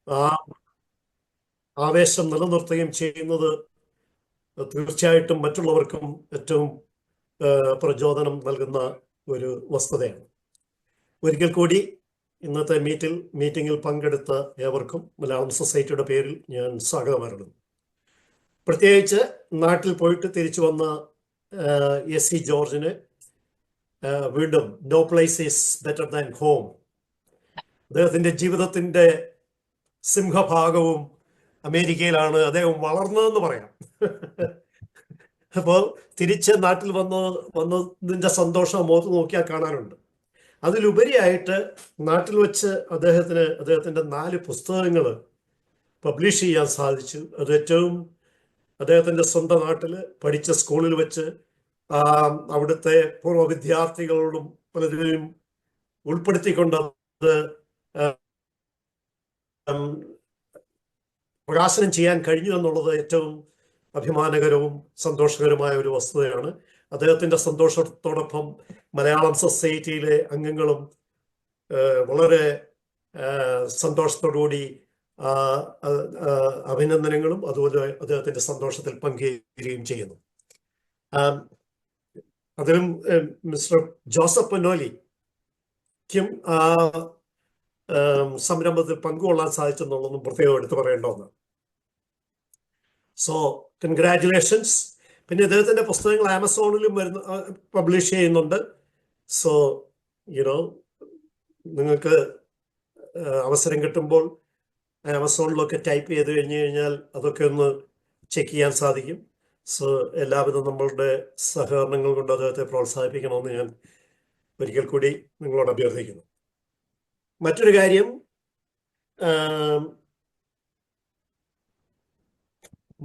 ആ ആവേശം നിലനിർത്തുകയും ചെയ്യുന്നത് തീർച്ചയായിട്ടും മറ്റുള്ളവർക്കും ഏറ്റവും പ്രചോദനം നൽകുന്ന ഒരു വസ്തുതയാണ്. ഒരിക്കൽ കൂടി ഇന്നത്തെ മീറ്റിംഗിൽ പങ്കെടുത്ത ഏവർക്കും മലയാളം സൊസൈറ്റിയുടെ പേരിൽ ഞാൻ സ്വാഗതം അറിയിക്കുന്നു. പ്രത്യേകിച്ച് നാട്ടിൽ പോയിട്ട് തിരിച്ചു വന്ന എസ് ജോർജിന് വീണ്ടും no place is better than home. അദ്ദേഹത്തിൻ്റെ ജീവിതത്തിൻ്റെ സിംഹഭാഗവും അമേരിക്കയിലാണ് അദ്ദേഹം വളർന്നതെന്ന് പറയാം. അപ്പോൾ തിരിച്ച് നാട്ടിൽ വന്നതിൻ്റെ സന്തോഷം മുഖത്ത് നോക്കിയാൽ കാണാനുണ്ട്. അതിലുപരിയായിട്ട് നാട്ടിൽ വെച്ച് അദ്ദേഹത്തിൻ്റെ 4 പുസ്തകങ്ങൾ പബ്ലിഷ് ചെയ്യാൻ സാധിച്ചു. അത് ഏറ്റവും അദ്ദേഹത്തിൻ്റെ സ്വന്തം നാട്ടിൽ പഠിച്ച സ്കൂളിൽ വെച്ച് അവിടുത്തെ പൂർവ്വ വിദ്യാർത്ഥികളോടും പലരെയും ഉൾപ്പെടുത്തിക്കൊണ്ട് അത് പ്രകാശനം ചെയ്യാൻ കഴിഞ്ഞു എന്നുള്ളത് ഏറ്റവും അഭിമാനകരവും സന്തോഷകരമായ ഒരു വസ്തുതയാണ്. അദ്ദേഹത്തിൻ്റെ സന്തോഷത്തോടൊപ്പം മലയാളം സൊസൈറ്റിയിലെ അംഗങ്ങളും വളരെ സന്തോഷത്തോടുകൂടി അഭിനന്ദനങ്ങളും അതുപോലെ അദ്ദേഹത്തിൻ്റെ സന്തോഷത്തിൽ പങ്കുചേരുകയും ചെയ്യുന്നു. അതിലും മിസ്റ്റർ ജോസഫ് പൊന്നോലിക്കും സംരംഭത്തിൽ പങ്കുകൊള്ളാൻ സാധിച്ചെന്നുള്ളതും പ്രത്യേകം എടുത്തു പറയേണ്ട ഒന്നാണ്. So congratulations. പിന്നെ ഇദ്ദേഹത്തിൻ്റെ പുസ്തകങ്ങൾ ആമസോണിലും പബ്ലിഷ് ചെയ്യുന്നുണ്ട്. സോ നിങ്ങൾക്ക് അവസരം കിട്ടുമ്പോൾ ആമസോണിലൊക്കെ ടൈപ്പ് ചെയ്ത് കഴിഞ്ഞാൽ അതൊക്കെ ഒന്ന് ചെക്ക് ചെയ്യാൻ സാധിക്കും. സോ എല്ലാവിധ നമ്മളുടെ സഹകരണങ്ങൾ കൊണ്ട് അദ്ദേഹത്തെ പ്രോത്സാഹിപ്പിക്കണമെന്ന് ഞാൻ ഒരിക്കൽ കൂടി നിങ്ങളോട് അഭ്യർത്ഥിക്കുന്നു. മറ്റൊരു കാര്യം,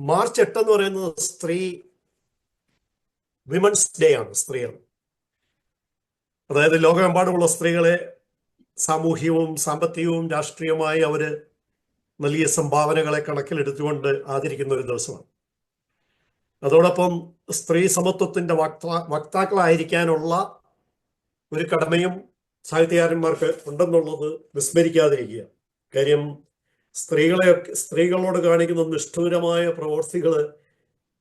മാർച്ച് 8 എന്ന് പറയുന്നത് വിമൻസ് ഡേ ആണ്, സ്ത്രീയാണ്. അതായത് ലോകമെമ്പാടുമുള്ള സ്ത്രീകളെ സാമൂഹ്യവും സാമ്പത്തികവും രാഷ്ട്രീയവുമായി അവർ നൽകിയ സംഭാവനകളെ കണക്കിലെടുത്തുകൊണ്ട് ആദരിക്കുന്ന ഒരു ദിവസമാണ്. അതോടൊപ്പം സ്ത്രീ സമത്വത്തിൻ്റെ വക്താക്കളായിരിക്കാനുള്ള ഒരു കടമയും സാഹിത്യകാരന്മാർക്ക് ഉണ്ടെന്നുള്ളത് വിസ്മരിക്കാതിരിക്കുക. കാര്യം സ്ത്രീകളോട് കാണിക്കുന്ന നിഷ്ഠൂരമായ പ്രവൃത്തികൾ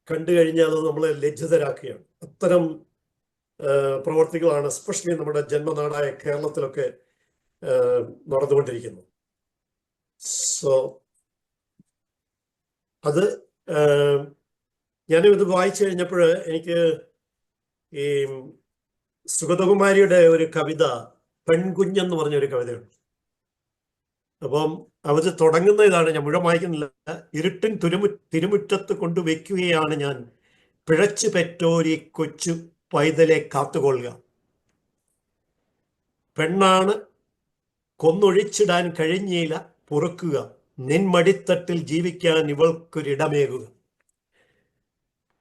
കണ്ടു കഴിഞ്ഞാൽ അത് നമ്മളെ ലജ്ജിതരാക്കുകയാണ്. അത്തരം പ്രവൃത്തികളാണ് എസ്പെഷ്യലി നമ്മുടെ ജന്മനാടായ കേരളത്തിലൊക്കെ നടന്നുകൊണ്ടിരിക്കുന്നത്. സോ അത് ഞാനിത് വായിച്ചു കഴിഞ്ഞപ്പോൾ എനിക്ക് ഈ സുഗതകുമാരിയുടെ ഒരു കവിത പെൺകുഞ്ഞെന്ന് പറഞ്ഞൊരു കവിതയുണ്ട്. അപ്പം അവർ തുടങ്ങുന്ന ഇതാണ്, ഞാൻ മുഴുവൻ വായിക്കുന്നില്ല. ഇരുട്ടിൻ തിരുമുറ്റത്ത് കൊണ്ടുവയ്ക്കുകയാണ് ഞാൻ, പിഴച്ചു പെറ്റോരി കൊച്ചു പൈതലെ കാത്തുകൊള്ളുക. പെണ്ണാണ് കൊന്നൊഴിച്ചിടാൻ കഴിഞ്ഞില്ല പൊറുക്കുക, നിൻമടിത്തട്ടിൽ ജീവിക്കാൻ ഇവൾക്കൊരിടമേകുക.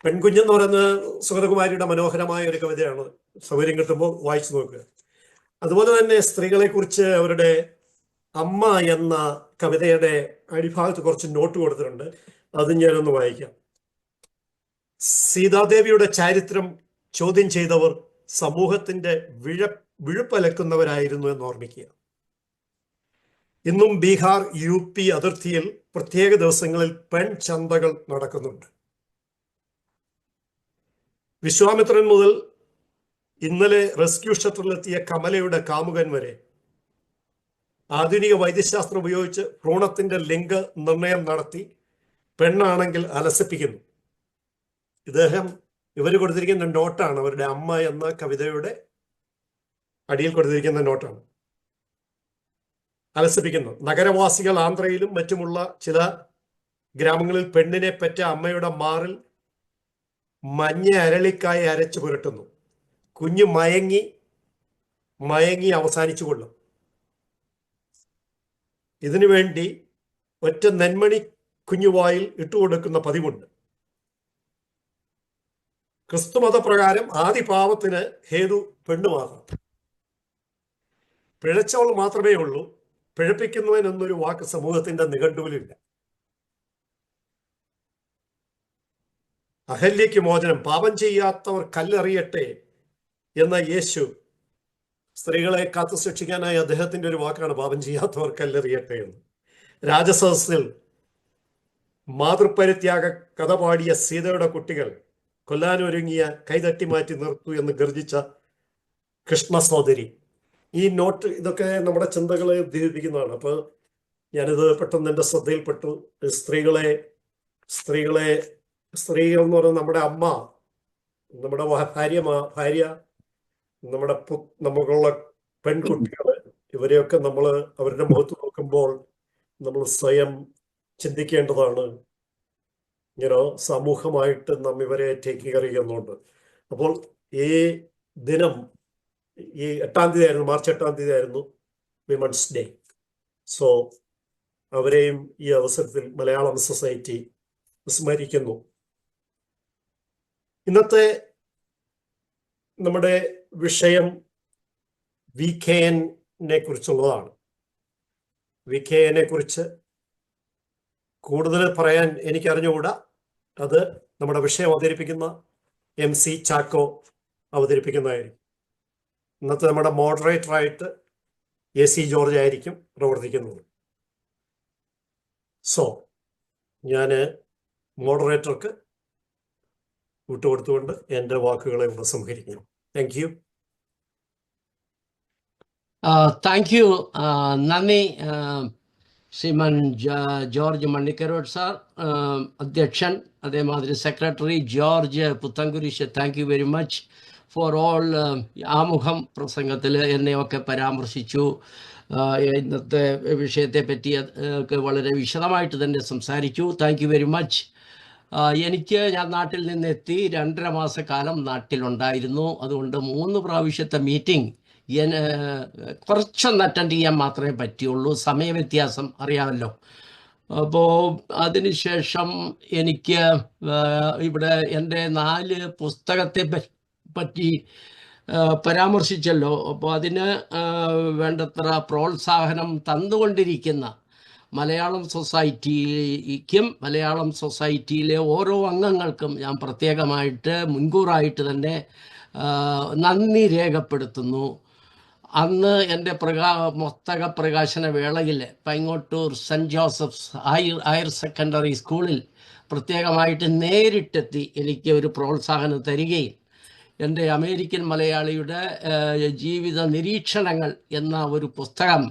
പെൺകുഞ്ഞെന്ന് പറയുന്നത് സുഗതകുമാരിയുടെ മനോഹരമായ ഒരു കവിതയാണ്. സൗകര്യം കിട്ടുമ്പോൾ വായിച്ചു നോക്കുക. അതുപോലെ തന്നെ സ്ത്രീകളെക്കുറിച്ച് അവരുടെ അമ്മ എന്ന കവിതയുടെ അടിഭാഗത്ത് കുറച്ച് നോട്ട് കൊടുത്തിട്ടുണ്ട്. അത് ഞാനൊന്ന് വായിക്കാം. സീതാദേവിയുടെ ചാരിത്രം ചോദ്യം ചെയ്തവർ സമൂഹത്തിന്റെ വിഴുപ്പലക്കുന്നവരായിരുന്നു എന്ന് ഓർമ്മിക്കുക. ഇന്നും ബീഹാർ UP അതിർത്തിയിൽ പ്രത്യേക ദിവസങ്ങളിൽ പെൺചന്തകൾ നടക്കുന്നുണ്ട്. വിശ്വാമിത്രൻ മുതൽ ഇന്നലെ റെസ്ക്യൂ ഷട്ടറിലെത്തിയ കമലയുടെ കാമുകൻ വരെ ആധുനിക വൈദ്യശാസ്ത്രം ഉപയോഗിച്ച് ഭ്രൂണത്തിന്റെ ലിംഗ നിർണയം നടത്തി പെണ്ണാണെങ്കിൽ അലസിപ്പിക്കുന്നു. ഇവർ കൊടുത്തിരിക്കുന്ന നോട്ടാണ്, അവരുടെ അമ്മ എന്ന കവിതയുടെ അടിയിൽ കൊടുത്തിരിക്കുന്ന നോട്ടാണ്. അലസിപ്പിക്കുന്നു. നഗരവാസികൾ ആന്ധ്രയിലും മറ്റുമുള്ള ചില ഗ്രാമങ്ങളിൽ പെണ്ണിനെ പെറ്റ അമ്മയുടെ മാറിൽ മഞ്ഞ അരളിക്കായി അരച്ചു പുരട്ടുന്നു. കുഞ്ഞു മയങ്ങി അവസാനിച്ചു കൊള്ളും. ഇതിനു വേണ്ടി ഒറ്റ നെന്മണി കുഞ്ഞുവായിൽ ഇട്ടുകൊടുക്കുന്ന പതിവുണ്ട്. ക്രിസ്തുമതപ്രകാരം ആദി പാപത്തിന് ഹേതു പെണ്ണു മാത്രം. പിഴച്ചവൾ മാത്രമേ ഉള്ളൂ. പിഴപ്പിക്കുന്നവൻ എന്നൊരു വാക്ക് സമൂഹത്തിന്റെ നിഘണ്ടുവിലില്ല. അഹല്യയ്ക്ക് മോചനം, പാപം ചെയ്യാത്തവർ കല്ലെറിയട്ടെ എന്ന യേശു സ്ത്രീകളെ കാത്തു സൂക്ഷിക്കാനായി അദ്ദേഹത്തിന്റെ ഒരു വാക്കാണ് പാപം ചെയ്യാത്തവർ കല്ലെറിയട്ടെ എന്ന്. രാജസദസ്സിൽ മാതൃപരിത്യാഗ കഥ പാടിയ സീതയുടെ കുട്ടികൾ കൊല്ലാനൊരുങ്ങിയ കൈതട്ടി മാറ്റി നിർത്തൂ എന്ന് ഗർജിച്ച കൃഷ്ണ സോദരി. ഈ നോട്ട് ഇതൊക്കെ നമ്മുടെ ചിന്തകളെ ഉദ്ദീപിക്കുന്നതാണ്. അപ്പോൾ ഞാനിത് പെട്ടെന്ന് എൻ്റെ ശ്രദ്ധയിൽപ്പെട്ടു. സ്ത്രീകൾ എന്ന് പറയുന്നത് നമ്മുടെ അമ്മ, നമ്മുടെ ഭാര്യ, നമ്മുടെ നമുക്കുള്ള പെൺകുട്ടികൾ, ഇവരെയൊക്കെ നമ്മൾ അവരുടെ മുഖത്ത് നോക്കുമ്പോൾ നമ്മൾ സ്വയം ചിന്തിക്കേണ്ടതാണ്. ഇങ്ങനെ സമൂഹമായിട്ട് നാം ഇവരെ ടേക്ക് കെയർ ചെയ്യുന്നുണ്ട്. അപ്പോൾ ഈ ദിനം ഈ 8-ാം തീയതി ആയിരുന്നു, മാർച്ച് 8-ാം തീയതി ആയിരുന്നു വിമൻസ് ഡേ. സോ അവരെയും ഈ അവസരത്തിൽ മലയാളം സൊസൈറ്റി സ്മരിക്കുന്നു. ഇന്നത്തെ നമ്മുടെ വിഷയം VKN-നെ കുറിച്ചുള്ളതാണ്. VKN-നെ കുറിച്ച് കൂടുതൽ പറയാൻ എനിക്കറിഞ്ഞുകൂടാ. അത് നമ്മുടെ വിഷയം അവതരിപ്പിക്കുന്ന MC ചാക്കോ അവതരിപ്പിക്കുന്നതായിരിക്കും. ഇന്നത്തെ നമ്മുടെ മോഡറേറ്ററായിട്ട് AC ജോർജ് ആയിരിക്കും പ്രവർത്തിക്കുന്നത്. സോ ഞാൻ മോഡറേറ്റർക്ക് വിട്ടുകൊടുത്തുകൊണ്ട് എൻ്റെ വാക്കുകളെ ഉപസംഹരിക്കുന്നു. Thank you. Thank you. നന്ദി ശ്രീമാൻ ജോർജ് മണ്ണിക്കരോട് സാർ, അധ്യക്ഷൻ, അതേമാതിരി secretary George Puthenkurish. Thank you very much for all. ആമുഖം പ്രസംഗത്തിൽ എന്നെയൊക്കെ പരാമർശിച്ചു. ഇന്നത്തെ വിഷയത്തെ പറ്റി വളരെ വിശദമായിട്ട് തന്നെ സംസാരിച്ചു. Thank you very much. ഞാൻ നാട്ടിൽ നിന്നെത്തി 2.5 മാസക്കാലം നാട്ടിലുണ്ടായിരുന്നു. അതുകൊണ്ട് 3 പ്രാവശ്യത്തെ മീറ്റിംഗ് കുറച്ചൊന്ന് അറ്റൻഡ് ചെയ്യാൻ മാത്രമേ പറ്റിയുള്ളൂ. സമയവ്യത്യാസം അറിയാമല്ലോ. അപ്പോൾ അതിനുശേഷം എനിക്ക് ഇവിടെ എൻ്റെ 4 പുസ്തകത്തെ പറ്റി പരാമർശിച്ചല്ലോ. അപ്പോൾ അതിന് വേണ്ടത്ര പ്രോത്സാഹനം തന്നുകൊണ്ടിരിക്കുന്ന മലയാളം സൊസൈറ്റിക്കും മലയാളം സൊസൈറ്റിയിലെ ഓരോ അംഗങ്ങൾക്കും ഞാൻ പ്രത്യേകമായിട്ട് മുൻകൂറായിട്ട് തന്നെ നന്ദി രേഖപ്പെടുത്തുന്നു. അന്ന് എൻ്റെ പുസ്തക പ്രകാശന വേളയിൽ Paingottoor Saint Joseph's Higher Secondary സ്കൂളിൽ പ്രത്യേകമായിട്ട് നേരിട്ടെത്തി എനിക്ക് ഒരു പ്രോത്സാഹനം തരികയും എൻ്റെ അമേരിക്കൻ മലയാളിയുടെ ജീവിത നിരീക്ഷണങ്ങൾ എന്ന ഒരു പുസ്തകം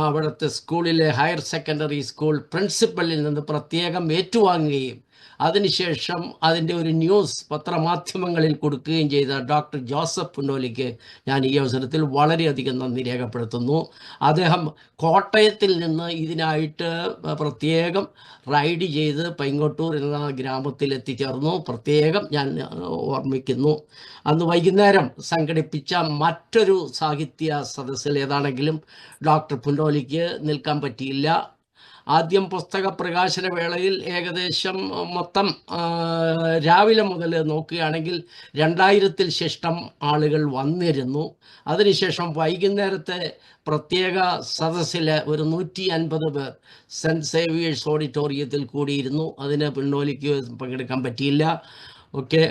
അവിടുത്തെ സ്കൂളിലെ ഹയർ സെക്കൻഡറി സ്കൂൾ പ്രിൻസിപ്പലിൽ നിന്ന് പ്രത്യേകം ഏറ്റുവാങ്ങുകയും അതിനുശേഷം അതിൻ്റെ ഒരു ന്യൂസ് പത്രമാധ്യമങ്ങളിൽ കൊടുക്കുകയും ചെയ്ത ഡോക്ടർ ജോസഫ് പുന്നോലിക്ക് ഞാൻ ഈ അവസരത്തിൽ വളരെയധികം നന്ദി രേഖപ്പെടുത്തുന്നു. അദ്ദേഹം കോട്ടയത്തിൽ നിന്ന് ഇതിനായിട്ട് പ്രത്യേകം റൈഡ് ചെയ്ത് പൈങ്ങോട്ടൂർ എന്ന ഗ്രാമത്തിൽ എത്തിച്ചേർന്നു. പ്രത്യേകം ഞാൻ ഓർമ്മിക്കുന്നു. അന്ന് വൈകുന്നേരം സംഘടിപ്പിച്ച മറ്റൊരു സാഹിത്യ സദസ്സിൽ ഏതാണെങ്കിലും ഡോക്ടർ പുന്നോലിക്ക് നിൽക്കാൻ പറ്റിയില്ല. ആദ്യം പുസ്തക പ്രകാശന വേളയിൽ ഏകദേശം മൊത്തം രാവിലെ മുതൽ നോക്കുകയാണെങ്കിൽ 2000-ൽ ശിഷ്ടം ആളുകൾ വന്നിരുന്നു. അതിനുശേഷം വൈകുന്നേരത്തെ പ്രത്യേക സദസ്സിൽ ഒരു 150 പേർ സെൻറ്റ് സേവിയേഴ്സ് ഓഡിറ്റോറിയത്തിൽ കൂടിയിരുന്നു. അതിന് പുന്നോലിക്ക് പങ്കെടുക്കാൻ പറ്റിയില്ല. ഓക്കെ,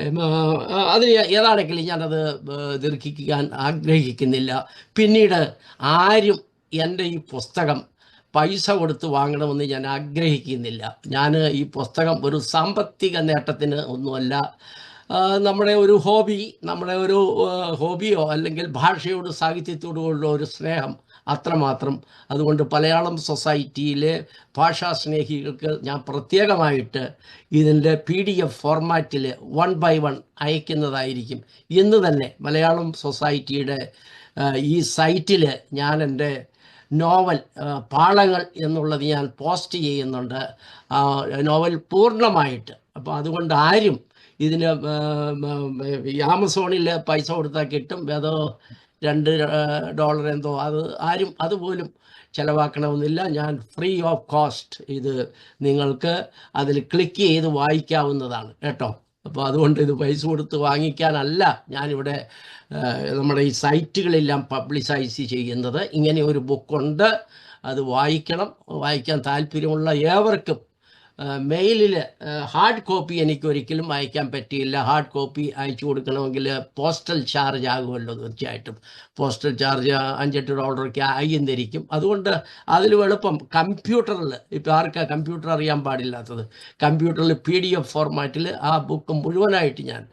അതിന് ഏതാണെങ്കിലും ഞാനത് ദീർഘിക്കാൻ ആഗ്രഹിക്കുന്നില്ല. പിന്നീട് ആരും എൻ്റെ ഈ പുസ്തകം പൈസ കൊടുത്ത് വാങ്ങണമെന്ന് ഞാൻ ആഗ്രഹിക്കുന്നില്ല. ഞാൻ ഈ പുസ്തകം ഒരു സാമ്പത്തിക നേട്ടത്തിന് ഒന്നുമല്ല, നമ്മുടെ ഒരു ഹോബിയോ അല്ലെങ്കിൽ ഭാഷയോട് സാഹിത്യത്തോടുള്ള ഒരു സ്നേഹം അത്രമാത്രം. അതുകൊണ്ട് മലയാളം സൊസൈറ്റിയിലെ ഭാഷാ സ്നേഹികൾക്ക് ഞാൻ പ്രത്യേകമായിട്ട് ഇതിൻ്റെ PDF ഫോർമാറ്റിൽ 1 by 1 അയക്കുന്നതായിരിക്കും. ഇന്ന് തന്നെ മലയാളം സൊസൈറ്റിയുടെ ഈ സൈറ്റിൽ ഞാൻ എൻ്റെ നോവൽ പാളങ്ങൾ എന്നുള്ളത് ഞാൻ പോസ്റ്റ് ചെയ്യുന്നുണ്ട്, നോവൽ പൂർണ്ണമായിട്ട്. അപ്പോൾ അതുകൊണ്ട് ആരും ഇതിന് ആമസോണിൽ പൈസ കൊടുത്താൽ കിട്ടും, ഏതോ $2 എന്തോ, ആരും അതുപോലും ചിലവാക്കണമെന്നില്ല. ഞാൻ ഫ്രീ ഓഫ് കോസ്റ്റ് ഇത് നിങ്ങൾക്ക് അതിൽ ക്ലിക്ക് ചെയ്ത് വായിക്കാവുന്നതാണ് കേട്ടോ. അപ്പോൾ അതുകൊണ്ട് ഇത് പൈസ കൊടുത്ത് വാങ്ങിക്കാനല്ല ഞാനിവിടെ നമ്മുടെ ഈ സൈറ്റുകളെല്ലാം പബ്ലിസൈസ് ചെയ്യുന്നത്. ഇങ്ങനെ ഒരു ബുക്കുണ്ട്, അത് വായിക്കണം. വായിക്കാൻ താല്പര്യമുള്ള ഏവർക്കും മെയിലിൽ ഹാർഡ് കോപ്പി എനിക്ക് ഒരിക്കലും അയക്കാൻ പറ്റിയില്ല. ഹാർഡ് കോപ്പി അയച്ചു കൊടുക്കണമെങ്കിൽ പോസ്റ്റൽ ചാർജ് ആകുമല്ലോ. തീർച്ചയായിട്ടും പോസ്റ്റൽ ചാർജ് $5-8 ആയിരിക്കും. അതുകൊണ്ട് അതിലും എളുപ്പം കമ്പ്യൂട്ടറിൽ, ഇപ്പോൾ ആർക്കാ കമ്പ്യൂട്ടർ അറിയാൻ പാടില്ലാത്തത്, കമ്പ്യൂട്ടറിൽ PDF ഫോർമാറ്റിൽ ആ ബുക്ക് മുഴുവനായിട്ട് ഞാൻ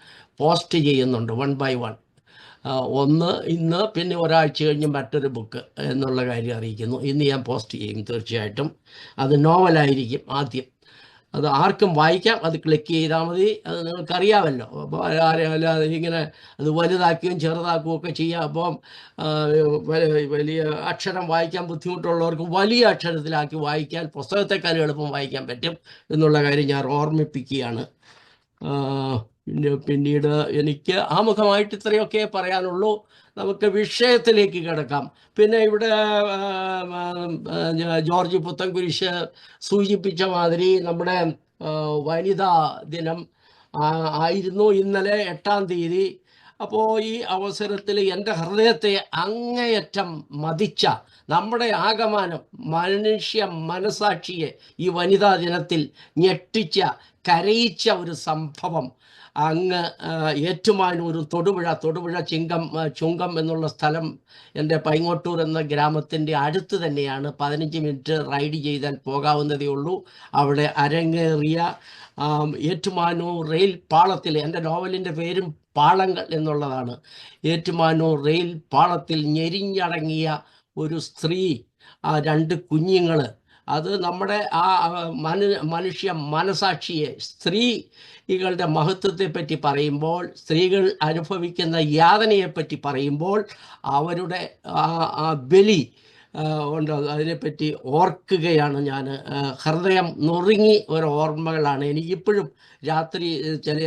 പോസ്റ്റ് ചെയ്യുന്നുണ്ട് 1 by 1. ഒന്ന് ഇന്ന്, പിന്നെ ഒരാഴ്ച കഴിഞ്ഞ് മറ്റൊരു ബുക്ക് എന്നുള്ള കാര്യം അറിയിക്കുന്നു. ഇന്ന് ഞാൻ പോസ്റ്റ് ചെയ്യും തീർച്ചയായിട്ടും. അത് നോവലായിരിക്കും ആദ്യം. അത് ആർക്കും വായിക്കാം, അത് ക്ലിക്ക് ചെയ്താൽ മതി. അത് നിങ്ങൾക്കറിയാമല്ലോ. അപ്പോൾ അല്ലാതെ ഇങ്ങനെ അത് വലുതാക്കുകയും ചെറുതാക്കുകയും ഒക്കെ ചെയ്യാം. അപ്പം വലിയ അക്ഷരം വായിക്കാൻ ബുദ്ധിമുട്ടുള്ളവർക്ക് വലിയ അക്ഷരത്തിലാക്കി വായിക്കാൻ, പുസ്തകത്തെക്കാളും എളുപ്പം വായിക്കാൻ പറ്റും എന്നുള്ള കാര്യം ഞാൻ ഓർമ്മിപ്പിക്കുകയാണ്. പിന്നീട് എനിക്ക് ആമുഖമായിട്ട് ഇത്രയൊക്കെ പറയാനുള്ളൂ. നമുക്ക് വിഷയത്തിലേക്ക് കിടക്കാം. പിന്നെ ഇവിടെ ജോർജ് പുത്തൻകുരിശ് സൂചിപ്പിച്ച മാതിരി നമ്മുടെ വനിതാ ദിനം ആയിരുന്നു ഇന്നലെ 8-ാം തീയതി. അപ്പോൾ ഈ അവസരത്തിൽ എൻ്റെ ഹൃദയത്തെ അങ്ങേയറ്റം മതിച്ച, നമ്മുടെ ആകമാനം മനുഷ്യ മനസാക്ഷിയെ ഈ വനിതാ ദിനത്തിൽ ഞെട്ടിച്ച, കരയിച്ച ഒരു സംഭവം അങ്ങ് ഏറ്റുമാനൂർ തൊടുപുഴ ചുങ്കം എന്നുള്ള സ്ഥലം എൻ്റെ പൈങ്ങോട്ടൂർ എന്ന ഗ്രാമത്തിൻ്റെ അടുത്ത് തന്നെയാണ്. 15 മിനിറ്റ് റൈഡ് ചെയ്താൽ പോകാവുന്നതേ ഉള്ളൂ. അവിടെ അരങ്ങേറിയ ഏറ്റുമാനൂർ റെയിൽ പാളത്തിൽ, എൻ്റെ നോവലിൻ്റെ പേരും പാളങ്ങൾ എന്നുള്ളതാണ്. ഏറ്റുമാനൂർ റെയിൽ പാളത്തിൽ ഞെരിഞ്ഞടങ്ങിയ ഒരു സ്ത്രീ, 2 കുഞ്ഞുങ്ങൾ, അത് നമ്മുടെ ആ മനുഷ്യ മനസാക്ഷിയെ, സ്ത്രീകളുടെ മഹത്വത്തെപ്പറ്റി പറയുമ്പോൾ, സ്ത്രീകൾ അനുഭവിക്കുന്ന യാതനയെപ്പറ്റി പറയുമ്പോൾ, അവരുടെ ആ ബലി ഉണ്ട്, അതിനെപ്പറ്റി ഓർക്കുകയാണ് ഞാൻ. ഹൃദയം നുറുങ്ങി ഒരു ഓർമ്മകളാണ് എനിക്കിപ്പോഴും. രാത്രി ചില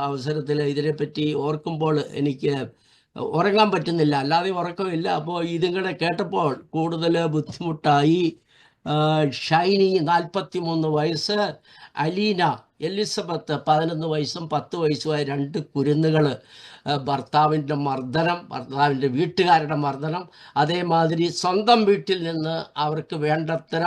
അവസരത്തിൽ ഇതിനെപ്പറ്റി ഓർക്കുമ്പോൾ എനിക്ക് ഉറങ്ങാൻ പറ്റുന്നില്ല, അല്ലാതെ ഉറക്കമില്ല. അപ്പോൾ ഇതും കൂടെ കേട്ടപ്പോൾ കൂടുതൽ ബുദ്ധിമുട്ടായി. ഷൈനി 43 വയസ്സ്, അലീന എലിസബത്ത് 11 വയസ്സും 10 വയസ്സുമായ 2 കുരുന്നുകൾ. ഭർത്താവിൻ്റെ മർദ്ദനം, ഭർത്താവിൻ്റെ വീട്ടുകാരുടെ മർദ്ദനം, അതേമാതിരി സ്വന്തം വീട്ടിൽ നിന്ന് അവർക്ക് വേണ്ടത്ര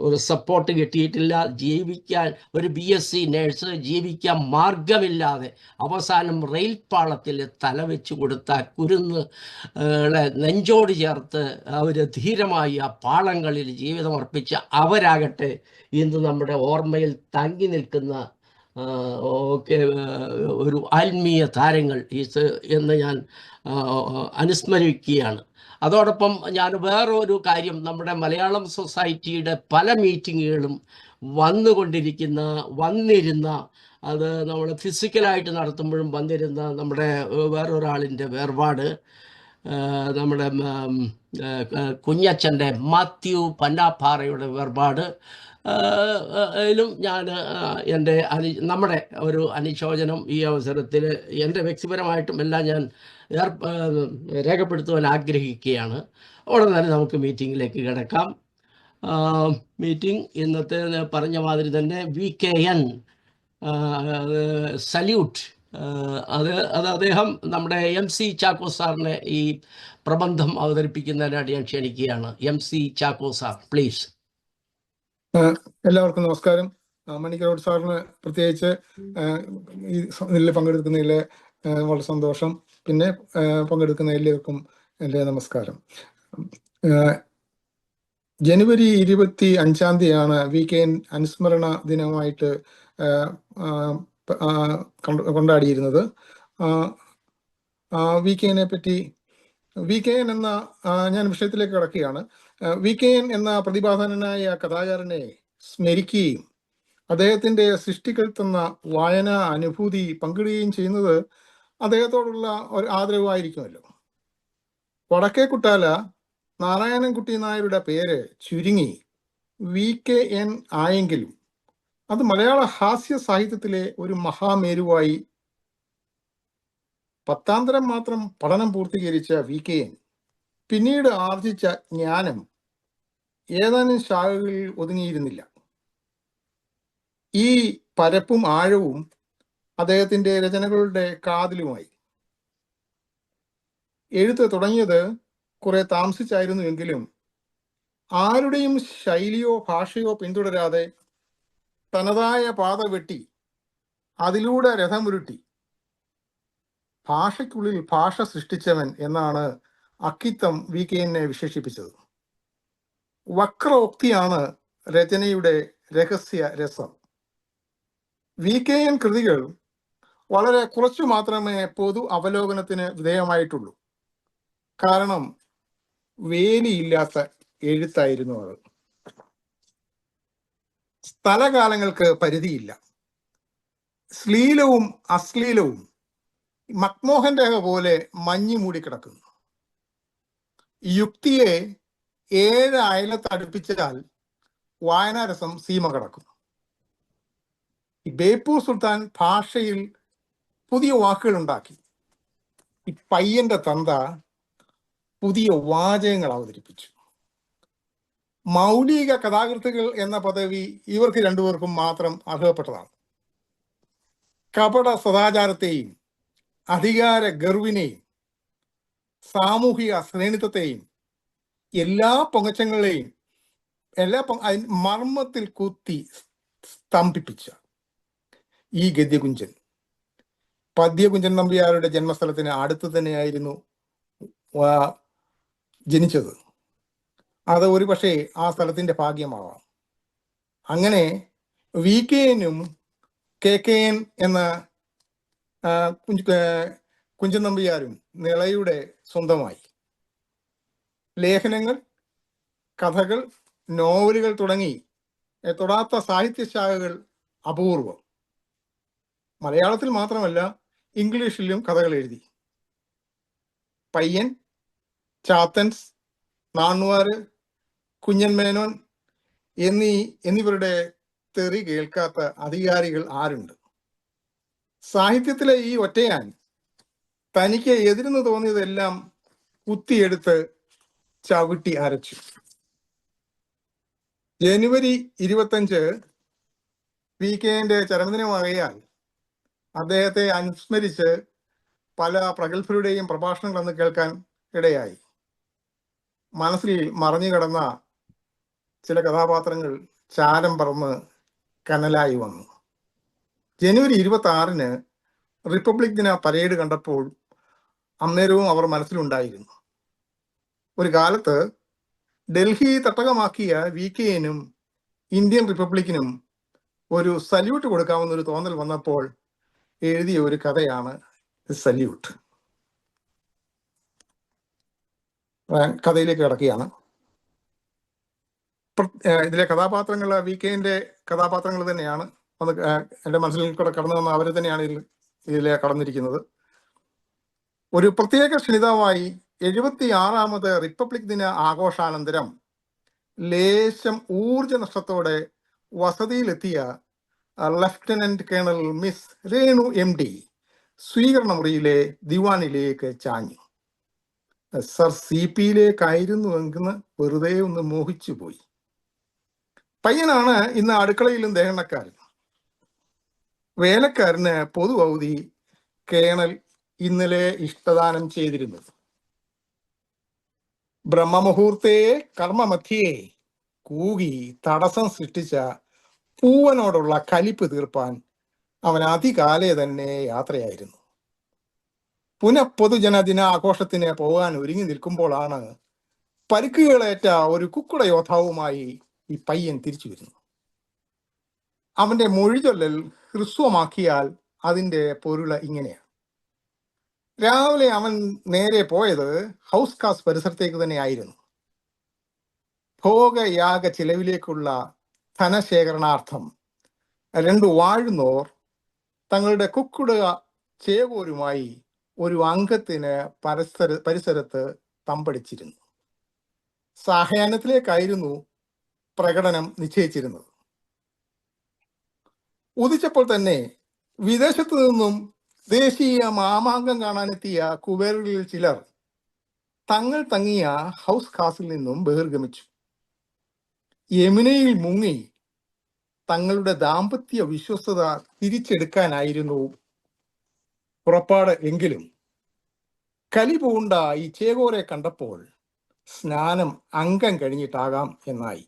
ഒരു സപ്പോർട്ട് കിട്ടിയിട്ടില്ല. ജീവിക്കാൻ ഒരു BSc നേഴ്സ് ജീവിക്കാൻ മാർഗമില്ലാതെ അവസാനം റെയിൽ പാളത്തിൽ തലവെച്ച് കൊടുത്ത കുരുന്നുകളെ നെഞ്ചോട് ചേർത്ത് അവർ ധീരമായി ആ പാളങ്ങളിൽ ജീവിതം അർപ്പിച്ച അവരാകട്ടെ ഇന്ന് നമ്മുടെ ഓർമ്മയിൽ തങ്ങി നിൽക്കുന്ന ഒരു ആത്മീയ താരങ്ങൾ എന്ന് ഞാൻ അനുസ്മരിക്കുകയാണ്. അതോടൊപ്പം ഞാൻ വേറൊരു കാര്യം, നമ്മുടെ മലയാളം സൊസൈറ്റിയുടെ പല മീറ്റിങ്ങുകളും വന്നിരുന്ന, അത് നമ്മൾ ഫിസിക്കലായിട്ട് നടത്തുമ്പോഴും വന്നിരുന്ന നമ്മുടെ വേറൊരാളിൻ്റെ വേർപാട്, നമ്മുടെ കുഞ്ഞച്ഛൻ്റെ മാത്യു പന്നാപ്പാറയുടെ വേർപാട് ലും ഞാൻ നമ്മുടെ ഒരു അനുശോചനം ഈ അവസരത്തിൽ എൻ്റെ വ്യക്തിപരമായിട്ടും എല്ലാം ഞാൻ രേഖപ്പെടുത്തുവാൻ ആഗ്രഹിക്കുകയാണ്. ഉടനെ തന്നെ നമുക്ക് മീറ്റിങ്ങിലേക്ക് കിടക്കാം. മീറ്റിംഗ് ഇന്നത്തെ പറഞ്ഞ മാതിരി തന്നെ VKN സല്യൂട്ട്. അത് അദ്ദേഹം നമ്മുടെ MC ചാക്കോ സാറിനെ ഈ പ്രബന്ധം അവതരിപ്പിക്കുന്നതിനായിട്ട് ഞാൻ ക്ഷണിക്കുകയാണ്. MC Chacko sir, please. എല്ലാവർക്കും നമസ്കാരം. മണിക്കരോട് സാറിന് പ്രത്യേകിച്ച് ഇതിൽ പങ്കെടുക്കുന്നതിൽ വളരെ സന്തോഷം. പിന്നെ പങ്കെടുക്കുന്ന എല്ലാവർക്കും എൻ്റെ നമസ്കാരം. ജനുവരി 25-ാം തീയതിയാണ് VKN അനുസ്മരണ ദിനമായിട്ട് കൊണ്ടാടിയിരുന്നത്. VKN പറ്റി, VKN എന്ന, ഞാൻ വിഷയത്തിലേക്ക് കടക്കുകയാണ്. VKN എന്ന പ്രതിഭാധനനായ കഥാകാരനെ സ്മരിക്കുകയും അദ്ദേഹത്തിൻ്റെ സൃഷ്ടികൾ തന്ന വായന അനുഭൂതി പങ്കിടുകയും ചെയ്യുന്നത് അദ്ദേഹത്തോടുള്ള ഒരു ആദരവായിരിക്കുമല്ലോ. വടക്കേ കുട്ടാല നാരായണൻകുട്ടി നായരുടെ പേര് ചുരുങ്ങി VKN ആയെങ്കിലും അത് മലയാള ഹാസ്യ സാഹിത്യത്തിലെ ഒരു മഹാമേരുവായി. 10ാം തരം മാത്രം പഠനം പൂർത്തീകരിച്ച VKN പിന്നീട് ആർജിച്ച ജ്ഞാനം ഏതാനും ശാഖകളിൽ ഒതുങ്ങിയിരുന്നില്ല. ഈ പരപ്പും ആഴവും അദ്ദേഹത്തിൻ്റെ രചനകളുടെ കാതിലുമായി. എഴുത്ത് തുടങ്ങിയത് കുറെ താമസിച്ചായിരുന്നുവെങ്കിലും ആരുടെയും ശൈലിയോ ഭാഷയോ പിന്തുടരാതെ തനതായ പാത വെട്ടി അതിലൂടെ രഥമുരുട്ടി ഭാഷയ്ക്കുള്ളിൽ ഭാഷ സൃഷ്ടിച്ചവൻ എന്നാണ് അക്കിത്തം VKനെ വിശേഷിപ്പിച്ചത്. വക്രോക്തിയാണ് രചനയുടെ രഹസ്യ രസം. VKN കൃതികൾ വളരെ കുറച്ചു മാത്രമേ പൊതു അവലോകനത്തിന് വിധേയമായിട്ടുള്ളൂ. കാരണം വേലിയില്ലാത്ത എഴുത്തായിരുന്നു അത്. സ്ഥലകാലങ്ങൾക്ക് പരിധിയില്ല. ശ്ലീലവും അശ്ലീലവും മക്മോഹൻ രേഖ പോലെ മഞ്ഞു മൂടിക്കിടക്കുന്നു. യുക്തിയെ 7 അയലത്ത് അടുപ്പിച്ചാൽ വായനാരസം സീമ കടക്കും. ബേപ്പൂർ സുൽത്താൻ ഭാഷയിൽ പുതിയ വാക്കുകൾ ഉണ്ടാക്കി. ഈ പയ്യന്റെ തന്ത പുതിയ വാചകങ്ങൾ അവതരിപ്പിച്ചു. മൗലിക കഥാകൃത്തുകൾ എന്ന പദവി ഇവർക്ക് രണ്ടുപേർക്കും മാത്രം അർഹപ്പെട്ടതാണ്. കപട സദാചാരത്തെയും അധികാര ഗർവിനെയും സാമൂഹിക ശ്രേണിത്വത്തെയും എല്ലാ പൊങ്ങച്ചങ്ങളെയും മർമ്മത്തിൽ കുത്തി സ്തംഭിപ്പിച്ച ഈ ഗദ്യകുഞ്ചൻ പദ്യകുഞ്ചൻ നമ്പ്യാരുടെ ജന്മസ്ഥലത്തിന് അടുത്ത് തന്നെയായിരുന്നു ജനിച്ചത്. അത് ഒരു പക്ഷേ ആ സ്ഥലത്തിന്റെ ഭാഗ്യമാവാം. അങ്ങനെ VKനും KKN എന്ന കുഞ്ചൻ നമ്പ്യാരും നിളയുടെ സ്വന്തമായി. ലേഖനങ്ങൾ, കഥകൾ, നോവലുകൾ തുടങ്ങി തൊടാത്ത സാഹിത്യശാഖകൾ അപൂർവം. മലയാളത്തിൽ മാത്രമല്ല, ഇംഗ്ലീഷിലും കഥകൾ എഴുതി. പയ്യൻ, ചാത്തൻസ്, നാണ്വാര്, കുഞ്ഞൻ മേനോൻ എന്നിവരുടെ തെറി കേൾക്കാത്ത അധികാരികൾ ആരുണ്ട്? സാഹിത്യത്തിലെ ഈ ഒറ്റയാൻ തനിക്ക് എതിരെന്ന് തോന്നിയതെല്ലാം കുത്തിയെടുത്ത് ചവിട്ടി അരച്ചു. ജനുവരി 25 VKന്റെ ചരമദിനമാകയാൽ അദ്ദേഹത്തെ അനുസ്മരിച്ച് പല പ്രഗത്ഭരുടെയും പ്രഭാഷണങ്ങൾ അന്ന് കേൾക്കാൻ ഇടയായി. മനസ്സിൽ മറഞ്ഞു കിടന്ന ചില കഥാപാത്രങ്ങൾ ചാരം പറന്ന് കനലായി വന്നു. ജനുവരി 26 റിപ്പബ്ലിക് ദിന പരേഡ് കണ്ടപ്പോൾ അന്നേരവും അവർ മനസ്സിലുണ്ടായിരുന്നു. ഒരു കാലത്ത് ഡൽഹി തട്ടകമാക്കിയ VKനും ഇന്ത്യൻ റിപ്പബ്ലിക്കിനും ഒരു സല്യൂട്ട് കൊടുക്കാമെന്നൊരു തോന്നൽ വന്നപ്പോൾ എഴുതിയ ഒരു കഥയാണ് സല്യൂട്ട്. കഥയിലേക്ക് കിടക്കുകയാണ്. ഇതിലെ കഥാപാത്രങ്ങൾ VKന്റെ കഥാപാത്രങ്ങൾ തന്നെയാണ്. അത് എൻ്റെ മനസ്സിൽ കൂടെ കടന്നു വന്ന അവർ തന്നെയാണ് ഇതിലെ കടന്നിരിക്കുന്നത്. ഒരു പ്രത്യേക ക്ഷണിതാവായി 76ാമത് റിപ്പബ്ലിക് ദിന ആഘോഷാനന്തരം ലേശം ഊർജ നഷ്ടത്തോടെ വസതിയിലെത്തിയ lieutenant colonel miss Renu MD സ്വീകരണ മുറിയിലെ ദിവാനിലേക്ക് ചാഞ്ഞു. സർ CPയിലേക്കായിരുന്നു എന്ന് വെറുതെ ഒന്ന് മോഹിച്ചു പോയി. പയ്യനാണ് ഇന്ന് അടുക്കളയിലും ദേഹണക്കാരൻ. വേലക്കാരന് പൊതു അവധി കേണൽ ഇന്നലെ ഇഷ്ടദാനം ചെയ്തിരുന്നത്. ബ്രഹ്മമുഹൂർത്തേ കർമ്മമധ്യേ കൂകി തടസ്സം സൃഷ്ടിച്ച പൂവനോടുള്ള കലിപ്പ് തീർപ്പാൻ അവൻ അതികാലേ തന്നെ യാത്രയായിരുന്നു. പുനഃപൊതുജനദിന ആഘോഷത്തിന് പോകാൻ ഒരുങ്ങി നിൽക്കുമ്പോഴാണ് പരിക്കുകളേറ്റ ഒരു കുക്കുട യോദ്ധാവുമായി ഈ പയ്യൻ തിരിച്ചു വരുന്നു. അവന്റെ മൊഴിചൊല്ലൽ ഹ്രസ്വമാക്കിയാൽ അതിൻ്റെ പൊരുള ഇങ്ങനെയാണ്. രാവിലെ അവൻ നേരെ പോയത് ഹൗസ് കാസ് പരിസരത്തേക്ക് തന്നെ ആയിരുന്നു. ഭോഗയാഗ ചിലവിലേക്കുള്ള ധനശേഖരണാർത്ഥം 2 വാഴുന്നോർ തങ്ങളുടെ കുക്കുട ചേകോരുമായി ഒരു അംഗത്തിന് പരിസരത്ത് തമ്പടിച്ചിരുന്നു. സായാഹ്നത്തിലേക്കായിരുന്നു പ്രകടനം നിശ്ചയിച്ചിരുന്നത്. ഉദിച്ചപ്പോൾ തന്നെ വിദേശത്തു നിന്നും ദേശീയ മാമാങ്കം കാണാനെത്തിയ കുബേരകളിൽ ചിലർ തങ്ങൾ തങ്ങിയ ഹൗസ് കാസിൽ നിന്നും ബഹിർഗമിച്ചു. യമുനയിൽ മുങ്ങി തങ്ങളുടെ ദാമ്പത്യ വിശ്വസ്തത തിരിച്ചെടുക്കാനായിരുന്നു പുറപ്പാട്. എങ്കിലും കലി പൂണ്ട ഈ ചേകോരെ കണ്ടപ്പോൾ സ്നാനം അംഗം കഴിഞ്ഞിട്ടാകാം എന്നായി.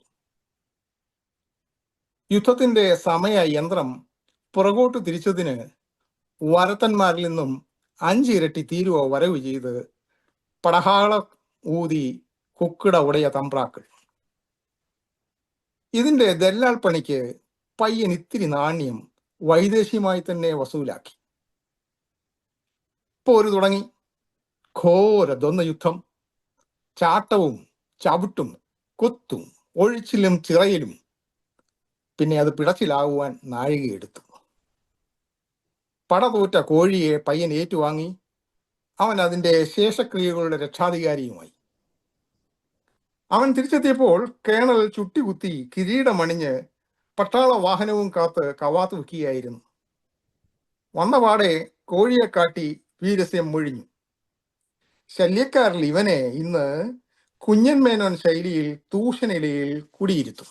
യുദ്ധത്തിന്റെ സമയ യന്ത്രം പുറകോട്ട് തിരിച്ചതിന് വരത്തന്മാരിൽ നിന്നും 5 ഇരട്ടി തീരുവ വരവ് ചെയ്ത് പടഹാള ഊതി കുക്കിട ഉടയ തമ്പ്രാക്കൾ. ഇതിന്റെ ദല്ലാൾ പണിക്ക് പയ്യൻ ഇത്തിരി നാണ്യം വൈദേശികമായി തന്നെ വസൂലാക്കി. പോര് തുടങ്ങി. ഘോര ദ്വന്ദ്വ യുദ്ധം. ചാട്ടവും ചവിട്ടും കൊത്തും ഒഴിച്ചിലും ചിറയിലും. പിന്നെ അത് പിടച്ചിലാകുവാൻ നാഴികയെടുത്തു. പടതോറ്റ കോഴിയെ പയ്യൻ ഏറ്റുവാങ്ങി. അവൻ അതിന്റെ ശേഷക്രിയകളുടെ രക്ഷാധികാരിയുമായി. അവൻ തിരിച്ചെത്തിയപ്പോൾ കേണൽ ചുട്ടികുത്തി കിരീടമണിഞ്ഞ് പട്ടാള വാഹനവും കാത്ത് കവാത്ത് വെക്കുകയായിരുന്നു. വന്നപാടെ കോഴിയെ കാട്ടി വീരസ്യം മൊഴിഞ്ഞു. ശല്യക്കാരിൽ ഇവനെ ഇന്ന് കുഞ്ഞൻ മേനോൻ ശൈലിയിൽ തൂഷനിലയിൽ കുടിയിരുത്തും.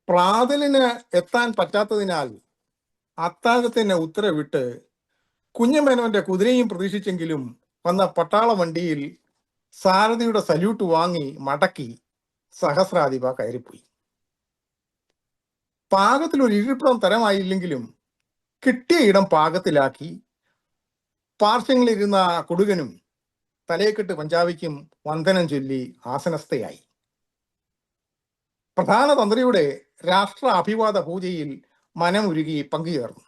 പ്രാതലിന് എത്താൻ പറ്റാത്തതിനാൽ അത്താഴത്തിന് ഉത്തരവിട്ട് കുഞ്ഞമേനോന്റെ കുതിരയും പ്രതീക്ഷിച്ചെങ്കിലും വന്ന പട്ടാള വണ്ടിയിൽ സാരഥിയുടെ സല്യൂട്ട് വാങ്ങി മടക്കി സഹസ്രാധിപ കയറിപ്പോയി. പാകത്തിൽ ഒരു ഇരിപ്പിടം തരമായില്ലെങ്കിലും കിട്ടിയ ഇടം പാകത്തിലാക്കി പാർശ്വങ്ങളിലിരുന്ന കൊടുകനും തലയെക്കെട്ട് പഞ്ചാബിക്കും വന്ദനം ചൊല്ലി ആസനസ്ഥയായി. പ്രധാന തന്ത്രിയുടെ രാഷ്ട്ര അഭിവാദ പൂജയിൽ മനമുരുകി പങ്കുചേർന്നു.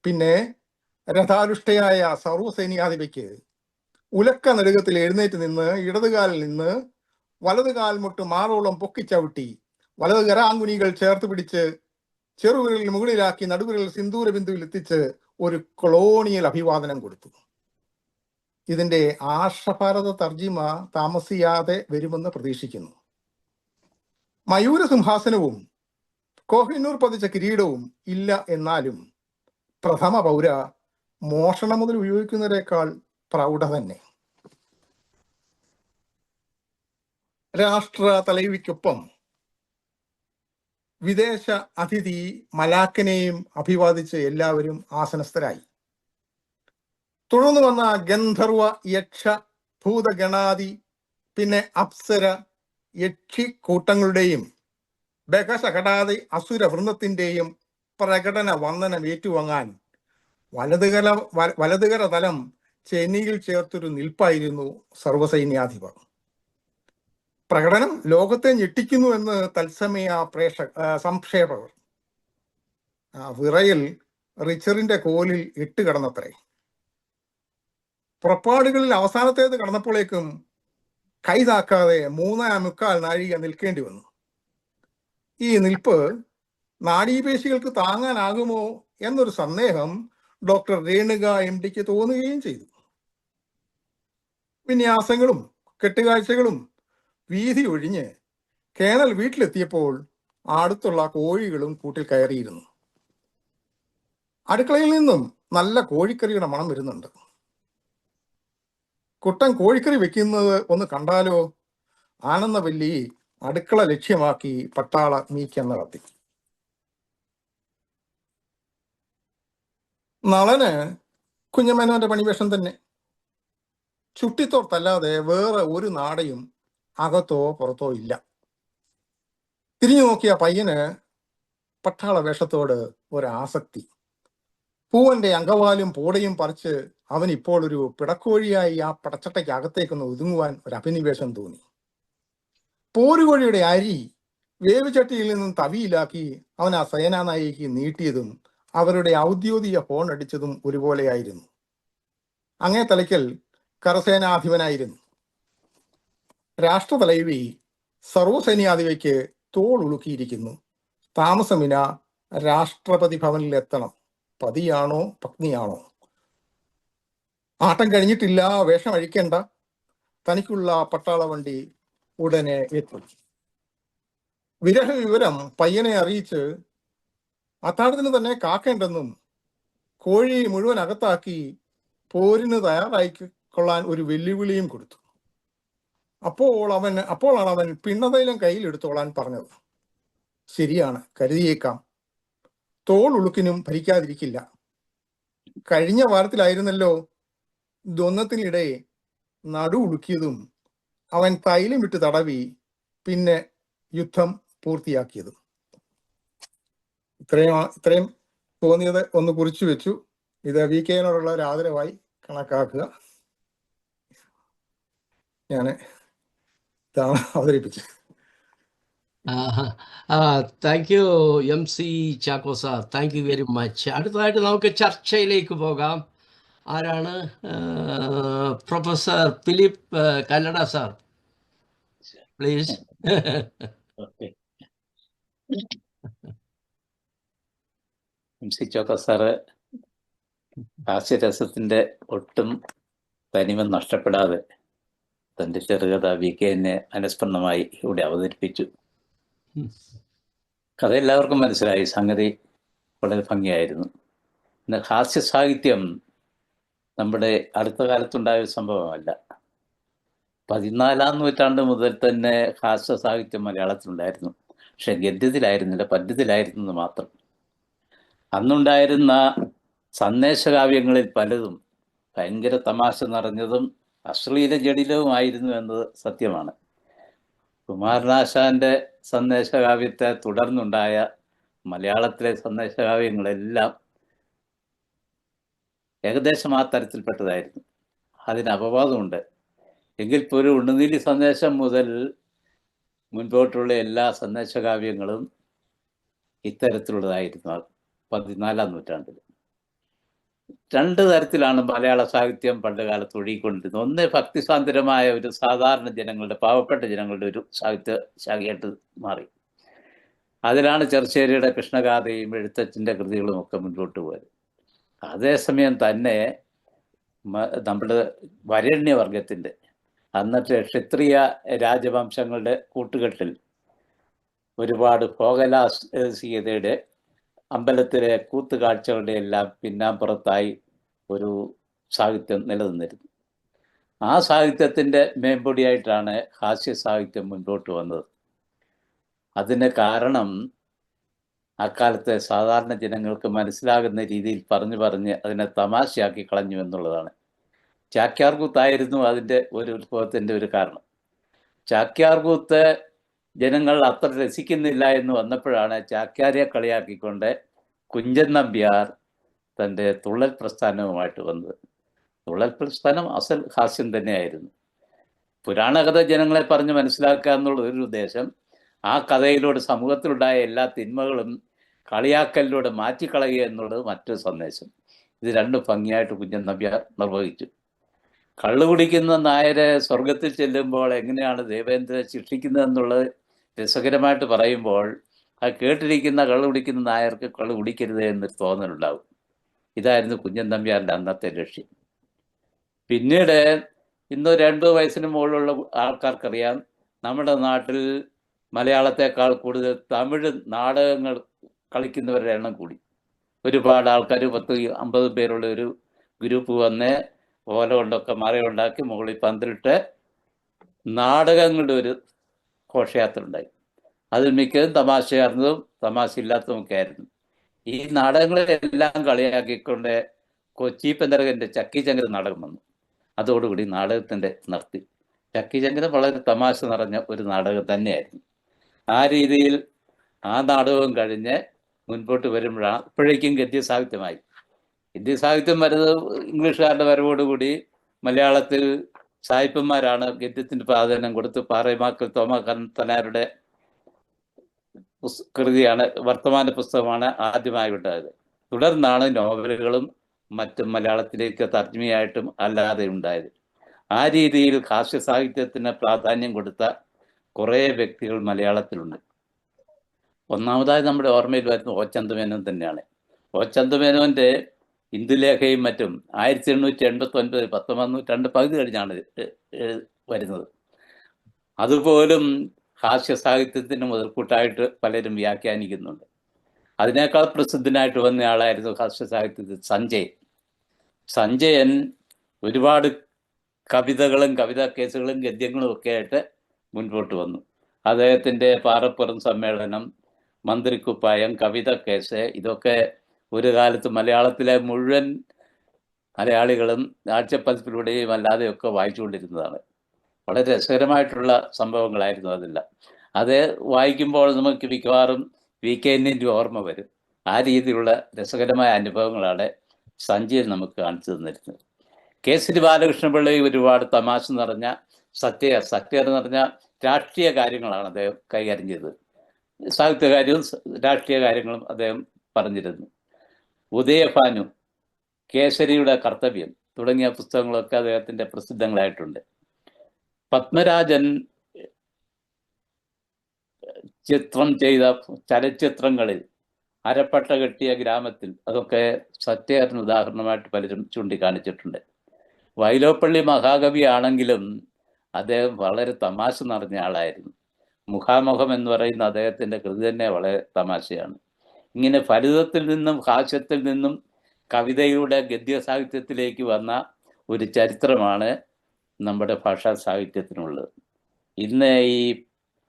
പിന്നെ രഥാരുഷ്ടയായ സർവ്വസൈന്യാധിപയ്ക്ക് ഉലക്ക നെടുകത്തിൽ എഴുന്നേറ്റ് നിന്ന് ഇടതുകാലിൽ നിന്ന് വലതുകാൽ മുട്ട് മാറോളം പൊക്കിച്ചവിട്ടി വലതു കരാങ്കുനികൾ ചേർത്ത് പിടിച്ച് ചെറുവിരൽ മുകളിലാക്കി നടുവിരൽ സിന്ദൂര ബിന്ദുവിൽ എത്തിച്ച് ഒരു കൊളോണിയൽ അഭിവാദനം കൊടുത്തു. ഇതിന്റെ ആർഷഭാരത തർജിമ താമസിയാതെ വരുമെന്ന് പ്രതീക്ഷിക്കുന്നു. മയൂര സിംഹാസനവും കോഹിനൂർ പതിച്ച കിരീടവും ഇല്ല എന്നാലും പ്രഥമ പൗര മോഷണം മുതൽ ഉപയോഗിക്കുന്നതിനേക്കാൾ പ്രൗഢ തന്നെ. രാഷ്ട്ര തലവിക്കൊപ്പം വിദേശ അതിഥി മലാക്കനെയും അഭിവാദിച്ച് എല്ലാവരും ആസനസ്ഥരായി. തുടർന്ന് വന്ന ഗന്ധർവ യക്ഷ ഭൂതഗണാദി പിന്നെ അപ്സര യക്ഷി കൂട്ടങ്ങളുടെയും ബകശകടാദി അസുര വൃന്ദത്തിന്റെയും പ്രകടന വന്ദനം ഏറ്റുവാങ്ങാൻ വലതുകര തലം ചെന്നിയിൽ ചേർത്തൊരു നിൽപ്പായിരുന്നു സർവസൈന്യാധിപർ. പ്രകടനം ലോകത്തെ ഞെട്ടിക്കുന്നു എന്ന് തത്സമയ സംക്ഷേപകർ. വിറയിൽ റിച്ചറിന്റെ കോലിൽ ഇട്ട് കിടന്നത്രേ. പുറപ്പാടുകളിൽ അവസാനത്തേത് കടന്നപ്പോഴേക്കും കൈതാക്കാതെ 3.25 നാഴിക നിൽക്കേണ്ടി വന്നു. ഈ നിൽപ്പ് നാഡീപേശികൾക്ക് താങ്ങാനാകുമോ എന്നൊരു സന്ദേഹം ഡോക്ടർ രേണുക MDക്ക് തോന്നുകയും ചെയ്തു. വിന്യാസങ്ങളും കെട്ടുകാഴ്ചകളും വീതി ഒഴിഞ്ഞ് കേണൽ വീട്ടിലെത്തിയപ്പോൾ അടുത്തുള്ള കോഴികളും കൂട്ടിൽ കയറിയിരുന്നു. അടുക്കളയിൽ നിന്നും നല്ല കോഴിക്കറിയുടെ മണം വരുന്നുണ്ട്. കുട്ടൻ കോഴിക്കറി വെക്കുന്നത് ഒന്ന് കണ്ടാലോ? ആനന്ദവല്ലി അടുക്കള ലക്ഷ്യമാക്കി പട്ടാള നീക്കം നടത്തി. നളന് കുഞ്ഞമേനോന്റെ പണിവേഷം തന്നെ. ചുട്ടിത്തോർത്തല്ലാതെ വേറെ ഒരു നാടയും അകത്തോ പുറത്തോ ഇല്ല. തിരിഞ്ഞു നോക്കിയ പയ്യന് പട്ടാള വേഷത്തോട് ഒരാസക്തി. പൂവന്റെ അങ്കവാലും പൂടയും പറിച്ച് അവൻ ഇപ്പോൾ ഒരു പിടക്കോഴിയായി ആ പടച്ചട്ടയ്ക്ക് അകത്തേക്കൊന്ന് ഒതുങ്ങുവാൻ ഒരു അഭിനിവേശം തോന്നി. പോരുകോഴിയുടെ അരി വേവുചട്ടിയിൽ നിന്നും തവിയിലാക്കി അവൻ ആ സേനാനായിക്ക് നീട്ടിയതും അവരുടെ ഔദ്യോഗിക ഫോൺ അടിച്ചതും ഒരുപോലെയായിരുന്നു. അങ്ങേ തലയ്ക്കൽ കരസേനാധിപനായിരുന്നു. രാഷ്ട്രതലൈവി സർവസൈന്യാധിപയ്ക്ക് തോൾ ഉളുക്കിയിരിക്കുന്നു. താമസമിന രാഷ്ട്രപതി ഭവനിൽ എത്തണം. പതിയാണോ പത്നിയാണോ? ആട്ടം കഴിഞ്ഞിട്ടില്ല, വേഷം അഴിക്കേണ്ട. തനിക്കുള്ള പട്ടാള വണ്ടി ഉടനെ എത്തും. വിരഹ വിവരം പയ്യനെ അറിയിച്ച് അത്താഴത്തിന് തന്നെ കാക്കേണ്ടെന്നും കോഴി മുഴുവൻ അകത്താക്കി പോരിന് തയ്യാറായിക്കൊള്ളാൻ ഒരു വെല്ലുവിളിയും കൊടുത്തു. അപ്പോഴാണ് അവൻ പിണ്ണതൈലം കയ്യിലെടുത്തോളാൻ പറഞ്ഞത്. ശരിയാണ്, കരുതിയേക്കാം. തോൾ ഉളുക്കിനും ഭരിക്കാതിരിക്കില്ല. കഴിഞ്ഞ വാരത്തിലായിരുന്നല്ലോ ദ്വന്ദ്ത്തിനിടെ നടു ഉളുക്കിയതും അവൻ തൈലം വിട്ട് തടവി പിന്നെ യുദ്ധം പൂർത്തിയാക്കിയതും. ഇത്രയും തോന്നിയത് ഒന്ന് കുറിച്ചു വെച്ചു. ഇത് VK-നോടുള്ള ഒരു ആദരവായി കണക്കാക്കുക. ഞാൻ ഇതാണ് അവതരിപ്പിച്ചത്. Thank you MC Chacko sir, thank you very much. അടുത്തതായിട്ട് നമുക്ക് ചർച്ചയിലേക്ക് പോകാം. ആരാണ്? Professor Philip Kallada sir, please. Okay. MC Chacko sir ഹാസ്യരസത്തിന്റെ ഒട്ടും തനിമ നഷ്ടപ്പെടാതെ തന്റെ ചെറുകഥ VK-നെ അനുസ്മരണമായി ഇവിടെ അവതരിപ്പിച്ചു. കഥ എല്ലാവർക്കും മനസ്സിലായി. സംഗതി വളരെ ഭംഗിയായിരുന്നു. എന്നാൽ ഹാസ്യ സാഹിത്യം നമ്മുടെ അടുത്ത കാലത്തുണ്ടായ ഒരു സംഭവമല്ല. 14-ാം നൂറ്റാണ്ട് മുതൽ തന്നെ ഹാസ്യ സാഹിത്യം മലയാളത്തിലുണ്ടായിരുന്നു. പക്ഷെ ഗദ്യത്തിലായിരുന്നില്ല, പദ്യത്തിലായിരുന്നു എന്ന് മാത്രം. അന്നുണ്ടായിരുന്ന സന്ദേശകാവ്യങ്ങളിൽ പലതും ഭയങ്കര തമാശ നിറഞ്ഞതും അശ്ലീല ജടിലവുമായിരുന്നു എന്നത് സത്യമാണ്. കുമാരനാശാന്റെ സന്ദേശകാവ്യത്തെ തുടർന്നുണ്ടായ മലയാളത്തിലെ സന്ദേശകാവ്യങ്ങളെല്ലാം ഏകദേശം ആ തരത്തിൽപ്പെട്ടതായിരുന്നു. അതിന് അപവാദമുണ്ട്. എങ്കിൽ പോലും ഉണ്ണുനീലി സന്ദേശം മുതൽ മുൻപോട്ടുള്ള എല്ലാ സന്ദേശകാവ്യങ്ങളും ഇത്തരത്തിലുള്ളതായിരുന്നു 14-ാം നൂറ്റാണ്ടിൽ. രണ്ട് തരത്തിലാണ് മലയാള സാഹിത്യം പണ്ട് കാലത്ത് ഒഴുകിക്കൊണ്ടിരുന്നത്. ഒന്ന് ഭക്തിസാന്ദ്രമായ ഒരു സാധാരണ ജനങ്ങളുടെ, പാവപ്പെട്ട ജനങ്ങളുടെ ഒരു സാഹിത്യ ശാഖയായിട്ട് മാറി. അതിലാണ് ചെറുശ്ശേരിയുടെ കൃഷ്ണഗാഥയും എഴുത്തച്ഛൻ്റെ കൃതികളും ഒക്കെ മുൻപോട്ട് പോയത്. അതേസമയം തന്നെ നമ്മുടെ വരേണ്യവർഗത്തിൻ്റെ, അന്നത്തെ ക്ഷത്രിയ രാജവംശങ്ങളുടെ കൂട്ടുകെട്ടിൽ ഒരുപാട് ഭോഗലാസികതയുടെ, അമ്പലത്തിലെ കൂത്തുകാഴ്ചകളുടെ എല്ലാം പിന്നാമ്പുറത്തായി ഒരു സാഹിത്യം നിലനിന്നിരുന്നു. ആ സാഹിത്യത്തിൻ്റെ മേമ്പൊടിയായിട്ടാണ് ഹാസ്യ സാഹിത്യം മുൻപോട്ട് വന്നത്. അതിന് കാരണം അക്കാലത്തെ സാധാരണ ജനങ്ങൾക്ക് മനസ്സിലാകുന്ന രീതിയിൽ പറഞ്ഞ് അതിനെ തമാശയാക്കി കളഞ്ഞു എന്നുള്ളതാണ്. ചാക്യാർകൂത്തായിരുന്നു അതിൻ്റെ ഒരു ഉത്ഭവത്തിൻ്റെ ഒരു കാരണം. ചാക്യാർകൂത്ത് ജനങ്ങൾ അത്ര രസിക്കുന്നില്ല എന്ന് വന്നപ്പോഴാണ് ചാക്യാരെ കളിയാക്കിക്കൊണ്ട് കുഞ്ചൻ നമ്പ്യാർ തൻ്റെ തുള്ളൽ പ്രസ്ഥാനവുമായിട്ട് വന്നത്. തുള്ളൽ പ്രസ്ഥാനം അസൽ ഹാസ്യം തന്നെയായിരുന്നു. പുരാണകഥ ജനങ്ങളെ പറഞ്ഞ് മനസ്സിലാക്കുക എന്നുള്ള ഒരു ഉദ്ദേശം, ആ കഥയിലൂടെ സമൂഹത്തിലുണ്ടായ എല്ലാ തിന്മകളും കളിയാക്കലിലൂടെ മാറ്റിക്കളയുക എന്നുള്ളത് മറ്റൊരു സന്ദേശം. ഇത് രണ്ടും ഭംഗിയായിട്ട് കുഞ്ചൻ നമ്പ്യാർ നിർവഹിച്ചു. കള്ളു കുടിക്കുന്ന നായരെ സ്വർഗത്തിൽ ചെല്ലുമ്പോൾ എങ്ങനെയാണ് ദേവേന്ദ്രൻ ശിക്ഷിക്കുന്നതെന്നുള്ളത് രസകരമായിട്ട് പറയുമ്പോൾ അത് കേട്ടിരിക്കുന്ന കള്ളു കുടിക്കുന്ന നായർക്ക് കള്ളു കുടിക്കരുത് എന്നൊരു തോന്നലുണ്ടാവും. ഇതായിരുന്നു കുഞ്ചൻ നമ്പ്യാരുടെ അന്നത്തെ ലക്ഷ്യം. പിന്നീട് ഇന്ന് 2 വയസ്സിന് മുകളിലുള്ള ആൾക്കാർക്കറിയാം, നമ്മുടെ നാട്ടിൽ മലയാളത്തെക്കാൾ കൂടുതൽ തമിഴ് നാടകങ്ങൾ കളിക്കുന്നവരുടെ എണ്ണം കൂടി. ഒരുപാട് ആൾക്കാർ 10-50 പേരുള്ള ഒരു ഗ്രൂപ്പ് വന്ന് ഓല കൊണ്ടൊക്കെ മറയുണ്ടാക്കി മുകളിൽ പന്തലിട്ട് നാടകങ്ങളുടെ ഒരു ഘോഷയാത്ര ഉണ്ടായി. അതിൽ മിക്കതും തമാശയാർന്നതും തമാശയില്ലാത്തതുമൊക്കെ ആയിരുന്നു. ഈ നാടകങ്ങളെല്ലാം കളിയാക്കിക്കൊണ്ട് കൊച്ചി പെന്തരകൻ്റെ ചക്കിചങ്കര നാടകം വന്നു. അതോടുകൂടി നാടകത്തിൻ്റെ നിർത്തി. ചക്കിചങ്കര വളരെ തമാശ നിറഞ്ഞ ഒരു നാടകം തന്നെയായിരുന്നു. ആ രീതിയിൽ ആ നാടകവും കഴിഞ്ഞ് മുൻപോട്ട് വരുമ്പോഴാണ് ഇപ്പോഴേക്കും ഗദ്യസാഹിത്യമായി. ഗദ്യസാഹിത്യം വരുന്നത് ഇംഗ്ലീഷുകാരുടെ വരവോടുകൂടി മലയാളത്തിൽ സായിപ്പന്മാരാണ് ഗദ്യത്തിന് പ്രാധാന്യം കൊടുത്ത്. പാറേമാക്കൽ തോമക്കത്തനാരുടെ കൃതിയാണ്, വർത്തമാന പുസ്തകമാണ് ആദ്യമായി ഉണ്ടായത്. തുടർന്നാണ് നോവലുകളും മറ്റും മലയാളത്തിലേക്ക് തർജ്ജമയായിട്ടും അല്ലാതെ ഉണ്ടായത്. ആ രീതിയിൽ ഹാസ്യ സാഹിത്യത്തിന് പ്രാധാന്യം കൊടുത്ത കുറേ വ്യക്തികൾ മലയാളത്തിലുണ്ട്. ഒന്നാമതായി നമ്മുടെ ഓർമ്മയിൽ വരുന്ന ഓച്ചന്തുമേനോൻ തന്നെയാണ്. ഓച്ചന്തുമേനോൻ്റെ ഇന്ദുലേഖയും മറ്റും 1889 19 നൂറ്റാണ്ട് പകുതി കഴിഞ്ഞാണ് വരുന്നത്. അതുപോലും ഹാസ്യ സാഹിത്യത്തിന് മുതൽക്കൂട്ടായിട്ട് പലരും വ്യാഖ്യാനിക്കുന്നുണ്ട്. അതിനേക്കാൾ പ്രസിദ്ധനായിട്ട് വന്ന ആളായിരുന്നു ഹാസ്യ സാഹിത്യത്തിൽ സഞ്ജയൻ. ഒരുപാട് കവിതകളും കവിതാ കേസുകളും ഗദ്യങ്ങളും ഒക്കെ ആയിട്ട് മുൻപോട്ട് വന്നു. അദ്ദേഹത്തിൻ്റെ പാറപ്പുറം സമ്മേളനം, മന്ത്രിക്കുപ്പായം, കവിത കേസ്, ഇതൊക്കെ ഒരു കാലത്ത് മലയാളത്തിലെ മുഴുവൻ മലയാളികളും ആഴ്ചപ്പതിപ്പിലൂടെയും അല്ലാതെയൊക്കെ വായിച്ചുകൊണ്ടിരുന്നതാണ്. വളരെ രസകരമായിട്ടുള്ള സംഭവങ്ങളായിരുന്നു അതെല്ലാം. അത് വായിക്കുമ്പോൾ നമുക്ക് മിക്കവാറും വീക്കെൻഡിൻ്റെ ഓർമ്മ വരും. ആ രീതിയിലുള്ള രസകരമായ അനുഭവങ്ങളാണ് സഞ്ജയൻ നമുക്ക് കാണിച്ചു തന്നിരുന്നത്. കേസരി ബാലകൃഷ്ണപിള്ള ഒരുപാട് തമാശ നിറഞ്ഞ സത്യ എന്ന് പറഞ്ഞാൽ രാഷ്ട്രീയ കാര്യങ്ങളാണ് അദ്ദേഹം കൈകാര്യം ചെയ്തത്. സാഹിത്യകാര്യവും രാഷ്ട്രീയ കാര്യങ്ങളും അദ്ദേഹം പറഞ്ഞിരുന്നു. ഉദയഭാനു, കേസരിയുടെ കർത്തവ്യം തുടങ്ങിയ പുസ്തകങ്ങളൊക്കെ അദ്ദേഹത്തിൻ്റെ പ്രസിദ്ധങ്ങളായിട്ടുണ്ട്. പത്മരാജൻ ചിത്രം ചെയ്ത ചലച്ചിത്രങ്ങളിൽ അരപ്പട്ട കെട്ടിയ ഗ്രാമത്തിൽ, അതൊക്കെ സത്യത്തിന് ഉദാഹരണമായിട്ട് പലരും ചൂണ്ടിക്കാണിച്ചിട്ടുണ്ട്. വൈലോപ്പള്ളി മഹാകവി ആണെങ്കിലും അദ്ദേഹം വളരെ തമാശ നിറഞ്ഞ ആളായിരുന്നു. മുഖാമുഖം എന്ന് പറയുന്ന അദ്ദേഹത്തിൻ്റെ കൃതി തന്നെ വളരെ തമാശയാണ്. ഇങ്ങനെ ഫലിതത്തിൽ നിന്നും ഹാസ്യത്തിൽ നിന്നും കവിതയുടെ ഗദ്യ സാഹിത്യത്തിലേക്ക് വന്ന ഒരു ചരിത്രമാണ് നമ്മുടെ ഭാഷാ സാഹിത്യത്തിനുള്ളത്. ഇന്ന് ഈ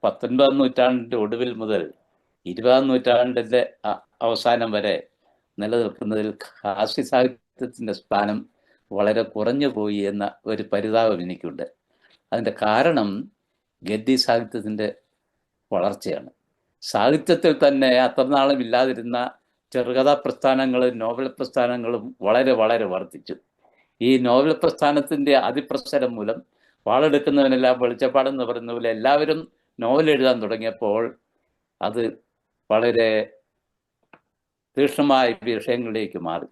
19ാം നൂറ്റാണ്ടിൻ്റെ ഒടുവിൽ മുതൽ 20ാം നൂറ്റാണ്ടിൻ്റെ അവസാനം വരെ നിലനിൽക്കുന്നതിൽ ഹാസ്യ സാഹിത്യത്തിൻ്റെ സ്ഥാനം വളരെ കുറഞ്ഞു പോയി എന്ന ഒരു പരിതാപം എനിക്കുണ്ട്. അതിൻ്റെ കാരണം ഗദ്യ സാഹിത്യത്തിൻ്റെ വളർച്ചയാണ്. സാഹിത്യത്തിൽ തന്നെ അത്ര നാളും ഇല്ലാതിരുന്ന ചെറുകഥാ പ്രസ്ഥാനങ്ങളും നോവൽ പ്രസ്ഥാനങ്ങളും വളരെ വളരെ വർദ്ധിച്ചു. ഈ നോവൽ പ്രസ്ഥാനത്തിൻ്റെ അതിപ്രസരം മൂലം വാളെടുക്കുന്നവനെല്ലാം വെളിച്ചപ്പാടെന്ന് പറയുന്ന പോലെ എല്ലാവരും നോവൽ എഴുതാൻ തുടങ്ങിയപ്പോൾ അത് വളരെ തീക്ഷ്ണമായ വിഷയങ്ങളിലേക്ക് മാറി.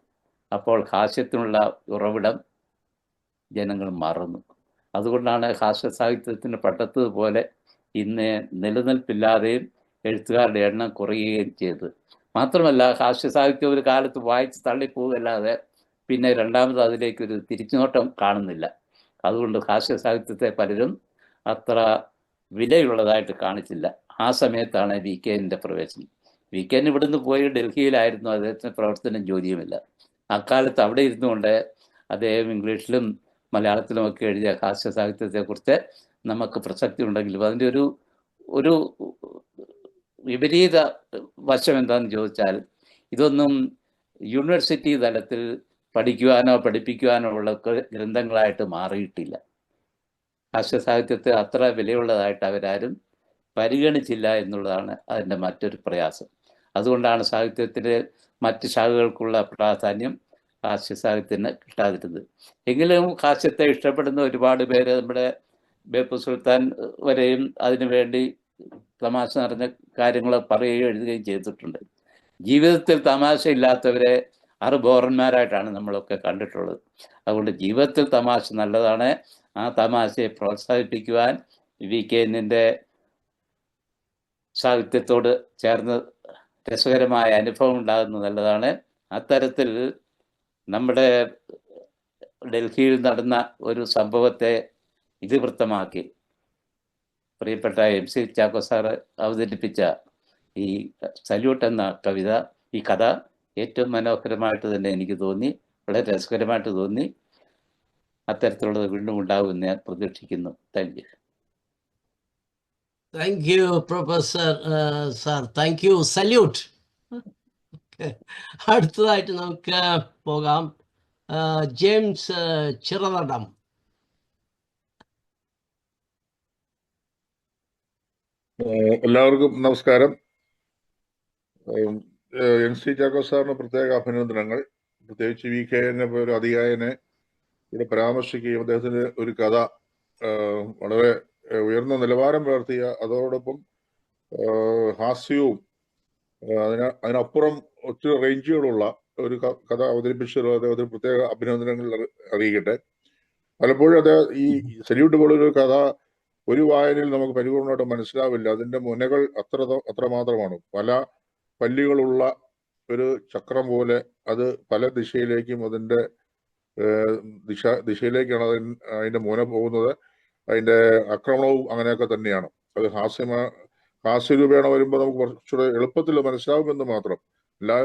അപ്പോൾ ഹാസ്യത്തിനുള്ള ഉറവിടം ജനങ്ങൾ മറന്നു. അതുകൊണ്ടാണ് ഹാസ്യ സാഹിത്യത്തിന് പട്ടത്തതുപോലെ ഇന്ന് നിലനിൽപ്പില്ലാതെയും എഴുത്തുകാരുടെ എണ്ണം കുറയുകയും ചെയ്തത്. മാത്രമല്ല, ഹാസ്യ സാഹിത്യം ഒരു കാലത്ത് വായിച്ച് തള്ളിപ്പോവുകയല്ലാതെ പിന്നെ രണ്ടാമത് അതിലേക്കൊരു തിരിച്ചുനോട്ടം കാണുന്നില്ല. അതുകൊണ്ട് ഹാസ്യ സാഹിത്യത്തെ പലരും അത്ര വിലയുള്ളതായിട്ട് കാണിച്ചില്ല. ആ സമയത്താണ് VKൻ്റെ പ്രവേശനം. VKN ഇവിടുന്ന് പോയി ഡൽഹിയിലായിരുന്നു, അദ്ദേഹത്തിന് പ്രവർത്തനം ജോലിയുമില്ല. അക്കാലത്ത് അവിടെ ഇരുന്നുകൊണ്ട് അദ്ദേഹം ഇംഗ്ലീഷിലും മലയാളത്തിലും ഒക്കെ എഴുതിയ ഹാസ്യ സാഹിത്യത്തെക്കുറിച്ച് നമുക്ക് പ്രസക്തി ഉണ്ടെങ്കിലും അതിൻ്റെ ഒരു വിപരീത വശം എന്താണെന്ന് ചോദിച്ചാൽ, ഇതൊന്നും യൂണിവേഴ്സിറ്റി തലത്തിൽ പഠിക്കുവാനോ പഠിപ്പിക്കുവാനോ ഉള്ള ഗ്രന്ഥങ്ങളായിട്ട് മാറിയിട്ടില്ല. ഹാസ്യ സാഹിത്യത്തെ അത്ര വിലയുള്ളതായിട്ട് അവരാരും പരിഗണിച്ചില്ല എന്നുള്ളതാണ് അതിൻ്റെ മറ്റൊരു പ്രയാസം. അതുകൊണ്ടാണ് സാഹിത്യത്തിൻ്റെ മറ്റ് ശാഖകൾക്കുള്ള പ്രാധാന്യം ഹാസ്യ സാഹിത്യത്തിന് കിട്ടാതിരുന്നത്. എങ്കിലും ഹാസ്യത്തെ ഇഷ്ടപ്പെടുന്ന ഒരുപാട് പേര്, നമ്മുടെ ബേപ്പു സുൽത്താൻ വരെയും അതിനുവേണ്ടി തമാശ നിറഞ്ഞ കാര്യങ്ങൾ പറയുകയും എഴുതുകയും ചെയ്തിട്ടുണ്ട്. ജീവിതത്തിൽ തമാശ ഇല്ലാത്തവരെ ബോറന്മാരായിട്ടാണ് നമ്മളൊക്കെ കണ്ടിട്ടുള്ളത്. അതുകൊണ്ട് ജീവിതത്തിൽ തമാശ നല്ലതാണ്. ആ തമാശയെ പ്രോത്സാഹിപ്പിക്കുവാൻ VKൻ്റെ സാഹിത്യത്തോട് ചേർന്ന് രസകരമായ അനുഭവം ഉണ്ടാകുന്നത് നല്ലതാണ്. അത്തരത്തിൽ നമ്മുടെ ഡൽഹിയിൽ നടന്ന ഒരു സംഭവത്തെ ഇതിവൃത്തമാക്കി പ്രിയപ്പെട്ട MC ചാക്കോ സാറ് അവതരിപ്പിച്ച ഈ സല്യൂട്ട് എന്ന ഈ കഥ ഏറ്റവും മനോഹരമായിട്ട് തന്നെ എനിക്ക് തോന്നി, വളരെ രസകരമായിട്ട് തോന്നി. അത്തരത്തിലുള്ളത് വീണ്ടും ഉണ്ടാകുമെന്ന് ഞാൻ പ്രതീക്ഷിക്കുന്നു. Thank you. Thank U professor sir, thank U. Salute. അടുത്തതായിട്ട് നമുക്ക് പോകാം. ജെയിംസ് ചിറവടം. എല്ലാവർക്കും നമസ്കാരം. MC ചാക്കോ സാറിന് പ്രത്യേക അഭിനന്ദനങ്ങൾ. പ്രത്യേകിച്ച് VKനെ ഒരു അധികായനെ ഇവിടെ പരാമർശിക്കുകയും അദ്ദേഹത്തിന് ഒരു കഥ വളരെ ഉയർന്ന നിലവാരം പുലർത്തിയ, അതോടൊപ്പം ഹാസ്യവും അതിനപ്പുറം ഒത്തിരി റേഞ്ചുകളുള്ള ഒരു കഥ അവതരിപ്പിച്ചത് അദ്ദേഹത്തിന് പ്രത്യേക അഭിനന്ദനങ്ങൾ അറിയിക്കട്ടെ. പലപ്പോഴും അദ്ദേഹം ഈ സല്യൂട്ട് പോലൊരു കഥ ഒരു വായനയിൽ നമുക്ക് പരിപൂർണമായിട്ട് മനസ്സിലാവില്ല. അതിൻ്റെ മുനകൾ അത്രമാത്രമാണ്. പല പല്ലുകളുള്ള ഒരു ചക്രം പോലെ അത് പല ദിശയിലേക്കും അതിൻ്റെ ദിശയിലേക്കാണ് അതിൻ്റെ മുന പോകുന്നത്. അതിൻ്റെ ആക്രമണവും അങ്ങനെയൊക്കെ തന്നെയാണ്. അത് ഹാസ്യരൂപേണ വരുമ്പോൾ നമുക്ക് കുറച്ചുകൂടെ എളുപ്പത്തിൽ മനസ്സിലാവുമെന്ന് മാത്രം.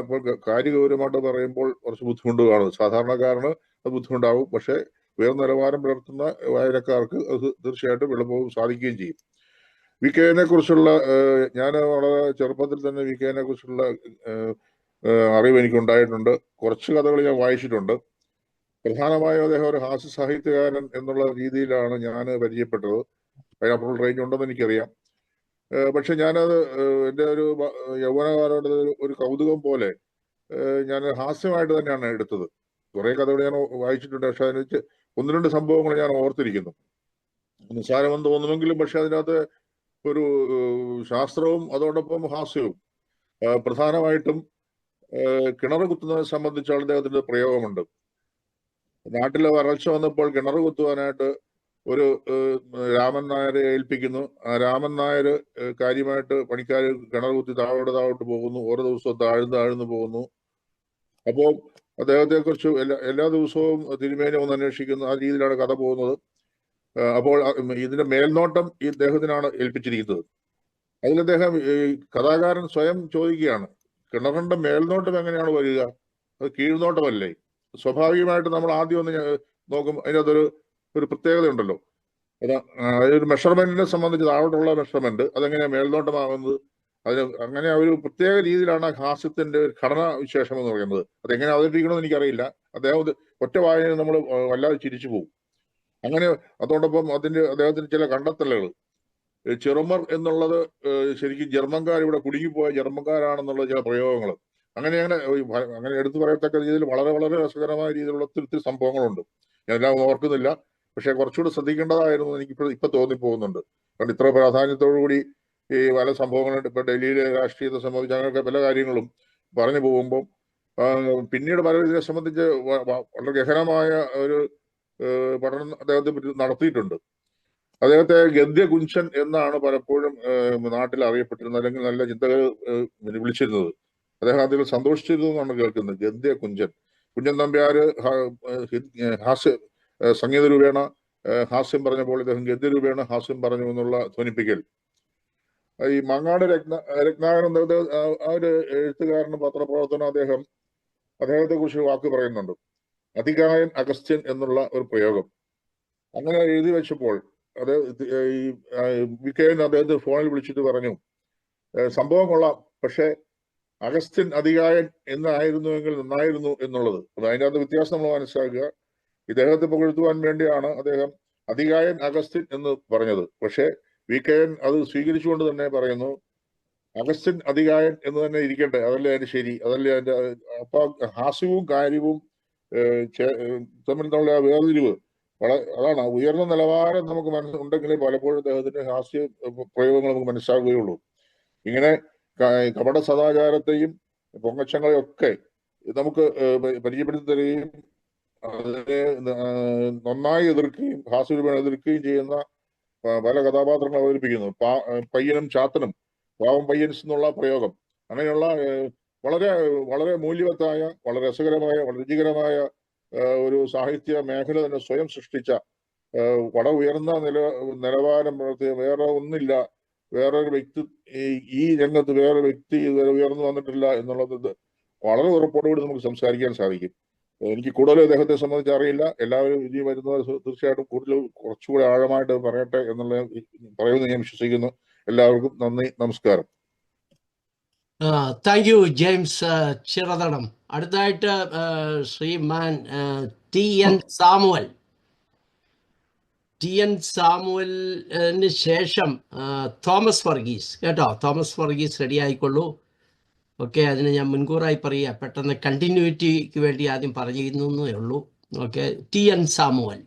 ഇപ്പോൾ കാര്യഗൗരവമായിട്ട് പറയുമ്പോൾ കുറച്ച് ബുദ്ധിമുട്ട് കാണും. സാധാരണക്കാരന് അത് ബുദ്ധിമുട്ടാവും. പക്ഷേ ഉയർന്ന നിലവാരം പുലർത്തുന്ന വായനക്കാർക്ക് അത് തീർച്ചയായിട്ടും എളുപ്പവും സാധിക്കുകയും ചെയ്യും. VKനെ കുറിച്ചുള്ള ഞാൻ വളരെ ചെറുപ്പത്തിൽ തന്നെ VKനെ കുറിച്ചുള്ള അറിവ് എനിക്കുണ്ടായിട്ടുണ്ട്. കുറച്ച് കഥകൾ ഞാൻ വായിച്ചിട്ടുണ്ട്. പ്രധാനമായും അദ്ദേഹം ഒരു ഹാസ്യ സാഹിത്യകാരൻ എന്നുള്ള രീതിയിലാണ് ഞാൻ പരിചയപ്പെട്ടത്. അതിനപ്പുറം റേഞ്ച് ഉണ്ടെന്ന് എനിക്കറിയാം. പക്ഷെ ഞാനത് എൻ്റെ ഒരു യൗവനകാലത്ത് ഒരു കൗതുകം പോലെ ഞാൻ ഹാസ്യമായിട്ട് തന്നെയാണ് എടുത്തത്. കുറെ കഥകൾ ഞാൻ വായിച്ചിട്ടുണ്ട്, പക്ഷെ അതിന് ഒന്ന് രണ്ട് സംഭവങ്ങൾ ഞാൻ ഓർത്തിരിക്കുന്നു. നിസ്സാരമെന്ന് തോന്നുമെങ്കിലും പക്ഷെ അതിനകത്ത് ഒരു ശാസ്ത്രവും അതോടൊപ്പം ഹാസ്യവും. പ്രധാനമായിട്ടും കിണർ കുത്തുന്നതിനെ സംബന്ധിച്ചാണ് അദ്ദേഹത്തിന്റെ പ്രയോഗമുണ്ട്. നാട്ടിലെ വരൾച്ച വന്നപ്പോൾ കിണർ കുത്തുവാനായിട്ട് ഒരു രാമൻ നായരെ ഏൽപ്പിക്കുന്നു. ആ രാമൻ നായർ കാര്യമായിട്ട് പണിക്കാർ കിണർ കുത്തി താഴോട്ട് പോകുന്നു. ഓരോ ദിവസവും താഴ്ന്നു പോകുന്നു. അപ്പോൾ അദ്ദേഹത്തെ കുറിച്ച് എല്ലാ ദിവസവും തിരുമേനി ഒന്ന് അന്വേഷിക്കുന്നു. ആ രീതിയിലാണ് കഥ പോകുന്നത്. അപ്പോൾ ഇതിന്റെ മേൽനോട്ടം ഈ അദ്ദേഹത്തിനാണ് ഏൽപ്പിച്ചിരിക്കുന്നത്. അതിൽ അദ്ദേഹം കഥാകാരൻ സ്വയം ചോദിക്കുകയാണ്, കിണറിന്റെ മേൽനോട്ടം എങ്ങനെയാണ് വരിക? അത് കീഴ്നോട്ടമല്ലേ? സ്വാഭാവികമായിട്ട് നമ്മൾ ആദ്യം ഒന്ന് നോക്കും, അതിനകത്തൊരു പ്രത്യേകത ഉണ്ടല്ലോ. അതൊരു മെഷർമെന്റിനെ സംബന്ധിച്ച് താഴോട്ടുള്ള മെഷർമെന്റ് അതെങ്ങനെയാണ് മേൽനോട്ടമാകുന്നത്? അങ്ങനെ ഒരു പ്രത്യേക രീതിയിലാണ് ഹാസ്യത്തിന്റെ ഒരു ഘടനാ വിശേഷം എന്ന് പറയുന്നത്. അതെങ്ങനെ അവതരിപ്പിക്കണമെന്ന് എനിക്കറിയില്ല. അദ്ദേഹം ഒറ്റ വായന നമ്മൾ വല്ലാതെ ചിരിച്ചു പോകും. അങ്ങനെ അതോടൊപ്പം അദ്ദേഹത്തിന് ചില കണ്ടെത്തലുകൾ. ചെറുമർ എന്നുള്ളത് ശരിക്കും ജർമ്മൻകാർ ഇവിടെ കുടുങ്ങിപ്പോയ ജർമ്മൻകാരാണെന്നുള്ള ചില പ്രയോഗങ്ങൾ. അങ്ങനെ എടുത്തു പറയത്തക്ക രീതിയിൽ വളരെ വളരെ രസകരമായ രീതിയിലുള്ള ഒത്തിരി സംഭവങ്ങളുണ്ട്. ഞാൻ എല്ലാം ഓർക്കുന്നില്ല, പക്ഷെ കുറച്ചുകൂടി ശ്രദ്ധിക്കേണ്ടതായിരുന്നു എനിക്ക് ഇപ്പൊ തോന്നിപ്പോകുന്നുണ്ട്. കാരണം ഇത്ര പ്രാധാന്യത്തോടുകൂടി ഈ പല സംഭവങ്ങളും ഇപ്പൊ ഡൽഹിയിലെ രാഷ്ട്രീയത്തെ സംബന്ധിച്ച് അങ്ങനെയൊക്കെ പല കാര്യങ്ങളും പറഞ്ഞു പോകുമ്പോൾ പിന്നീട് പല ഇതിനെ സംബന്ധിച്ച് വളരെ ഗഹനമായ ഒരു പഠനം അദ്ദേഹത്തെ പറ്റി നടത്തിയിട്ടുണ്ട്. അദ്ദേഹത്തെ ഗദ്യകുഞ്ചൻ എന്നാണ് പലപ്പോഴും നാട്ടിൽ അറിയപ്പെട്ടിരുന്നത്, അല്ലെങ്കിൽ നല്ല ചിന്തകൾ വിളിച്ചിരുന്നത്. അദ്ദേഹം അതിൽ സന്തോഷിച്ചിരുന്നു എന്നാണ് കേൾക്കുന്നത്. ഗദ്യകുഞ്ചൻ. കുഞ്ചൻ നമ്പ്യാര് സംഗീത രൂപേണ ഹാസ്യം പറഞ്ഞപ്പോൾ ഇദ്ദേഹം ഗദ്യരൂപേണ ഹാസ്യം പറഞ്ഞു എന്നുള്ള ധ്വനിപ്പിക്കൽ. ഈ മങ്ങാട് രത്നാകരൻ ആ ഒരു എഴുത്തുകാരനും പത്രപ്രവർത്തനം അദ്ദേഹത്തെ കുറിച്ച് വാക്ക് പറയുന്നുണ്ട്. അതികായൻ അഗസ്ത്യൻ എന്നുള്ള ഒരു പ്രയോഗം അങ്ങനെ എഴുതി വെച്ചപ്പോൾ അത് ഈ വികേൻ അദ്ദേഹത്തെ ഫോണിൽ വിളിച്ചിട്ട് പറഞ്ഞു, സംഭവം കൊള്ളാം, പക്ഷെ അഗസ്ത്യൻ അതികായൻ എന്നായിരുന്നുവെങ്കിൽ നന്നായിരുന്നു എന്നുള്ളത്. അതിൻ്റെ അകത്ത് വ്യത്യാസം നമ്മൾ മനസ്സിലാക്കുക. ഇദ്ദേഹത്തെ പുകഴ്ത്തുവാൻ വേണ്ടിയാണ് അദ്ദേഹം അതികായൻ അഗസ്ത്യൻ എന്ന് പറഞ്ഞത്. പക്ഷെ വികേൻ അത് സ്വീകരിച്ചുകൊണ്ട് തന്നെ പറയുന്നു, അഗസ്ത്യൻ അതികായൻ എന്ന് തന്നെ ഇരിക്കട്ടെ, അതല്ലേ അതിന്റെ ശരി, അതല്ലേ അതിന്റെ. അപ്പൊ ഹാസ്യവും കാര്യവും തമ്മിലുള്ള വേർതിരിവ് അതാണ്. ഉയർന്ന നിലവാരം നമുക്ക് ഉണ്ടെങ്കിലേ പലപ്പോഴും അദ്ദേഹത്തിന്റെ ഹാസ്യ പ്രയോഗങ്ങൾ നമുക്ക് മനസ്സിലാക്കുകയുള്ളൂ. ഇങ്ങനെ കപട സദാചാരത്തെയും പൊങ്ങച്ചങ്ങളെയും ഒക്കെ നമുക്ക് പരിചയപ്പെടുത്തി തരികയും അതിനെ നന്നായി എതിർക്കുകയും ഹാസ്യരൂപേണ എതിർക്കുകയും ചെയ്യുന്ന പല കഥാപാത്രങ്ങൾ അവതരിപ്പിക്കുന്നു. പയ്യനും ചാത്തനും, പാവം പയ്യൻസ് എന്നുള്ള പ്രയോഗം, അങ്ങനെയുള്ള വളരെ വളരെ മൂല്യവത്തായ, വളരെ രസകരമായ, വളരെ രുചികരമായ ഒരു സാഹിത്യ മേഖല തന്നെ സ്വയം സൃഷ്ടിച്ച, വളരെ ഉയർന്ന നിലവാരം പുലർത്തിയ വേറെ ഒന്നില്ല, വേറൊരു വ്യക്തി ഈ രംഗത്ത് വേറെ വ്യക്തി ഇതുവരെ ഉയർന്നു വന്നിട്ടില്ല എന്നുള്ളത് വളരെ ഉറപ്പോടുകൂടി നമുക്ക് സംസാരിക്കാൻ സാധിക്കും. എനിക്ക് കൂടുതൽ അദ്ദേഹത്തെ സംബന്ധിച്ച് അറിയില്ല. എല്ലാവരും ഇനി വരുന്നവർ തീർച്ചയായിട്ടും കുറച്ചുകൂടെ ആഴമായിട്ട് പറയട്ടെ എന്നുള്ള പറയുമെന്ന് ഞാൻ വിശ്വസിക്കുന്നു. എല്ലാവർക്കും നന്ദി, നമസ്കാരം. Thank you James Chirathadam. അടുത്തായിട്ട് ശ്രീമാൻ TN സാമുവൽ. TN സാമുവലിന് ശേഷം തോമസ് വർഗീസ്. കേട്ടോ, തോമസ് വർഗീസ് റെഡി ആയിക്കൊള്ളൂ. ഓക്കെ, അതിന് ഞാൻ മുൻകൂറായി പറയുക, പെട്ടെന്ന് കണ്ടിന്യൂറ്റിക്ക് വേണ്ടി ആദ്യം പറഞ്ഞിരുന്നേ ഉള്ളൂ. Okay, TN Samuel.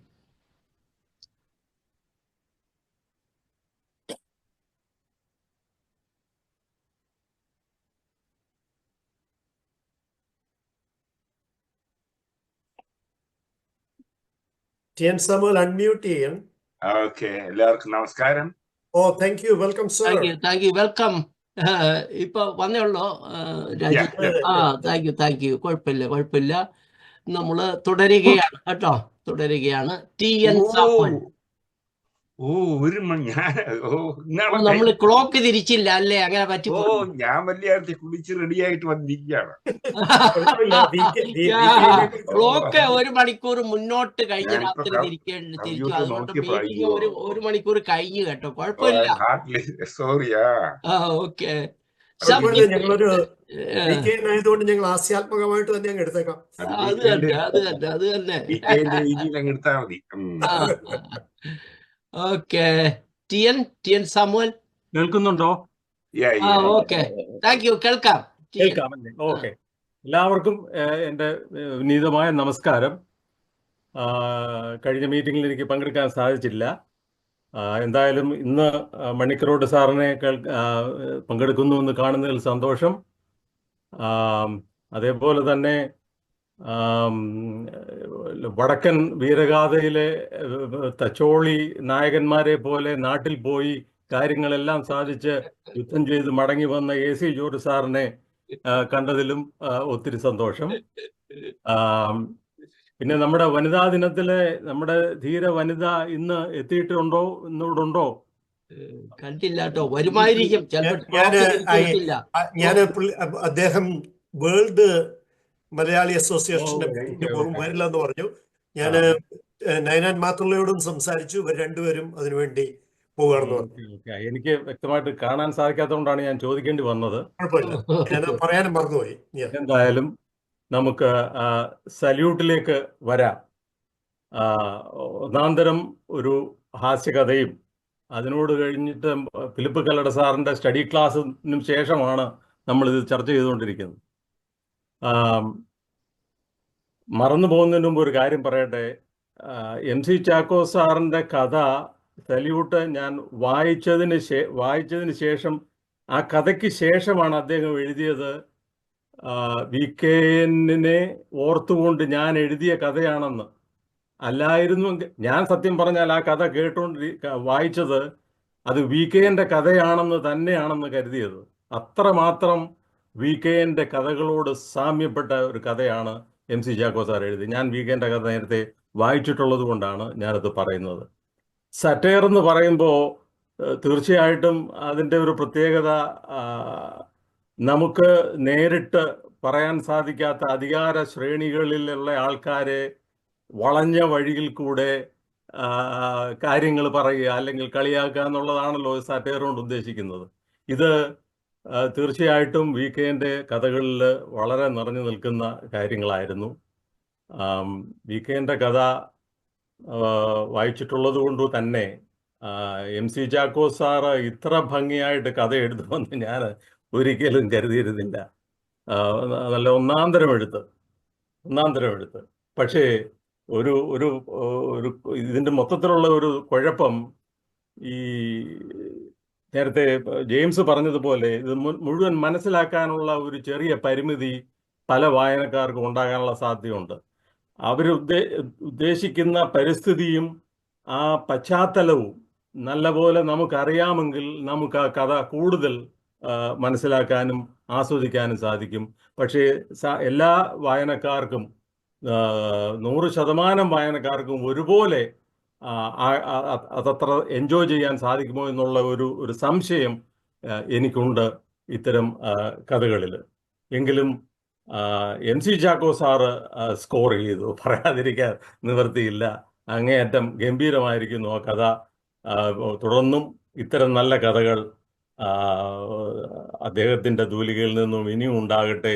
TN Samuel unmute ചെയ്യാം. ഓക്കെ, എല്ലാവർക്കും നമസ്കാരം. Thank U, welcome sir. Thank you, welcome. ഇപ്പൊ വന്നേ ഉള്ളോ രാജു? Thank you. കുഴപ്പമില്ല. നമ്മള് തുടരുകയാണ് കേട്ടോ, തുടരുകയാണ്. TN Samuel. ഒരു നമ്മൾ ക്ലോക്ക് തിരിച്ചില്ല അല്ലേ? അങ്ങനെ പറ്റി. ഞാൻ വലിയ കുളിച്ച് റെഡിയായിട്ട് വന്നിരിക്കുകയാണ്. ക്ലോക്ക് 1 മണിക്കൂർ മുന്നോട്ട് കഴിഞ്ഞ രാത്രി തിരിച്ചു. അതുകൊണ്ട് മീറ്റിംഗ് 1 മണിക്കൂർ കഴിഞ്ഞു കേട്ടോ, കുഴപ്പമില്ല. സോറിയാ. ഓക്കെ, കുഴപ്പമില്ല, സബ്ജക്ട് ഞങ്ങളൊരു വീക്കെൻഡ് ആയതുകൊണ്ട് ഞങ്ങൾ ഹാസ്യാത്മകമായിട്ട് തന്നെ അങ്ങ് എടുത്തേക്കാം. അത് തന്നെ അത് തന്നെ അത് തന്നെ. വീക്കെൻഡ് രീതിയിൽ അങ്ങ് എടുത്താൽ മതി. ഓക്കെ. T N Samuel. കേൾക്കുന്നുണ്ടോ? Okay, thank you. കേൾക്കാം. കേൾക്കാമല്ലേ? ഓക്കെ. എല്ലാവർക്കും എൻ്റെ വിനീതമായ നമസ്കാരം. കഴിഞ്ഞ മീറ്റിങ്ങിൽ എനിക്ക് പങ്കെടുക്കാൻ സാധിച്ചില്ല. എന്തായാലും ഇന്ന് മണിക്കരോട് സാറിനെ പങ്കെടുക്കുന്നു എന്ന് കാണുന്നതിൽ സന്തോഷം. അതേപോലെ തന്നെ വടക്കൻ വീരഗാഥയിലെ തച്ചോളി നായകന്മാരെ പോലെ നാട്ടിൽ പോയി കാര്യങ്ങളെല്ലാം സാധിച്ച് യുദ്ധം ചെയ്ത് മടങ്ങി വന്ന AC ജോർജ് സാറിനെ കണ്ടതിലും ഒത്തിരി സന്തോഷം. പിന്നെ നമ്മുടെ വനിതാ ദിനത്തിലെ നമ്മുടെ ധീര വനിത ഇന്ന് എത്തിയിട്ടുണ്ടോ? ഇന്നിവിടുണ്ടോ? കണ്ടില്ല കേട്ടോ. വരുമായിരിക്കും. ഞാൻ അദ്ദേഹം വേൾഡ് മലയാളി അസോസിയേഷന്റെ മീറ്റിംഗിന് പോകും, വരില്ല എന്ന് പറഞ്ഞു. ഞാൻ നയനാൻ മാത്തുള്ളയോടും സംസാരിച്ചു. ഇവർ രണ്ടുപേരും അതിനുവേണ്ടി പോവുകയാണെന്ന് പറഞ്ഞു. എനിക്ക് വ്യക്തമായിട്ട് കാണാൻ സാധിക്കാത്തതുകൊണ്ടാണ് ഞാൻ ചോദിക്കേണ്ടി വന്നത്. കുഴപ്പമില്ല, ഞാൻ പറയാനും മറന്നുപോയി. എന്തായാലും നമുക്ക് സല്യൂട്ടിലേക്ക് വരാം. ഒന്നാന്തരം ഒരു ഹാസ്യകഥയും അതിനോട് കഴിഞ്ഞിട്ട് ഫിലിപ്പ് കല്ലട സാറിൻ്റെ സ്റ്റഡി ക്ലാസ്സിനും ശേഷമാണ് നമ്മളിത് ചർച്ച ചെയ്തുകൊണ്ടിരിക്കുന്നത്. മറന്നു പോകുന്നതിന് മുമ്പ് ഒരു കാര്യം പറയട്ടെ. MC ചാക്കോ സാറിൻ്റെ കഥ സല്യൂട്ട് ഞാൻ വായിച്ചതിന് ശേഷം, ആ കഥയ്ക്ക് ശേഷമാണ് അദ്ദേഹം എഴുതിയത്. VKNനെ ഓർത്തുകൊണ്ട് ഞാൻ എഴുതിയ കഥയാണെന്ന്. അല്ലായിരുന്നുവെങ്കിൽ ഞാൻ സത്യം പറഞ്ഞാൽ ആ കഥ വായിച്ചത് അത് VKNന്റെ കഥയാണെന്ന് തന്നെയാണെന്ന് കരുതിയത്. അത്രമാത്രം VKNന്റെ കഥകളോട് സാമ്യപ്പെട്ട ഒരു കഥയാണ് MC ചാക്കോ സാർ എഴുതി. ഞാൻ VKNന്റെ കഥ നേരത്തെ വായിച്ചിട്ടുള്ളത് കൊണ്ടാണ് ഞാനത് പറയുന്നത്. സറ്റയർ എന്ന് പറയുമ്പോൾ തീർച്ചയായിട്ടും അതിൻ്റെ ഒരു പ്രത്യേകത, നമുക്ക് നേരിട്ട് പറയാൻ സാധിക്കാത്ത അധികാര ശ്രേണികളിലുള്ള ആൾക്കാരെ വളഞ്ഞ വഴിയിൽ കൂടെ കാര്യങ്ങൾ പറയുക അല്ലെങ്കിൽ കളിയാക്കുക എന്നുള്ളതാണല്ലോ സറ്റയർ കൊണ്ട് ഉദ്ദേശിക്കുന്നത്. ഇത് തീർച്ചയായിട്ടും VKNന്റെ കഥകളിൽ വളരെ നിറഞ്ഞു നിൽക്കുന്ന കാര്യങ്ങളായിരുന്നു. VKNന്റെ കഥ വായിച്ചിട്ടുള്ളത് കൊണ്ട് തന്നെ MC ചാക്കോ സാറ് ഇത്ര ഭംഗിയായിട്ട് കഥ എഴുതുമെന്ന് ഞാൻ ഒരിക്കലും കരുതിയിരുന്നില്ല. നല്ല ഒന്നാന്തരം എഴുത്ത്. പക്ഷേ ഒരു ഒരു ഒരു ഇതിൻ്റെ മൊത്തത്തിലുള്ള ഒരു കുഴപ്പം, ഈ നേരത്തെ ജെയിംസ് പറഞ്ഞതുപോലെ ഇത് മുഴുവൻ മനസ്സിലാക്കാനുള്ള ഒരു ചെറിയ പരിമിതി പല വായനക്കാർക്കും ഉണ്ടാകാനുള്ള സാധ്യതയുണ്ട്. അവർ ഉദ്ദേശിക്കുന്ന പരിസ്ഥിതിയും ആ പശ്ചാത്തലവും നല്ലപോലെ നമുക്കറിയാമെങ്കിൽ നമുക്ക് ആ കഥ കൂടുതൽ മനസ്സിലാക്കാനും ആസ്വദിക്കാനും സാധിക്കും. പക്ഷേ എല്ലാ വായനക്കാർക്കും 100% വായനക്കാർക്കും ഒരുപോലെ അതത്ര എൻജോയ് ചെയ്യാൻ സാധിക്കുമോ എന്നുള്ള ഒരു സംശയം എനിക്കുണ്ട് ഇത്തരം കഥകളിൽ. എങ്കിലും MC ചാക്കോ സാറ് സ്കോർ ചെയ്തു, പറയാതിരിക്കാൻ നിവൃത്തിയില്ല. അങ്ങേയറ്റം ഗംഭീരമായിരിക്കുന്നു ആ കഥ. തുടർന്നും ഇത്തരം നല്ല കഥകൾ അദ്ദേഹത്തിൻ്റെ തൂലികയിൽ നിന്നും ഇനിയും ഉണ്ടാകട്ടെ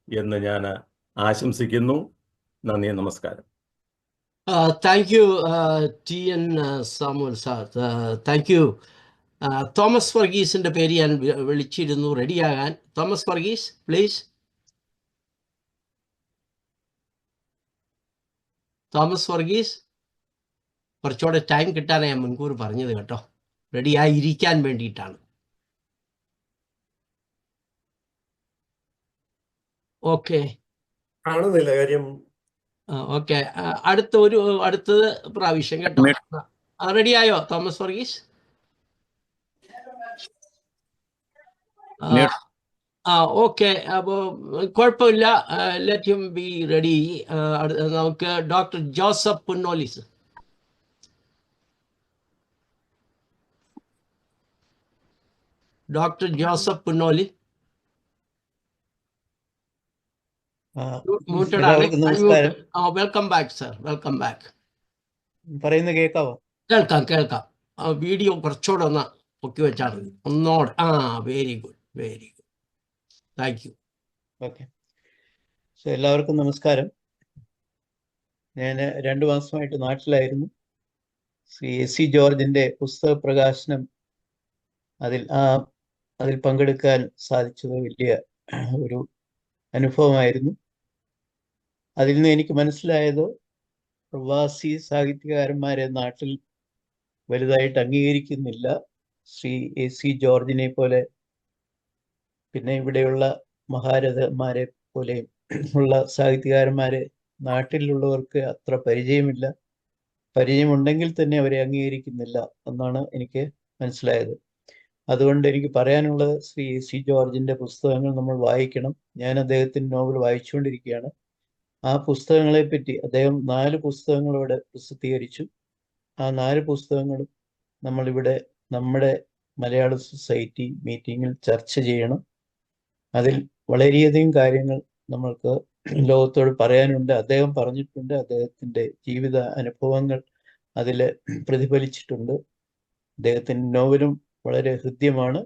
എന്ന് ഞാൻ ആശംസിക്കുന്നു. നന്ദി, നമസ്കാരം. Thank you TN Samuel sir. Thank you. Thomas വർഗീസിന്റെ പേര് ഞാൻ വിളിച്ചിരുന്നു റെഡിയാകാൻ. Thomas Varghese, please. Thomas Varghese, കുറച്ചുകൂടെ ടൈം കിട്ടാനാണ് ഞാൻ മുൻകൂർ പറഞ്ഞത് കേട്ടോ. റെഡിയായിരിക്കാൻ വേണ്ടിയിട്ടാണ്. ഓക്കെ, കാണുന്നില്ല കാര്യം. ഓക്കെ, അടുത്തത് പ്രാവശ്യം കേട്ടോ. റെഡിയായോ തോമസ് വർഗീസ്? ഓക്കെ, അപ്പോൾ കുഴപ്പമില്ല. Let him be ready. നമുക്ക് doctor Joseph Punnolis. Doctor Joseph Punnoli. Welcome back sir, welcome back. പറയുന്നത് കേൾക്കാവോ? കേൾക്കാം. വീഡിയോ കുറച്ചുകൂടെ ഒന്ന് പൊക്കി വെച്ചാൽ ഒന്നോടെ. Very good. Thank you. Okay. So എല്ലാവർക്കും നമസ്കാരം. ഞാൻ 2 മാസമായിട്ട് നാട്ടിലായിരുന്നു. ശ്രീ എസ് സി ജോർജിന്റെ പുസ്തക പ്രകാശനം അതിൽ പങ്കെടുക്കാൻ സാധിച്ചത് വലിയ ഒരു അനുഭവമായിരുന്നു. അതിൽ നിന്ന് എനിക്ക് മനസ്സിലായത് പ്രവാസി സാഹിത്യകാരന്മാരെ നാട്ടിൽ വലുതായിട്ട് അംഗീകരിക്കുന്നില്ല. ശ്രീ എ സി ജോർജിനെ പോലെ പിന്നെ ഇവിടെയുള്ള മഹാരഥന്മാരെ പോലെ ഉള്ള സാഹിത്യകാരന്മാരെ നാട്ടിലുള്ളവർക്ക് അത്ര പരിചയമില്ല. പരിചയമുണ്ടെങ്കിൽ തന്നെ അവരെ അംഗീകരിക്കുന്നില്ല എന്നാണ് എനിക്ക് മനസ്സിലായത്. അതുകൊണ്ട് എനിക്ക് പറയാനുള്ളത് ശ്രീ എ സി ജോർജിന്റെ പുസ്തകങ്ങൾ നമ്മൾ വായിക്കണം. ഞാൻ അദ്ദേഹത്തിൻ്റെ നോവൽ വായിച്ചുകൊണ്ടിരിക്കുകയാണ്. ആ പുസ്തകങ്ങളെ പറ്റി അദ്ദേഹം 4 പുസ്തകങ്ങളോടെ പ്രസിദ്ധീകരിച്ചു. ആ 4 പുസ്തകങ്ങളും നമ്മളിവിടെ നമ്മുടെ മലയാള സൊസൈറ്റി മീറ്റിങ്ങിൽ ചർച്ച ചെയ്യണം. അതിൽ വളരെയധികം കാര്യങ്ങൾ നമ്മൾക്ക് ലോകത്തോട് പറയാനുണ്ട്. അദ്ദേഹം പറഞ്ഞിട്ടുണ്ട്. അദ്ദേഹത്തിൻ്റെ ജീവിത അനുഭവങ്ങൾ അതിൽ പ്രതിഫലിച്ചിട്ടുണ്ട്. അദ്ദേഹത്തിൻ്റെ നോവലും വളരെ ഹൃദ്യമാണ്.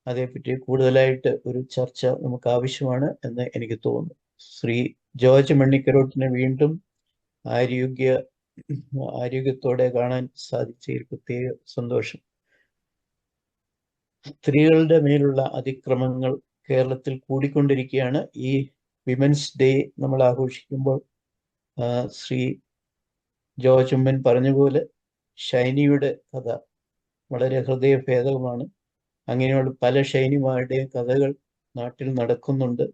അതേപ്പറ്റി കൂടുതലായിട്ട് ഒരു ചർച്ച നമുക്ക് ആവശ്യമാണ് എന്ന് എനിക്ക് തോന്നുന്നു. ശ്രീ ജോർജ് മണ്ണിക്കരോട്ടിനെ വീണ്ടും ആരോഗ്യത്തോടെ കാണാൻ സാധിച്ചതിൽ പ്രത്യേക സന്തോഷം. സ്ത്രീകളുടെ മേലുള്ള അതിക്രമങ്ങൾ കേരളത്തിൽ കൂടിക്കൊണ്ടിരിക്കുകയാണ്. ഈ വിമൻസ് ഡേ നമ്മൾ ആഘോഷിക്കുമ്പോൾ ശ്രീ ജോർജ് ഉമ്മൻ പറഞ്ഞ പോലെ ഷൈനിയുടെ കഥ വളരെ ഹൃദയഭേദകമാണ്. അങ്ങനെയുള്ള പല ഷൈനിമാരുടെയും കഥകൾ നാട്ടിൽ നടക്കുന്നുണ്ട്.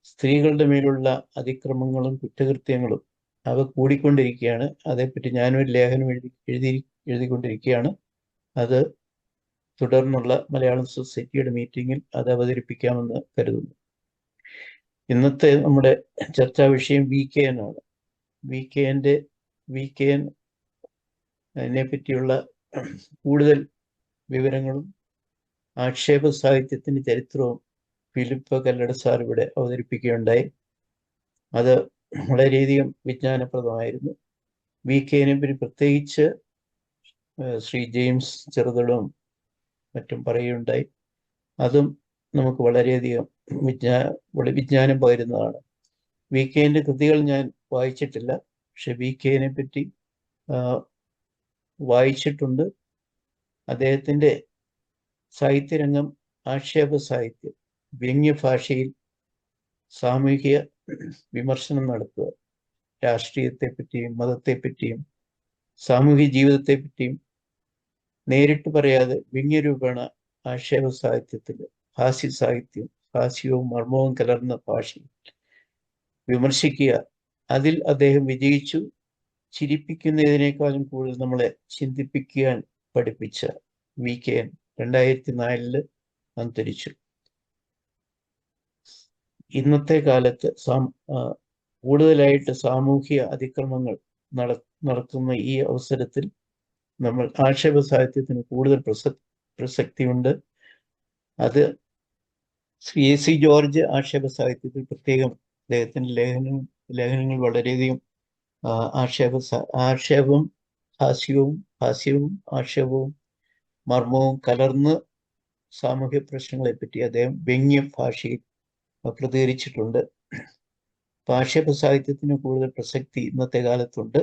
സ്ത്രീകളുടെ മേലുള്ള അതിക്രമങ്ങളും കുറ്റകൃത്യങ്ങളും അവ കൂടിക്കൊണ്ടിരിക്കുകയാണ്. അതേപ്പറ്റി ഞാനൊരു ലേഖനം എഴുതിക്കൊണ്ടിരിക്കുകയാണ്. അത് തുടർന്നുള്ള മലയാളം സൊസൈറ്റിയുടെ മീറ്റിങ്ങിൽ അത് അവതരിപ്പിക്കാമെന്ന് കരുതുന്നു. ഇന്നത്തെ നമ്മുടെ ചർച്ചാ വിഷയം VKN ആണ്. VKN അതിനെ പറ്റിയുള്ള കൂടുതൽ വിവരങ്ങളും ആക്ഷേപ സാഹിത്യത്തിൻ്റെ ചരിത്രവും ഫിലിപ്പ് കല്ലട സാർ ഇവിടെ അവതരിപ്പിക്കുകയുണ്ടായി. അത് വളരെയധികം വിജ്ഞാനപ്രദമായിരുന്നു. VKനെ പറ്റി പ്രത്യേകിച്ച് ശ്രീ ജെയിംസ് ചെറുതടവും മറ്റും പറയുകയുണ്ടായി. അതും നമുക്ക് വളരെയധികം വിജ്ഞാനം പകരുന്നതാണ്. VKന്റെ കൃതികൾ ഞാൻ വായിച്ചിട്ടില്ല, പക്ഷെ VKനെ പറ്റി വായിച്ചിട്ടുണ്ട്. അദ്ദേഹത്തിൻ്റെ സാഹിത്യരംഗം ആക്ഷേപ സാഹിത്യം, വ്യംഗ്യഭാഷയിൽ സാമൂഹിക വിമർശനം നടത്തുക, രാഷ്ട്രീയത്തെപ്പറ്റിയും മതത്തെപ്പറ്റിയും സാമൂഹിക ജീവിതത്തെപ്പറ്റിയും നേരിട്ട് പറയാതെ വ്യംഗ്യരൂപേണ ആക്ഷേപ സാഹിത്യത്തിൽ ഹാസ്യവും മർമ്മവും കലർന്ന ഭാഷയിൽ വിമർശിക്കുക. അതിൽ അദ്ദേഹം വിജയിച്ചു. ചിരിപ്പിക്കുന്നതിനേക്കാളും കൂടുതൽ നമ്മളെ ചിന്തിപ്പിക്കാൻ പഠിപ്പിച്ച VKN 2004 അന്തരിച്ചു. ഇന്നത്തെ കാലത്ത് കൂടുതലായിട്ട് സാമൂഹിക അതിക്രമങ്ങൾ നടക്കുന്ന ഈ അവസരത്തിൽ നമ്മൾ ആക്ഷേപ സാഹിത്യത്തിന് കൂടുതൽ പ്രസക്തിയുണ്ട്. അത് ശ്രീ എ സി ജോർജ് ആക്ഷേപ സാഹിത്യത്തിൽ പ്രത്യേകം അദ്ദേഹത്തിൻ്റെ ലേഖനങ്ങൾ വളരെയധികം ആക്ഷേപവും ഹാസ്യവും ആക്ഷേപവും മർമ്മവും കലർന്ന് സാമൂഹ്യ പ്രശ്നങ്ങളെ പറ്റി അദ്ദേഹം വ്യംഗ്യ ഭാഷയിൽ പ്രതികരിച്ചിട്ടുണ്ട്. ആക്ഷേപ സാഹിത്യത്തിന് കൂടുതൽ പ്രസക്തി ഇന്നത്തെ കാലത്തുണ്ട്.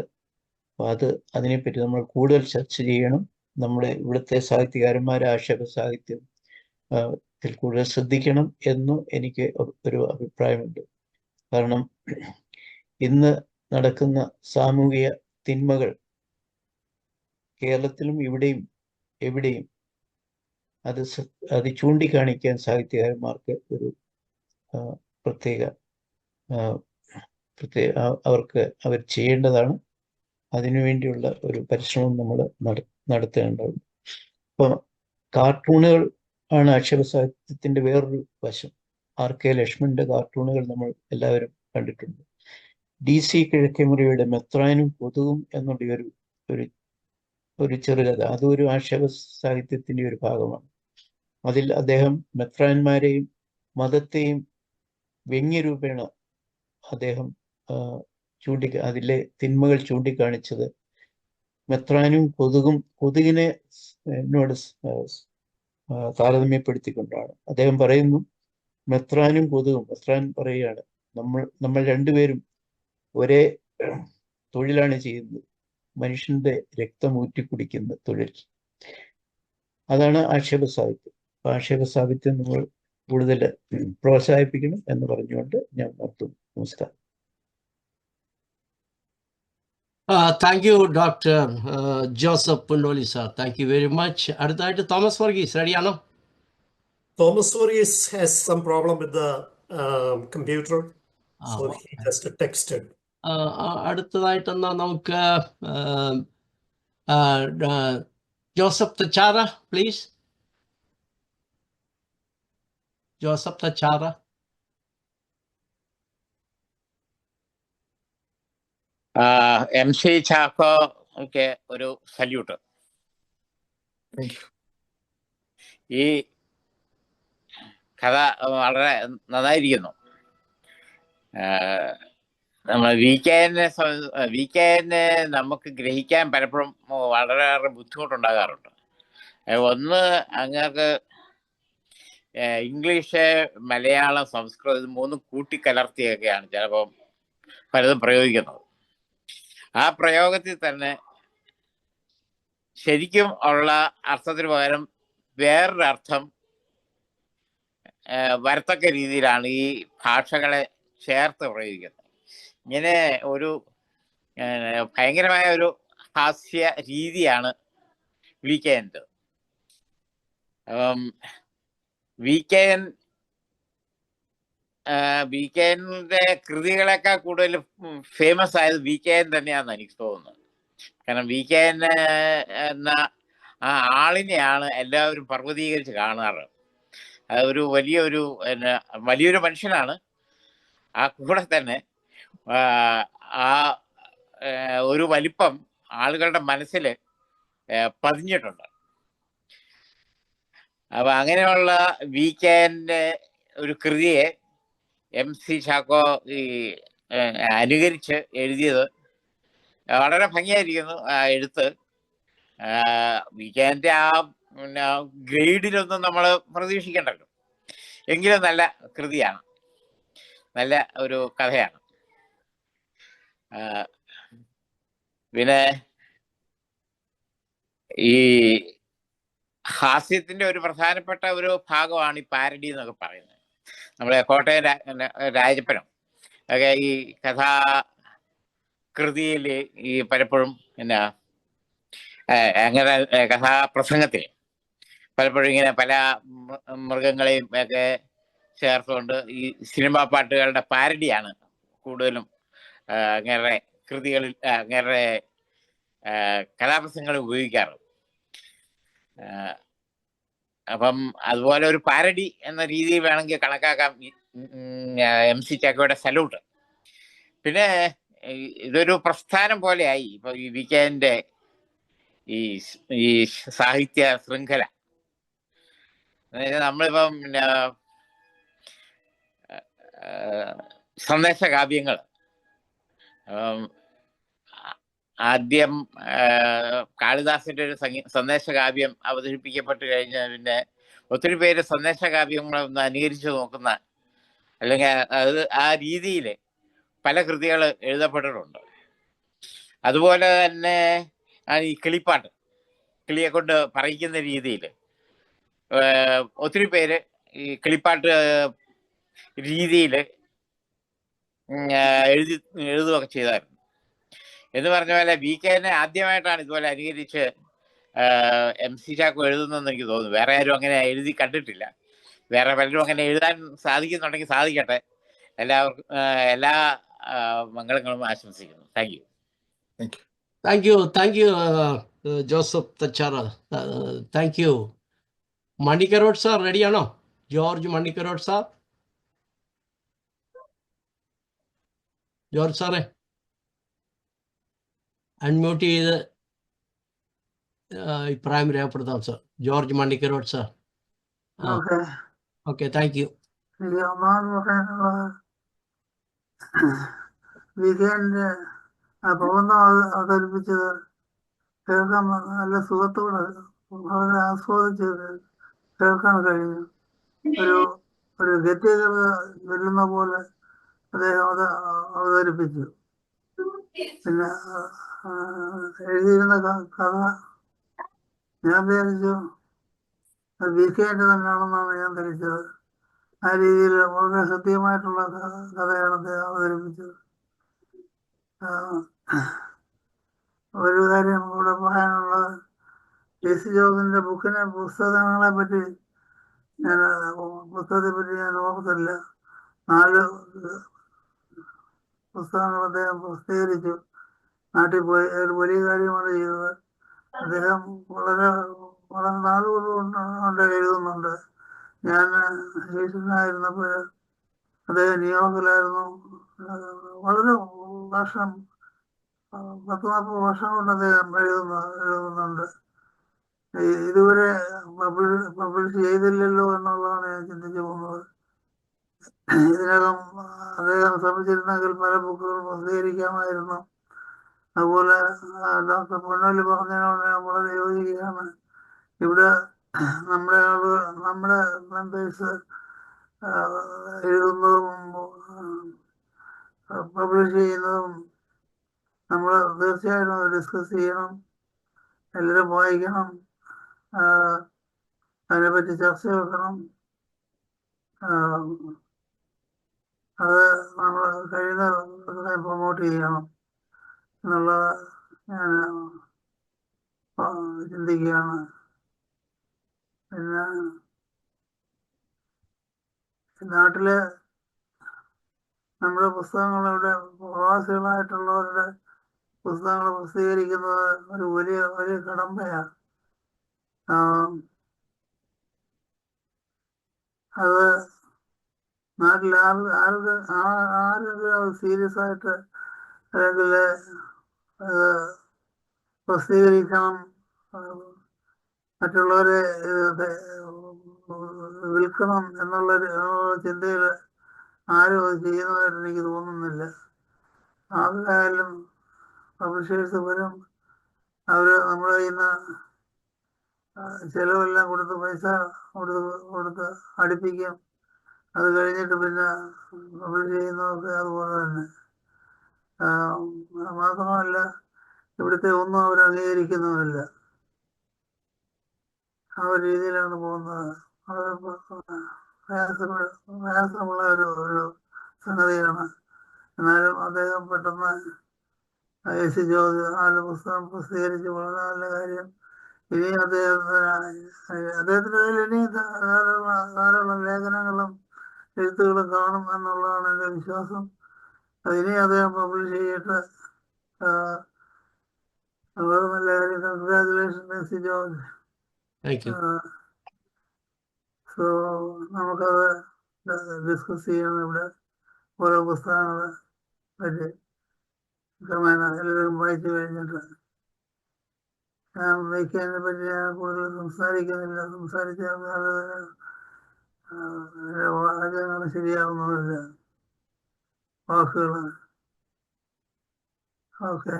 അപ്പോൾ അതിനെപ്പറ്റി നമ്മൾ കൂടുതൽ ചർച്ച ചെയ്യണം. നമ്മുടെ ഇവിടുത്തെ സാഹിത്യകാരന്മാർ ആക്ഷേപ സാഹിത്യം കൂടുതൽ ശ്രദ്ധിക്കണം എന്നും എനിക്ക് ഒരു അഭിപ്രായമുണ്ട്. കാരണം ഇന്ന് നടക്കുന്ന സാമൂഹിക തിന്മകൾ കേരളത്തിലും എവിടെയും അത് ചൂണ്ടിക്കാണിക്കാൻ സാഹിത്യകാരന്മാർക്ക് ഒരു പ്രത്യേക അവർ ചെയ്യേണ്ടതാണ്. അതിനുവേണ്ടിയുള്ള ഒരു പരിശ്രമം നമ്മൾ നടത്തേണ്ടതുണ്ട്. ഇപ്പം കാർട്ടൂണുകൾ ആണ് ആക്ഷേപ സാഹിത്യത്തിൻ്റെ വേറൊരു വശം. RK ലക്ഷ്മണന്റെ കാർട്ടൂണുകൾ നമ്മൾ എല്ലാവരും കണ്ടിട്ടുണ്ട്. DC കിഴക്കേമുറിയുടെ മെത്രാനും കൊതുകും എന്നുള്ള ഒരു ചെറുകഥ, അതൊരു ആക്ഷേപ സാഹിത്യത്തിൻ്റെ ഒരു ഭാഗമാണ്. അതിൽ അദ്ദേഹം മെത്രാന്മാരെയും മതത്തെയും വ്യംഗ്യരൂപേണ അദ്ദേഹം അതിലെ തിന്മകൾ ചൂണ്ടിക്കാണിച്ചത് മെത്രാനും കൊതുകിനോട് താരതമ്യപ്പെടുത്തിക്കൊണ്ടാണ്. അദ്ദേഹം പറയുന്നു, മെത്രാനും കൊതുകും. മെത്രാൻ പറയുകയാണ്, നമ്മൾ രണ്ടുപേരും ഒരേ തൊഴിലാണ് ചെയ്യുന്നത്, മനുഷ്യന്റെ രക്തം ഊറ്റിക്കുടിക്കുന്ന തൊഴിൽ. അതാണ് ആക്ഷേപ സാഹിത്യം. ആക്ഷേപ സാഹിത്യം നമ്മൾ കൂടുതൽ പ്രോത്സാഹിപ്പിക്കണം എന്ന് പറഞ്ഞുകൊണ്ട് ഞാൻ നിർത്തുന്നു. നമസ്കാരം. Thank you doctor Joseph Punnoli sir, thank you very much. അടുത്തായിട്ട് തോമസ് വർഗീസ്, റെഡിയാണോ? Thomas Varghese has some problem with the computer, so he just texted. അടുത്തതായിട്ടെന്നാ നമുക്ക് Joseph Thachara, please. Joseph Thachara. MC ചാക്കോക്ക് ഒരു സല്യൂട്ട്. ഈ കഥ വളരെ നന്നായിരിക്കുന്നു. നമ്മൾ വീക്കെൻഡിന് നമുക്ക് ഗ്രഹിക്കാൻ പലപ്പോഴും വളരെയേറെ ബുദ്ധിമുട്ടുണ്ടാകാറുണ്ട്. ഒന്ന്, അങ്ങക്ക് ഇംഗ്ലീഷ്, മലയാളം, സംസ്കൃതം ഇത് മൂന്നും കൂട്ടിക്കലർത്തിയൊക്കെയാണ് ചിലപ്പോൾ പലതും പ്രയോഗിക്കുന്നത്. ആ പ്രയോഗത്തിൽ തന്നെ ശരിക്കും ഉള്ള അർത്ഥത്തിന് പകരം വേറൊരർത്ഥം വരത്തക്ക രീതിയിലാണ് ഈ ഭാഷകളെ ചേർത്ത് പ്രയോഗിക്കുന്നത്. ഇങ്ങനെ ഒരു ഭയങ്കരമായ ഒരു ഹാസ്യ രീതിയാണ് വീക്കെൻഡ്. വീക്കെൻഡിന്റെ കൃതികളെക്കാൾ കൂടുതൽ ഫേമസ് ആയത് വീക്കെൻഡ് തന്നെയാണെന്ന് എനിക്ക് തോന്നുന്നത്. കാരണം വീക്കെൻഡ് എന്ന ആ ആളിനെയാണ് എല്ലാവരും പർവ്വതീകരിച്ച് കാണാറ്. അതൊരു വലിയൊരു മനുഷ്യനാണ്. ആ കൂടെ തന്നെ ആ ഒരു വലിപ്പം ആളുകളുടെ മനസ്സിൽ പതിഞ്ഞിട്ടുണ്ട്. അപ്പൊ അങ്ങനെയുള്ള വീക്കെൻഡ് ഒരു കൃതിയെ MC ചാക്കോ അനുകരിച്ച് എഴുതിയത് വളരെ ഭംഗിയായിരിക്കുന്നു. ആ എഴുത്ത് വീക്കെൻഡ് ഗ്രേഡിലൊന്നും നമ്മൾ പ്രതീക്ഷിക്കണ്ടല്ലോ, എങ്കിലും നല്ല കൃതിയാണ്, നല്ല ഒരു കഥയാണ്. പിന്നെ ഈ ഹാസ്യത്തിന്റെ ഒരു പ്രധാനപ്പെട്ട ഒരു ഭാഗമാണ് ഈ പാരഡി എന്നൊക്കെ പറയുന്നത്. നമ്മളെ കോട്ടയം രാജപ്പനും ഒക്കെ ഈ കഥാകൃതിയിൽ ഈ പലപ്പോഴും അങ്ങനെ കഥാപ്രസംഗത്തിൽ പലപ്പോഴും ഇങ്ങനെ പല മൃഗങ്ങളെയും ഒക്കെ ചേർത്തുകൊണ്ട് ഈ സിനിമാ പാട്ടുകളുടെ പാരഡിയാണ് കൂടുതലും അങ്ങനെ കൃതികളിൽ അങ്ങനെ കഥാപ്രസംഗങ്ങൾ ഉപയോഗിക്കാറ്. അപ്പം അതുപോലെ ഒരു പാരഡി എന്ന രീതിയിൽ വേണമെങ്കിൽ കണക്കാക്കാം MC ചാക്കോയുടെ സല്യൂട്ട്. പിന്നെ ഇതൊരു പ്രസ്ഥാനം പോലെയായി ഇപ്പൊ ഈ വീക്കെൻഡിന്റെ ഈ സാഹിത്യ ശൃംഖല. നമ്മളിപ്പം സന്ദേശകാവ്യങ്ങൾ ആദ്യം കാളിദാസന്റെ ഒരു സന്ദേശകാവ്യം അവതരിപ്പിക്കപ്പെട്ട് കഴിഞ്ഞാൽ പിന്നെ ഒത്തിരി പേര് സന്ദേശകാവ്യങ്ങളൊന്ന് അനുകരിച്ച് നോക്കുന്ന, അല്ലെങ്കിൽ അത് ആ രീതിയിൽ പല കൃതികൾ എഴുതപ്പെട്ടിട്ടുണ്ട്. അതുപോലെ തന്നെ ഈ കിളിപ്പാട്ട്, കിളിയെ കൊണ്ട് പറയിക്കുന്ന രീതിയിൽ ഒത്തിരി പേര് ഈ കിളിപ്പാട്ട് രീതിയിൽ എഴുതുകയൊക്കെ ചെയ്തായിരുന്നു. എന്ന് പറഞ്ഞ പോലെ വീക്കെൻഡ് ആദ്യമായിട്ടാണ് ഇതുപോലെ അനുകരിച്ച് MC ചാക്കോ എഴുതുന്നതെന്ന് എനിക്ക് തോന്നുന്നു. വേറെ ആരും അങ്ങനെ എഴുതി കണ്ടിട്ടില്ല. വേറെ പലരും അങ്ങനെ എഴുതാൻ സാധിക്കുന്നുണ്ടെങ്കിൽ സാധിക്കട്ടെ. എല്ലാവർക്കും എല്ലാ മംഗളങ്ങളും ആശംസിക്കുന്നു. Thank you Joseph Thachara, thank you. Manikkarot sir റെഡിയാണോ? George Manikkarot sir. ജോർജ് സാറേ അൺമ്യൂട്ട് ചെയ്ത് അഭിപ്രായം രേഖപ്പെടുത്താം sir. George Manikkarot sir. Okay, thank you. എനിക്ക് ഒന്നാമത് പറയാനുള്ളത് വീക്കെൻഡ് ആ പ്രബന്ധം അവതരിപ്പിച്ചത് കേൾക്കാൻ നല്ല സുഖത്തോടെ വളരെ ആസ്വദിച്ച് കേൾക്കാൻ കഴിഞ്ഞു. ഒരു ഒരു ഗെറ്റ് ചൊല്ലുന്ന പോലെ അദ്ദേഹം അത് അവതരിപ്പിച്ചു. പിന്നെ എഴുതിയിരുന്ന കഥ ഞാൻ വിചാരിച്ചു അത് വികേൻ്റെ തന്നെയാണെന്നാണ് ഞാൻ ധരിച്ചത്. ആ രീതിയിൽ വളരെ സത്യമായിട്ടുള്ള കഥയാണ് അദ്ദേഹം അവതരിപ്പിച്ചത്. ഒരു കാര്യം ഇവിടെ പറയാനുള്ളത്, ടി.സി. ജോർജിന്റെ പുസ്തകങ്ങളെ പറ്റി പുസ്തകത്തെ പറ്റി ഞാൻ ഓർത്തില്ല. 4 പുസ്തകങ്ങൾ അദ്ദേഹം പ്രസിദ്ധീകരിച്ചു. നാട്ടിൽ പോയി ഒരു വലിയ കാര്യമാണ് ചെയ്തത്. അദ്ദേഹം വളരെ നാളുകൊണ്ട് എഴുതുന്നുണ്ട്. ഞാൻ ശിഷ്യനായിരുന്നപ്പോൾ അദ്ദേഹം ന്യൂയോർക്കിലായിരുന്നു. വളരെ വർഷം 10-40 വർഷം കൊണ്ട് അദ്ദേഹം എഴുതുന്നുണ്ട്. ഇതുവരെ പബ്ലിഷ് ചെയ്തില്ലല്ലോ എന്നുള്ളതാണ് ഞാൻ ചിന്തിച്ചു പോകുന്നത്. ഇതിനകം അദ്ദേഹം ശ്രമിച്ചിരുന്നെങ്കിൽ പല ബുക്കുകൾ പ്രസിദ്ധീകരിക്കാമായിരുന്നു. അതുപോലെ ഡോക്ടർ പൊന്നോലി പറഞ്ഞതിനോട് ഞാൻ വളരെ യോജിക്കുകയാണ്. ഇവിടെ നമ്മുടെ മെമ്പേഴ്സ് എഴുതുന്നതും പബ്ലിഷ് ചെയ്യുന്നതും നമ്മൾ തീർച്ചയായിട്ടും ഡിസ്കസ് ചെയ്യണം. എല്ലാവരും വായിക്കണം, അതിനെപ്പറ്റി ചർച്ച വെക്കണം. അത് നമ്മൾ കഴിയുന്ന പ്രൊമോട്ട് ചെയ്യണം എന്നുള്ളത് ഞാൻ ചിന്തിക്കുകയാണ്. പിന്നെ നാട്ടില് നമ്മുടെ പുസ്തകങ്ങളിവിടെ പ്രവാസികളായിട്ടുള്ളവരുടെ പുസ്തകങ്ങൾ പ്രസിദ്ധീകരിക്കുന്നത് ഒരു വലിയ കടമ്പയാണ്. അത് നാട്ടിൽ ആരെങ്കിലും സീരിയസ് ആയിട്ട് അല്ലെങ്കിൽ പ്രസിദ്ധീകരിക്കണം, മറ്റുള്ളവരെ വിൽക്കണം എന്നുള്ളൊരു ചിന്തയിൽ ആരും അത് ചെയ്യുന്നതായിട്ട് എനിക്ക് തോന്നുന്നില്ല. ആർക്കായാലും പബ്ലിഷേഴ്സ് വരും, അവർ നമ്മുടെ കയ്യിൽ നിന്ന് ചിലവെല്ലാം കൊടുത്ത് പൈസ കൊടുത്ത് അടുപ്പിക്കും. അത് കഴിഞ്ഞിട്ട് പിന്നെ പബ്ലിഷ് ചെയ്യുന്നതൊക്കെ അതുപോലെ തന്നെ. മാത്രമല്ല ഇവിടുത്തെ ഒന്നും അവർ അംഗീകരിക്കുന്നുമില്ല. ആ ഒരു രീതിയിലാണ് പോകുന്നത്. അത് പ്രയാസമുള്ള ഒരു സംഗതിയാണ്. എന്നാലും അദ്ദേഹം പെട്ടെന്ന് ടി.സി. ജോർജ് 4 പുസ്തകം പ്രസിദ്ധീകരിച്ച് വളരെ നല്ല കാര്യം. ഇനി അദ്ദേഹത്തിൻ്റെ കയ്യിൽ ഇനി ധാരാളം ലേഖനങ്ങളും എഴുത്തുകളും കാണും എന്നുള്ളതാണ് എൻ്റെ വിശ്വാസം. അതിനി അദ്ദേഹം പബ്ലിഷ് ചെയ്തിട്ട് വളരെ നല്ല കാര്യം. കൺഗ്രാജുലേഷൻ ടി.സി. ജോർജ്. സോ നമുക്കത് ഡിസ്കസ് ചെയ്യണം ഇവിടെ ഓരോ പുസ്തകങ്ങളെ പറ്റി ക്രമേണ എല്ലാവരും വായിച്ചു കഴിഞ്ഞിട്ട്. ഞാൻ വയ്ക്കാനെ പറ്റി ഞാൻ കൂടുതൽ സംസാരിക്കുന്നില്ല. സംസാരിച്ചാൽ വാചകങ്ങൾ ശരിയാവുന്നതല്ല, വാക്കുകൾ. Okay,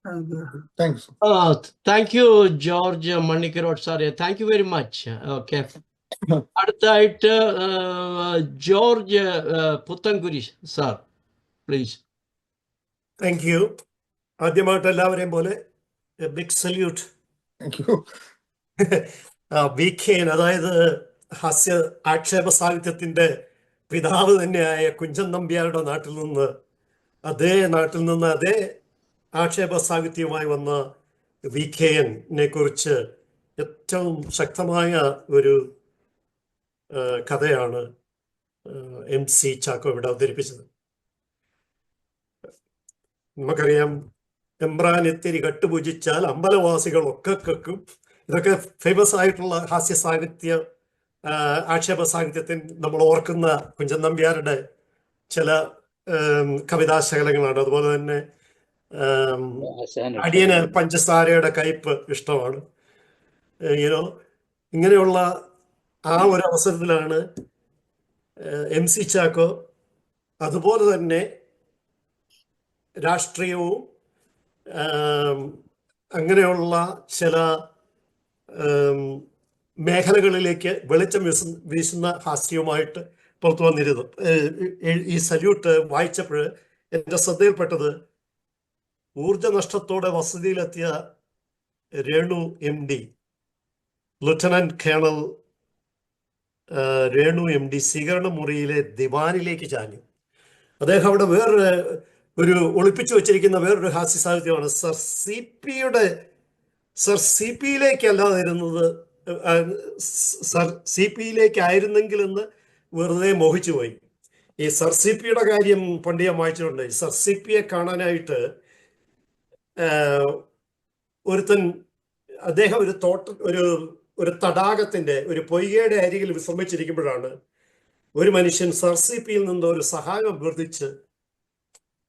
thank you. Thanks. Thank you George Mannikkarot സാറേ, thank you very much. Okay, അടുത്തായിട്ട് George Puthenkurish sir, please. Thank you. ആദ്യമായിട്ട് എല്ലാവരെയും പോലെ ബിഗ് സല്യൂട്ട്. Thank you. വികേൻ, അതായത് ഹാസ്യ ആക്ഷേപ സാഹിത്യത്തിന്റെ പിതാവ് തന്നെയായ കുഞ്ചൻ നമ്പ്യാരുടെ നാട്ടിൽ നിന്ന് അതേ ആക്ഷേപ സാഹിത്യവുമായി വന്ന വികേനെ കുറിച്ച് ഏറ്റവും ശക്തമായ ഒരു കഥയാണ് MC ചാക്കോ ഇവിടെ അവതരിപ്പിച്ചത്. നമുക്കറിയാം, എമ്പ്രാനെത്തിരി കട്ടുപൂജിച്ചാൽ അമ്പലവാസികളൊക്കെ കക്കും. ഇതൊക്കെ ഫേമസ് ആയിട്ടുള്ള ഹാസ്യ സാഹിത്യ ആക്ഷേപ സാഹിത്യത്തിൽ നമ്മൾ ഓർക്കുന്ന കുഞ്ചൻ നമ്പ്യാരുടെ ചില കവിതാശകലങ്ങളാണ്. അതുപോലെ തന്നെ അടിയന് പഞ്ചസാരയുടെ കയ്പ് ഇഷ്ടമാണ്. ഇങ്ങനെയുള്ള ആ ഒരു അവസരത്തിലാണ് MC ചാക്കോ അതുപോലെ തന്നെ രാഷ്ട്രീയവും അങ്ങനെയുള്ള ചില മേഖലകളിലേക്ക് വെളിച്ചം വീശുന്ന ഹാസ്യവുമായിട്ട് പുറത്തു വന്നിരുന്നു. ഈ സല്യൂട്ട് വായിച്ചപ്പോൾ എൻ്റെ ശ്രദ്ധയിൽപ്പെട്ടത് ഊർജ നഷ്ടത്തോടെ വസതിയിലെത്തിയ Renu MD, lieutenant colonel Renu MD സ്വീകരണ മുറിയിലെ ദിവാനിലേക്ക് ചാഞ്ഞു. അദ്ദേഹം അവിടെ ഒരു ഒളിപ്പിച്ചു വെച്ചിരിക്കുന്ന വേറൊരു ഹാസ്യ സാഹിത്യമാണ്. സർ സി പിയിലേക്കല്ലാതെ ഇരുന്നത്, സർ സി പിയിലേക്കായിരുന്നെങ്കിലെന്ന് വെറുതെ മോഹിച്ചു പോയി. ഈ സർ സി പിയുടെ കാര്യം പണ്ട് ഞാൻ വായിച്ചിട്ടുണ്ട്. സർ സി പിയെ കാണാനായിട്ട് അദ്ദേഹം ഒരു തടാകത്തിന്റെ, ഒരു പൊയ്കയുടെ അരികിൽ വിശ്രമിച്ചിരിക്കുമ്പോഴാണ് ഒരു മനുഷ്യൻ സർ സി പിയിൽ നിന്ന് ഒരു സഹായം അഭ്യർത്ഥിച്ച്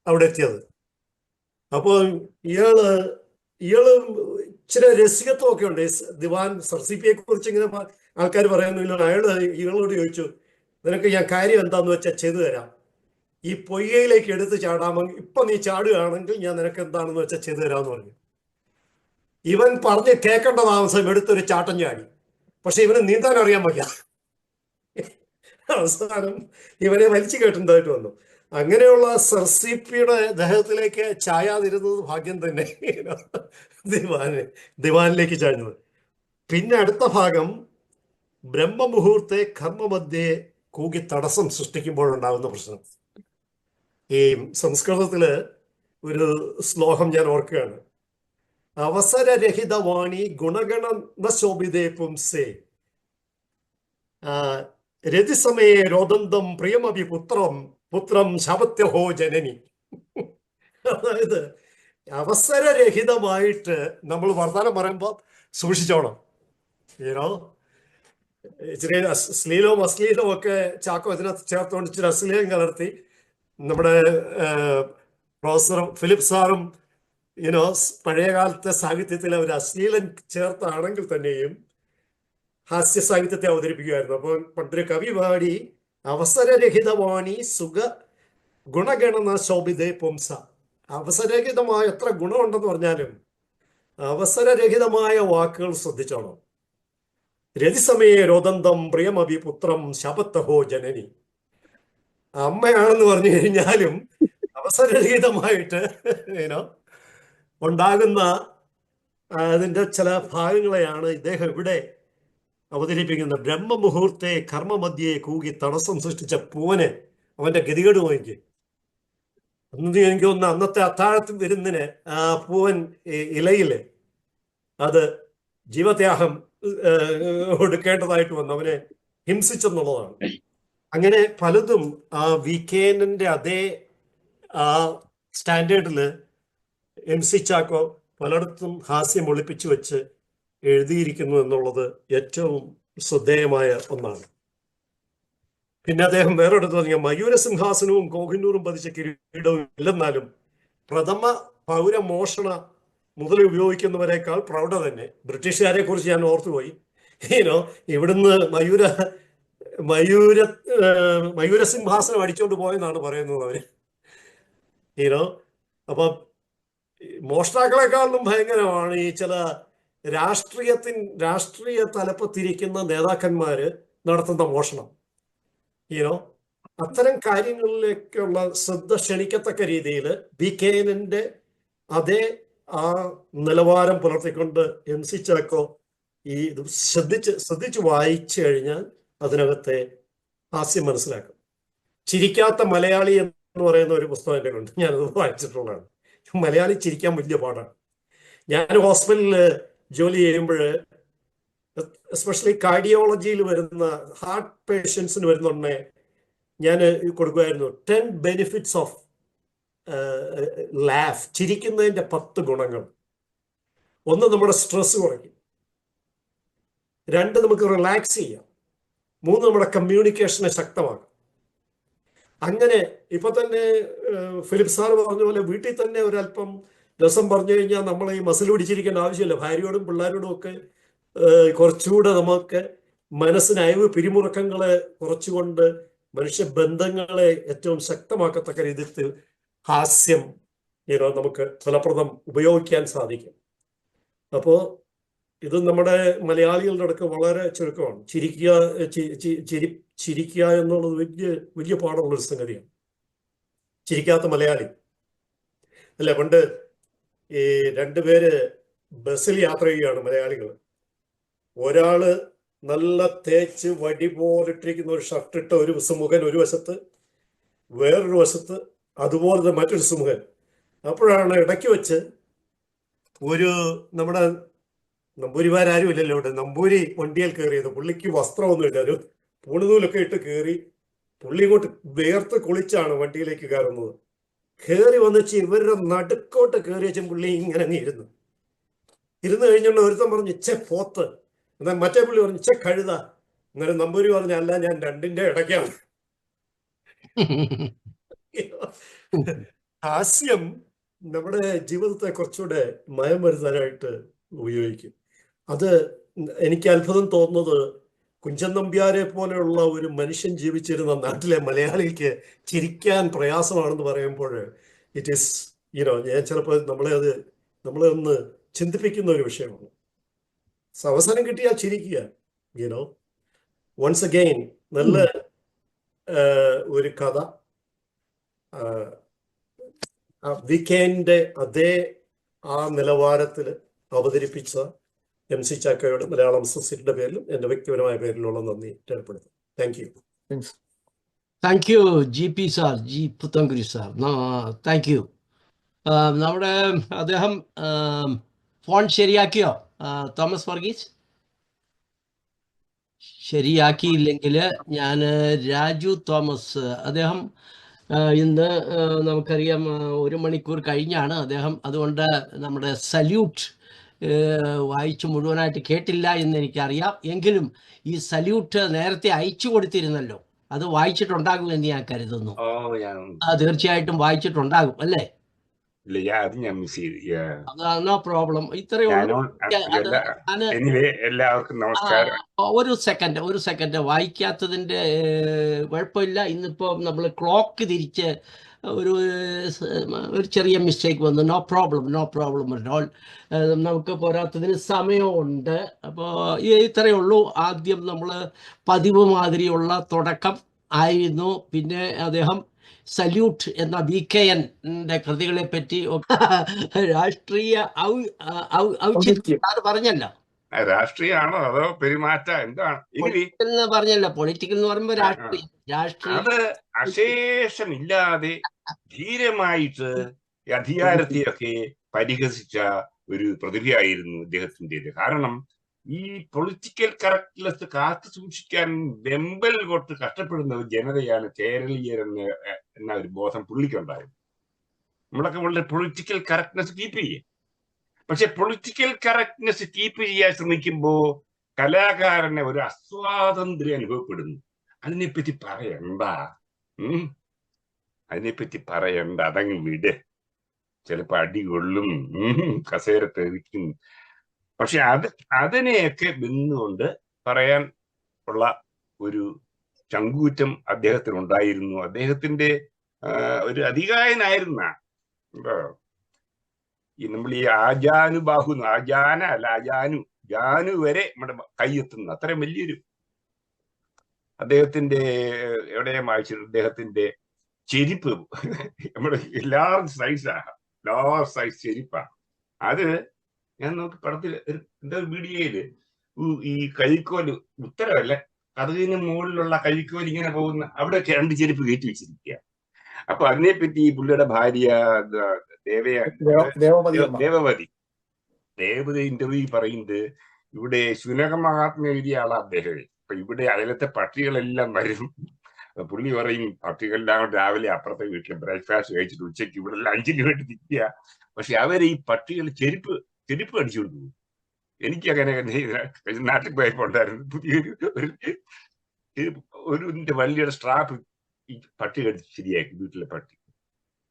അവിടെ എത്തിയത്. അപ്പോൾ ഇയാള് ഇച്ചിരി രസികത്വമൊക്കെ ഉണ്ട്. ദിവാൻ സർ സി പിയെ കുറിച്ച് ഇങ്ങനെ ആൾക്കാർ പറയുന്നില്ല. ഇയാളോട് ചോദിച്ചു, നിനക്ക് ഞാൻ കാര്യം എന്താന്ന് വെച്ചാൽ ചെയ്തു തരാം, ഈ പൊയ്കയിലേക്ക് എടുത്ത് ചാടാമെങ്കിൽ ഇപ്പൊ നീ ചാടുകയാണെങ്കിൽ ഞാൻ നിനക്ക് എന്താണെന്ന് വെച്ചാൽ ചെയ്തു തരാമെന്ന് പറഞ്ഞു. ഇവൻ പറഞ്ഞ് കേൾക്കേണ്ട താമസം എടുത്തൊരു ചാട്ടം ചാടി. പക്ഷെ ഇവന് നീന്താൻ അറിയാൻ വയ്യ. അവസാനം ഇവനെ വലിച്ചു കേട്ടുണ്ടായിട്ട് വന്നു. അങ്ങനെയുള്ള സർ സി പിയുടെ ദേഹത്തിലേക്ക് ചായാതിരുന്നത് ഭാഗ്യം തന്നെ, ദിവാനിലേക്ക് ചാഞ്ഞത്. പിന്നെ അടുത്ത ഭാഗം ബ്രഹ്മമുഹൂർത്തെ കർമ്മമധ്യേ കൂകി തടസ്സം സൃഷ്ടിക്കുമ്പോഴുണ്ടാകുന്ന പ്രശ്നം. ഈ സംസ്കൃതത്തില് ഒരു ശ്ലോകം ഞാൻ ഓർക്കുകയാണ്. അവസരരഹിതവാണി ഗുണഗണ ശോഭിതേ പുംസേ രതിസമയെ രോദന്തം പ്രിയമഭി പുത്രം ശപത്യഹോ ജനനി. അതായത് അവസരരഹിതമായിട്ട് നമ്മൾ വർത്തമാനം പറയുമ്പോൾ സൂക്ഷിച്ചോണം. ഇച്ചിരി ശ്ലീലവും അശ്ലീലവും ഒക്കെ ചാക്കോ ഇതിനകത്ത് ചേർത്തുകൊണ്ട് ഇച്ചിരി അശ്ലീലം കലർത്തി നമ്മുടെ പ്രൊഫസർ ഫിലിപ്പ് സാറും പഴയകാലത്തെ സാഹിത്യത്തിലെ ഒരു അശ്ലീലം ചേർത്താണെങ്കിൽ തന്നെയും ഹാസ്യ സാഹിത്യത്തെ അവതരിപ്പിക്കുമായിരുന്നു. അപ്പോൾ പണ്ടൊരു കവി പാടി, അവസരരഹിതവാണി സുഖ ഗുണഗണന ശോഭിതേ പുംസ. അവസരരഹിതമായ എത്ര ഗുണമുണ്ടെന്ന് പറഞ്ഞാലും അവസരരഹിതമായ വാക്കുകൾ ശ്രദ്ധിച്ചോണം. രതിസമയെ രോദന്തം പ്രിയമഭി പുത്രം ശപത്തഹോ ജനനി. അമ്മയാണെന്ന് പറഞ്ഞു കഴിഞ്ഞാലും അവസരരഹിതമായിട്ട് ഉണ്ടാകുന്ന അതിൻ്റെ ചില ഭാഗങ്ങളെയാണ് ഇദ്ദേഹം ഇവിടെ അവതരിപ്പിക്കുന്നത്. ബ്രഹ്മമുഹൂർത്തെ കർമ്മമധ്യേ കൂകി തടസ്സം സൃഷ്ടിച്ച പൂവന് അവന്റെ ഗതികേട് നോക്കി. എനിക്ക് തോന്നുന്നു അന്നത്തെ അത്താഴത്തിൽ വിരുന്നിന് ആ പൂവൻ ഇലയില് അത് ജീവത്യാഗം എടുക്കേണ്ടതായിട്ട് വന്നു, അവനെ ഹിംസിച്ചെന്നുള്ളതാണ്. അങ്ങനെ പലതും ആ വീക്കേൻഡിന്റെ അതേ ആ സ്റ്റാൻഡേർഡില് MC ചാക്കോ പലയിടത്തും ഹാസ്യം ഒളിപ്പിച്ചു വെച്ച് എഴുതിയിരിക്കുന്നു എന്നുള്ളത് ഏറ്റവും ശ്രദ്ധേയമായ ഒന്നാണ്. പിന്നെ അദ്ദേഹം വേറൊരിടത്ത് പറഞ്ഞ മയൂരസിംഹാസനവും കോഹിന്നൂറും പതിച്ച കിരീടവും ഇല്ലെന്നാലും പ്രഥമ പൗരമോഷണ മുതൽ ഉപയോഗിക്കുന്നവരെക്കാൾ പ്രൗഢ തന്നെ. ബ്രിട്ടീഷുകാരെ കുറിച്ച് ഞാൻ ഓർത്തുപോയി. ഇവിടുന്ന് മയൂരസിംഹാസനം അടിച്ചോണ്ട് പോയെന്നാണ് പറയുന്നത് അവര്. അപ്പൊ മോഷ്ടാക്കളെക്കാളും ഭയങ്കരമാണ് ഈ ചില രാഷ്ട്രീയ തലപ്പത്തിരിക്കുന്ന നേതാക്കന്മാര് നടത്തുന്ന മോഷണം. അത്തരം കാര്യങ്ങളിലേക്കുള്ള ശ്രദ്ധ ക്ഷണിക്കത്തക്ക രീതിയിൽ ബികെഎനിന്റെ അതേ ആ നിലവാരം പുലർത്തിക്കൊണ്ട് MC ചാക്കോ ഈ ശ്രദ്ധിച്ച് വായിച്ചു കഴിഞ്ഞാൽ അതിനകത്തെ ഹാസ്യം മനസ്സിലാക്കും. ചിരിക്കാത്ത മലയാളി എന്ന് പറയുന്ന ഒരു പുസ്തകം എൻ്റെ ഉണ്ട്, ഞാനത് വായിച്ചിട്ടുള്ളതാണ്. മലയാളി ചിരിക്കാൻ വലിയ പാടാണ്. ഞാൻ ഹോസ്പിറ്റലിൽ ജോലി ചെയ്യുമ്പോൾ എസ്പെഷ്യലി കാർഡിയോളജിയിൽ വരുന്ന ഹാർട്ട് പേഷ്യൻസിന് വരുന്നുണ്ടേ ഞാൻ കൊടുക്കുമായിരുന്നു 10 benefits ഓഫ് ലാഫ്. ചിരിക്കുന്നതിൻ്റെ 10 ഗുണങ്ങൾ. 1, നമ്മുടെ സ്ട്രെസ് കുറയ്ക്കും. 2, നമുക്ക് റിലാക്സ് ചെയ്യാം. 3, നമ്മുടെ കമ്മ്യൂണിക്കേഷനെ ശക്തമാക്കും. അങ്ങനെ ഇപ്പൊ തന്നെ ഫിലിപ്പ് സാർ പറഞ്ഞ പോലെ വീട്ടിൽ തന്നെ ഒരല്പം രസം പറഞ്ഞു കഴിഞ്ഞാൽ നമ്മൾ ഈ മസിൽ പിടിച്ചിരിക്കേണ്ട ആവശ്യമില്ല. ഭാര്യയോടും പിള്ളേരോടും ഒക്കെ കുറച്ചുകൂടെ നമുക്ക് മനസ്സിന് അയവ് പിരിമുറുക്കങ്ങളെ കുറച്ചുകൊണ്ട് മനുഷ്യബന്ധങ്ങളെ ഏറ്റവും ശക്തമാക്കത്തക്ക രീതിയിൽ ഹാസ്യം നമുക്ക് ഫലപ്രദം ഉപയോഗിക്കാൻ സാധിക്കും. അപ്പോൾ ഇത് നമ്മുടെ മലയാളികളുടെ അടുക്ക് വളരെ ചുരുക്കമാണ്. ചിരിക്കുക എന്നുള്ളത് വലിയ വലിയ പാടുള്ളൊരു സംഗതിയാണ്. ചിരിക്കാത്ത മലയാളി അല്ല. പണ്ട് ഈ രണ്ടുപേര് ബസ്സിൽ യാത്ര ചെയ്യുകയാണ് മലയാളികൾ. ഒരാള് നല്ല തേച്ച് വടി പോലിട്ടിരിക്കുന്ന ഒരു ഷർട്ട് ഇട്ട ഒരു സുമുഖൻ ഒരു വശത്ത്, വേറൊരു വശത്ത് അതുപോലത്തെ മറ്റൊരു സുമുഖൻ. അപ്പോഴാണ് ഇടയ്ക്ക് വെച്ച് ഒരു നമ്മുടെ നമ്പൂരിമാരും ഇല്ലല്ലോ ഇവിടെ, നമ്പൂരി വണ്ടിയിൽ കയറിയത്. പുള്ളിക്ക് വസ്ത്രമൊന്നുമില്ല, ഒരു പൂണുനൂലൊക്കെ ഇട്ട് കയറി. പുള്ളി ഇങ്ങോട്ട് വേർത്ത് കുളിച്ചാണ് വണ്ടിയിലേക്ക് കയറുന്നത്. കയറി വന്നിച്ച് ഇവരുടെ നടുക്കോട്ട് കയറി വെച്ചും പുള്ളി ഇങ്ങനെ ഇരുന്നു കഴിഞ്ഞുകൊണ്ട് ഒരുത്തം പറഞ്ഞു ചെ പോത്ത്, എന്നാൽ മറ്റേ പുള്ളി പറഞ്ഞു ചെ കഴുത. അന്നേരം നമ്പൂരി പറഞ്ഞു അല്ല, ഞാൻ രണ്ടിന്റെ ഇടയ്ക്കാണ്. ഹാസ്യം നമ്മുടെ ജീവിതത്തെ കുറച്ചുകൂടെ മയം വരുത്താനായിട്ട് ഉപയോഗിക്കും. അത് എനിക്ക് അത്ഭുതം തോന്നുന്നത്, കുഞ്ചൻ നമ്പ്യാരെ പോലെയുള്ള ഒരു മനുഷ്യൻ ജീവിച്ചിരുന്ന നാട്ടിലെ മലയാളിക്ക് ചിരിക്കാൻ പ്രയാസമാണെന്ന് പറയുമ്പോൾ ഇറ്റ് ഈസ് ഞാൻ ചിലപ്പോൾ നമ്മളെ ഒന്ന് ചിന്തിപ്പിക്കുന്ന ഒരു വിഷയമാണ്. അവസരം കിട്ടിയാൽ ചിരിക്കുക. വൺസ് അഗെയിൻ നല്ല ഒരു കഥ വീക്കെൻഡിന്റെ അതേ ആ നിലവാരത്തിൽ അവതരിപ്പിച്ച MC ചാക്കോയുടെ മലയാളം സൊസൈറ്റിയുടെ പേരിലും എൻ്റെ വ്യക്തിപരമായ പേരിലുള്ള നന്ദി രേഖപ്പെടുത്തും. Thank you. Thank you GP sir, Puthenkuri sir, thank you. നമ്മുടെ അദ്ദേഹം ഫോൺ ശരിയാക്കിയോ തോമസ് വർഗീസ്? ശരിയാക്കിയില്ലെങ്കിൽ ഞാൻ രാജു തോമസ്, അദ്ദേഹം ഇന്ന് നമുക്കറിയാം 1 മണിക്കൂർ കഴിഞ്ഞാണ് അദ്ദേഹം. അതുകൊണ്ട് നമ്മുടെ സല്യൂട്ട് വായിച്ചു മുഴുവനായിട്ട് കേട്ടില്ല എന്ന് എനിക്കറിയാം. എങ്കിലും ഈ സല്യൂട്ട് നേരത്തെ അയച്ചു കൊടുത്തിരുന്നല്ലോ, അത് വായിച്ചിട്ടുണ്ടാകുമെന്ന് ഞാൻ കരുതുന്നു. തീർച്ചയായിട്ടും വായിച്ചിട്ടുണ്ടാകും അല്ലേ? No problem. ഇത്രയേ ഉള്ളൂ. എല്ലാവർക്കും നമസ്കാരം. ഒരു സെക്കൻഡ് വായിക്കാത്തതിൻ്റെ കുഴപ്പമില്ല. ഇന്നിപ്പോൾ നമ്മൾ ക്ലോക്ക് തിരിച്ച് ഒരു ചെറിയ മിസ്റ്റേക്ക് വന്നു. No problem all. നമുക്ക് പോരാത്തതിന് സമയമുണ്ട്. അപ്പോൾ ഇത്രയേ ഉള്ളൂ. ആദ്യം നമ്മൾ പതിവ് മാതിരിയുള്ള തുടക്കം ആയിരുന്നു. പിന്നെ അദ്ദേഹം സല്യൂട്ട് എന്ന VKNന്റെ കൃതികളെ പറ്റി രാഷ്ട്രീയ പറഞ്ഞല്ലോ. രാഷ്ട്രീയമാണോ അതോ പെരുമാറ്റ എന്താണ് പറഞ്ഞല്ലോ? പൊളിറ്റിക്കൽ എന്ന് പറയുമ്പോൾ രാഷ്ട്രീയ അത് അശേഷമില്ലാതെ ധീരമായിട്ട് അധികാരത്തെയൊക്കെ പരിഹസിച്ച ഒരു പ്രതിഭയായിരുന്നു അദ്ദേഹത്തിൻ്റെത്. കാരണം ഈ പൊളിറ്റിക്കൽ കറക്റ്റ്നെസ് കാത്തു സൂക്ഷിക്കാൻ വെമ്പൽ കൊണ്ട് കഷ്ടപ്പെടുന്ന ഒരു ജനതയാണ് കേരളീയർ എന്ന ഒരു ബോധം പുള്ളിക്കുണ്ടായിരുന്നു. നമ്മളൊക്കെ വളരെ പൊളിറ്റിക്കൽ കറക്റ്റ്നെസ് കീപ്പ് ചെയ്യും. പക്ഷെ പൊളിറ്റിക്കൽ കറക്റ്റ്നെസ് കീപ്പ് ചെയ്യാൻ ശ്രമിക്കുമ്പോൾ കലാകാരനെ ഒരു അസ്വാതന്ത്ര്യം അനുഭവപ്പെടുന്നു. അതിനെപ്പറ്റി പറയണ്ട, അതങ്ങ് വിട്. ചിലപ്പോ അടികൊള്ളും, കസേര തെറിക്കും. പക്ഷെ അതിനെയൊക്കെ നിന്നുകൊണ്ട് പറയാൻ ഉള്ള ഒരു ചങ്കൂറ്റം അദ്ദേഹത്തിനുണ്ടായിരുന്നു. അദ്ദേഹത്തിന്റെ ഒരു അധികായനായിരുന്ന നമ്മൾ ഈ ജാനു വരെ നമ്മുടെ കൈയെത്തുന്ന അത്രയും വലിയൊരു അദ്ദേഹത്തിന്റെ എവിടെയും വായിച്ചിട്ട് അദ്ദേഹത്തിന്റെ ചെരിപ്പ് നമ്മുടെ ലാർജ് സൈസ് ചെരിപ്പാണ്. അത് ഞാൻ നോക്കി പടത്തിൽ എന്താ വീഡിയോയില് ഈ കഴിക്കോല് ഉത്തരവല്ല, കഥകിന് മുകളിലുള്ള കഴിക്കോല് ഇങ്ങനെ പോകുന്ന അവിടെ 2 ചെരുപ്പ് കയറ്റി വെച്ചിരിക്കുക. അപ്പൊ അതിനെപ്പറ്റി ഈ പുള്ളിയുടെ ഭാര്യ ദേവവതി ഇന്റർവ്യൂ പറയുന്നത്, ഇവിടെ ശുനക മഹാത്മ എഴുതിയ ആളാ അദ്ദേഹം. അപ്പൊ ഇവിടെ അതിലത്തെ പട്ടികളെല്ലാം വരും. പുള്ളി പറയും പട്ടികളെല്ലാം രാവിലെ അപ്പുറത്തെ വീട്ടിൽ ബ്രേക്ക്ഫാസ്റ്റ് കഴിച്ചിട്ട് ഉച്ചയ്ക്ക് ഇവിടെ ലഞ്ചിന് വേണ്ടി നിൽക്കുക. പക്ഷെ അവര് ഈ പട്ടികൾ ചെരുപ്പ് അടിച്ചു കൊടുക്കും. എനിക്ക് അങ്ങനെ നാട്ടിൽ പോയപ്പോ ഉണ്ടായിരുന്നു. പുതിയൊരു വലിയൊരു സ്ട്രാപ്പ് ഈ പട്ടി കടിച്ച് ശരിയാക്കി, വീട്ടിലെ പട്ടി.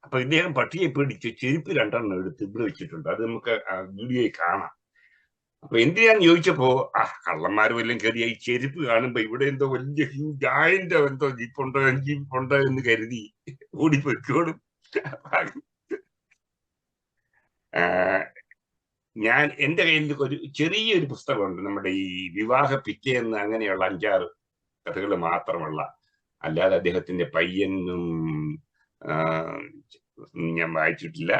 അപ്പൊ ഇദ്ദേഹം പട്ടിയെ പേടിച്ച് ചെരുപ്പ് 2 എടുത്ത് ഇവിടെ വെച്ചിട്ടുണ്ട്. അത് നമുക്ക് വീഡിയോയിൽ കാണാം. അപ്പൊ എന്തിനാന്ന് ചോദിച്ചപ്പോ കള്ളന്മാര് വല്ലതും കയറിയ ഈ ചെരുപ്പ് കാണുമ്പോ ഇവിടെ എന്തോ വലിയ ഹ്യൂജായിന്റെ എന്തോ ജീപ്പുണ്ടോ എന്ന് കരുതി ഓടിപ്പോയിക്കോളും. ഞാൻ എൻ്റെ കയ്യിൽ ഒരു ചെറിയൊരു പുസ്തകമുണ്ട്, നമ്മുടെ ഈ വിവാഹ പിറ്റേന്ന് അങ്ങനെയുള്ള 5-6 കഥകൾ മാത്രമല്ല, അല്ലാതെ അദ്ദേഹത്തിന്റെ പയ്യനും ഞാൻ വായിച്ചിട്ടില്ല.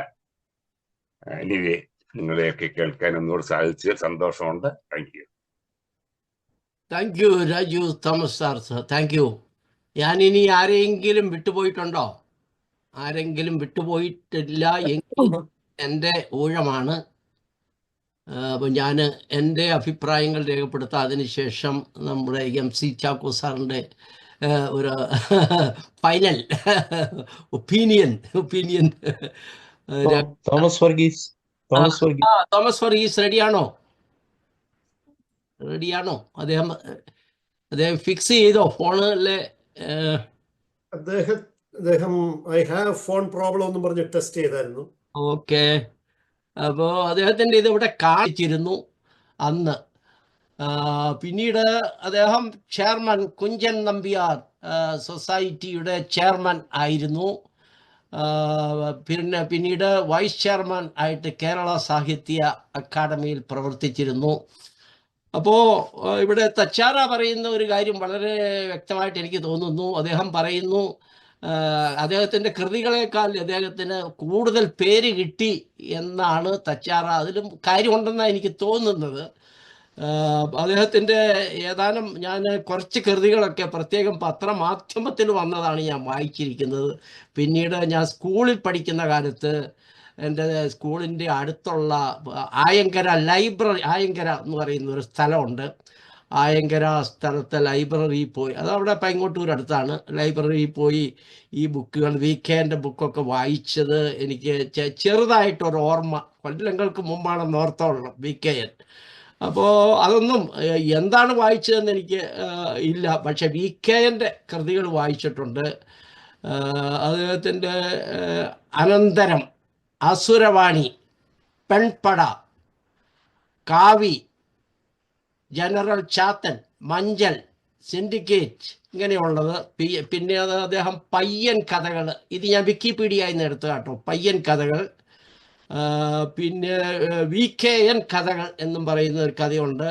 എനിവേ, നിങ്ങളെയൊക്കെ കേൾക്കാൻ ഒന്നുകൂടെ സാധിച്ചതിൽ സന്തോഷമുണ്ട്. Thank you. Thank U Raju Thomas sir. Thank U. ഞാനിനി ആരെങ്കിലും വിട്ടുപോയിട്ടുണ്ടോ? ആരെങ്കിലും വിട്ടുപോയിട്ടില്ല എങ്കിൽ എൻ്റെ ഊഴമാണ്. അപ്പോൾ ഞാൻ എൻ്റെ അഭിപ്രായങ്ങൾ രേഖപ്പെടുത്താം. അതിനുശേഷം നമ്മുടെ MC ചാക്കോ സാറിൻ്റെ ഒരു final opinion Thomas Varghese Thomas Varghese റെഡിയാണോ? അദ്ദേഹം ഫിക്സ് ചെയ്തോ ഫോണിലെ? അദ്ദേഹം ഐ ഹാവ് ഫോൺ പ്രോബ്ലം എന്നും പറഞ്ഞ് ടെസ്റ്റ് ചെയ്തായിരുന്നു. ഓക്കെ. അപ്പോൾ അദ്ദേഹത്തിൻ്റെ ഇത് ഇവിടെ കാണിച്ചിരുന്നു അന്ന്. പിന്നീട് അദ്ദേഹം ചെയർമാൻ, കുഞ്ചൻ നമ്പ്യാർ സൊസൈറ്റിയുടെ ചെയർമാൻ ആയിരുന്നു. പിന്നീട് വൈസ് ചെയർമാൻ ആയിട്ട് കേരള സാഹിത്യ അക്കാദമിയിൽ പ്രവർത്തിച്ചിരുന്നു. അപ്പോൾ ഇവിടെ തച്ചാറ പറയുന്ന ഒരു കാര്യം വളരെ വ്യക്തമായിട്ട് എനിക്ക് തോന്നുന്നു. അദ്ദേഹം പറയുന്നു അദ്ദേഹത്തിൻ്റെ കൃതികളെക്കാൾ അദ്ദേഹത്തിന് കൂടുതൽ പേര് കിട്ടി എന്നാണ് തച്ചാറ. അതിലും കാര്യമുണ്ടെന്നാണ് എനിക്ക് തോന്നുന്നത്. അദ്ദേഹത്തിൻ്റെ ഏതാനും ഞാൻ കുറച്ച് കൃതികളൊക്കെ പ്രത്യേകം പത്രമാധ്യമത്തിൽ വന്നതാണ് ഞാൻ വായിച്ചിരിക്കുന്നത്. പിന്നീട് ഞാൻ സ്കൂളിൽ പഠിക്കുന്ന കാലത്ത് എൻ്റെ സ്കൂളിൻ്റെ അടുത്തുള്ള ആയങ്കര ലൈബ്രറി, ആയങ്കര എന്ന് പറയുന്ന ഒരു സ്ഥലമുണ്ട്. ആയങ്കര സ്ഥലത്തെ ലൈബ്രറിയിൽ പോയി, അതവിടെ പൈങ്ങോട്ടൂർ അടുത്താണ്, ലൈബ്രറിയിൽ പോയി ഈ ബുക്കുകൾ, VKൻ്റെ ബുക്കൊക്കെ വായിച്ചത് എനിക്ക് ചെറുതായിട്ടൊരു ഓർമ്മ. കൊല്ലങ്ങൾക്ക് മുമ്പാണെന്ന് ഓർത്തോളണം VKN. അപ്പോൾ അതൊന്നും എന്താണ് വായിച്ചതെന്ന് എനിക്ക് ഇല്ല. പക്ഷെ VKൻ്റെ കൃതികൾ വായിച്ചിട്ടുണ്ട്. അദ്ദേഹത്തിൻ്റെ അനന്തരം, അസുരവാണി, പെൺപട, കാവി, ജനറൽ ചാത്തൻ, മഞ്ചൽ, സിൻഡിക്കേറ്റ്, ഇങ്ങനെയുള്ളത്. പിന്നെ അദ്ദേഹം പയ്യൻ കഥകൾ, ഇത് ഞാൻ വിക്കിപീഡിയയിൽ നിന്ന് എടുത്തു കേട്ടോ, പയ്യൻ കഥകൾ. പിന്നെ VKN കഥകൾ എന്നും പറയുന്ന ഒരു കഥയുണ്ട്.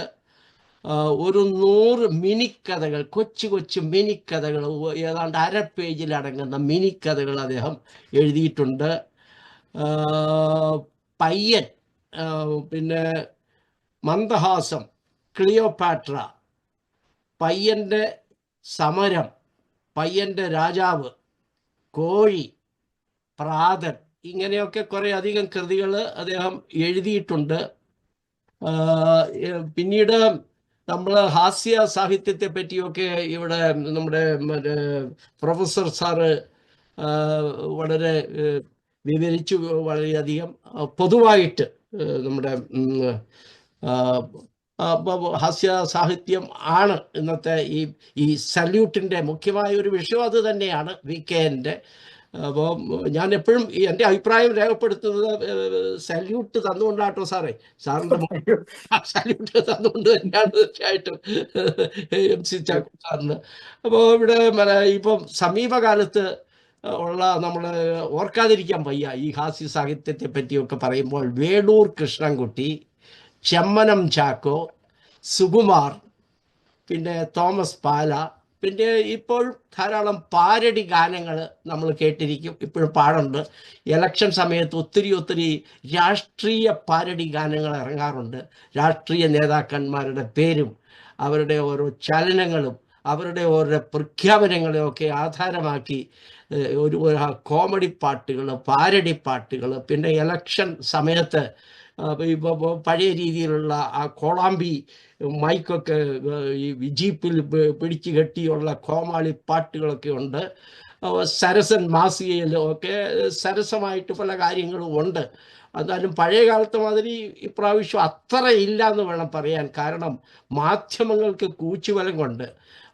ഒരു 100 മിനിക്കഥകൾ, കൊച്ചു മിനിക്കഥകൾ, ഏതാണ്ട് 1/2 പേജിലടങ്ങുന്ന മിനിക്കഥകൾ അദ്ദേഹം എഴുതിയിട്ടുണ്ട്. പയ്യൻ, പിന്നെ മന്ദഹാസം, ക്ലിയോപാട്ര, പയ്യൻ്റെ സമരം, പയ്യൻ്റെ രാജാവ്, കോഴി, പ്രാതൻ, ഇങ്ങനെയൊക്കെ കുറേ അധികം കൃതികൾ അദ്ദേഹം എഴുതിയിട്ടുണ്ട്. പിന്നീട് നമ്മൾ ഹാസ്യ സാഹിത്യത്തെ പറ്റിയൊക്കെ ഇവിടെ നമ്മുടെ പ്രൊഫസർ സാറ് വളരെ വിവരിച്ചു. വളരെയധികം പൊതുവായിട്ട് നമ്മുടെ ഹാസ്യ സാഹിത്യം ആണ് ഇന്നത്തെ ഈ സല്യൂട്ടിൻ്റെ മുഖ്യമായ ഒരു വിഷയം. അത് തന്നെയാണ് VKൻ്റെ. അപ്പോൾ ഞാൻ എപ്പോഴും എൻ്റെ അഭിപ്രായം രേഖപ്പെടുത്തുന്നത് സല്യൂട്ട് തന്നുകൊണ്ടാട്ടോ സാറേ, സാറിൻ്റെ സല്യൂട്ട് തന്നുകൊണ്ട് തന്നെയാണ് തീർച്ചയായിട്ടും MC ചാക്കോ സാറിന്. അപ്പോൾ ഇവിടെ ഇപ്പം സമീപകാലത്ത് ഉള്ള നമ്മൾ ഓർക്കാതിരിക്കാൻ വയ്യ ഈ ഹാസ്യ സാഹിത്യത്തെ പറ്റിയൊക്കെ പറയുമ്പോൾ വേളൂർ കൃഷ്ണൻകുട്ടി, ചെമ്മനം ചാക്കോ, സുകുമാർ, പിന്നെ തോമസ് പാല, പിന്നെ ഇപ്പോൾ ധാരാളം പാരഡി ഗാനങ്ങൾ നമ്മൾ കേട്ടിരിക്കും, ഇപ്പോഴും പാടുണ്ട്. ഇലക്ഷൻ സമയത്ത് ഒത്തിരി രാഷ്ട്രീയ പാരഡി ഗാനങ്ങൾ ഇറങ്ങാറുണ്ട്. രാഷ്ട്രീയ നേതാക്കന്മാരുടെ പേരും അവരുടെ ഓരോ ചലനങ്ങളും അവരുടെ ഓരോ പ്രഖ്യാപനങ്ങളും ഒക്കെ ആധാരമാക്കി ഒരു കോമഡി പാട്ടുകൾ, പാരഡി പാട്ടുകൾ. പിന്നെ ഇലക്ഷൻ സമയത്ത് ഇപ്പോൾ പഴയ രീതിയിലുള്ള ആ കോളാമ്പി മൈക്കൊക്കെ ഈ ജീപ്പിൽ പിടിച്ചു കെട്ടിയുള്ള കോമാളി പാട്ടുകളൊക്കെ ഉണ്ട്. സരസൻ മാസികയിലും ഒക്കെ സരസമായിട്ട് പല കാര്യങ്ങളും ഉണ്ട്. എന്നാലും പഴയ കാലത്തെ മാതിരി ഇപ്രാവശ്യം അത്ര ഇല്ല എന്ന് വേണം പറയാൻ. കാരണം മാധ്യമങ്ങൾക്ക് കൂച്ചുവലം കൊണ്ട്.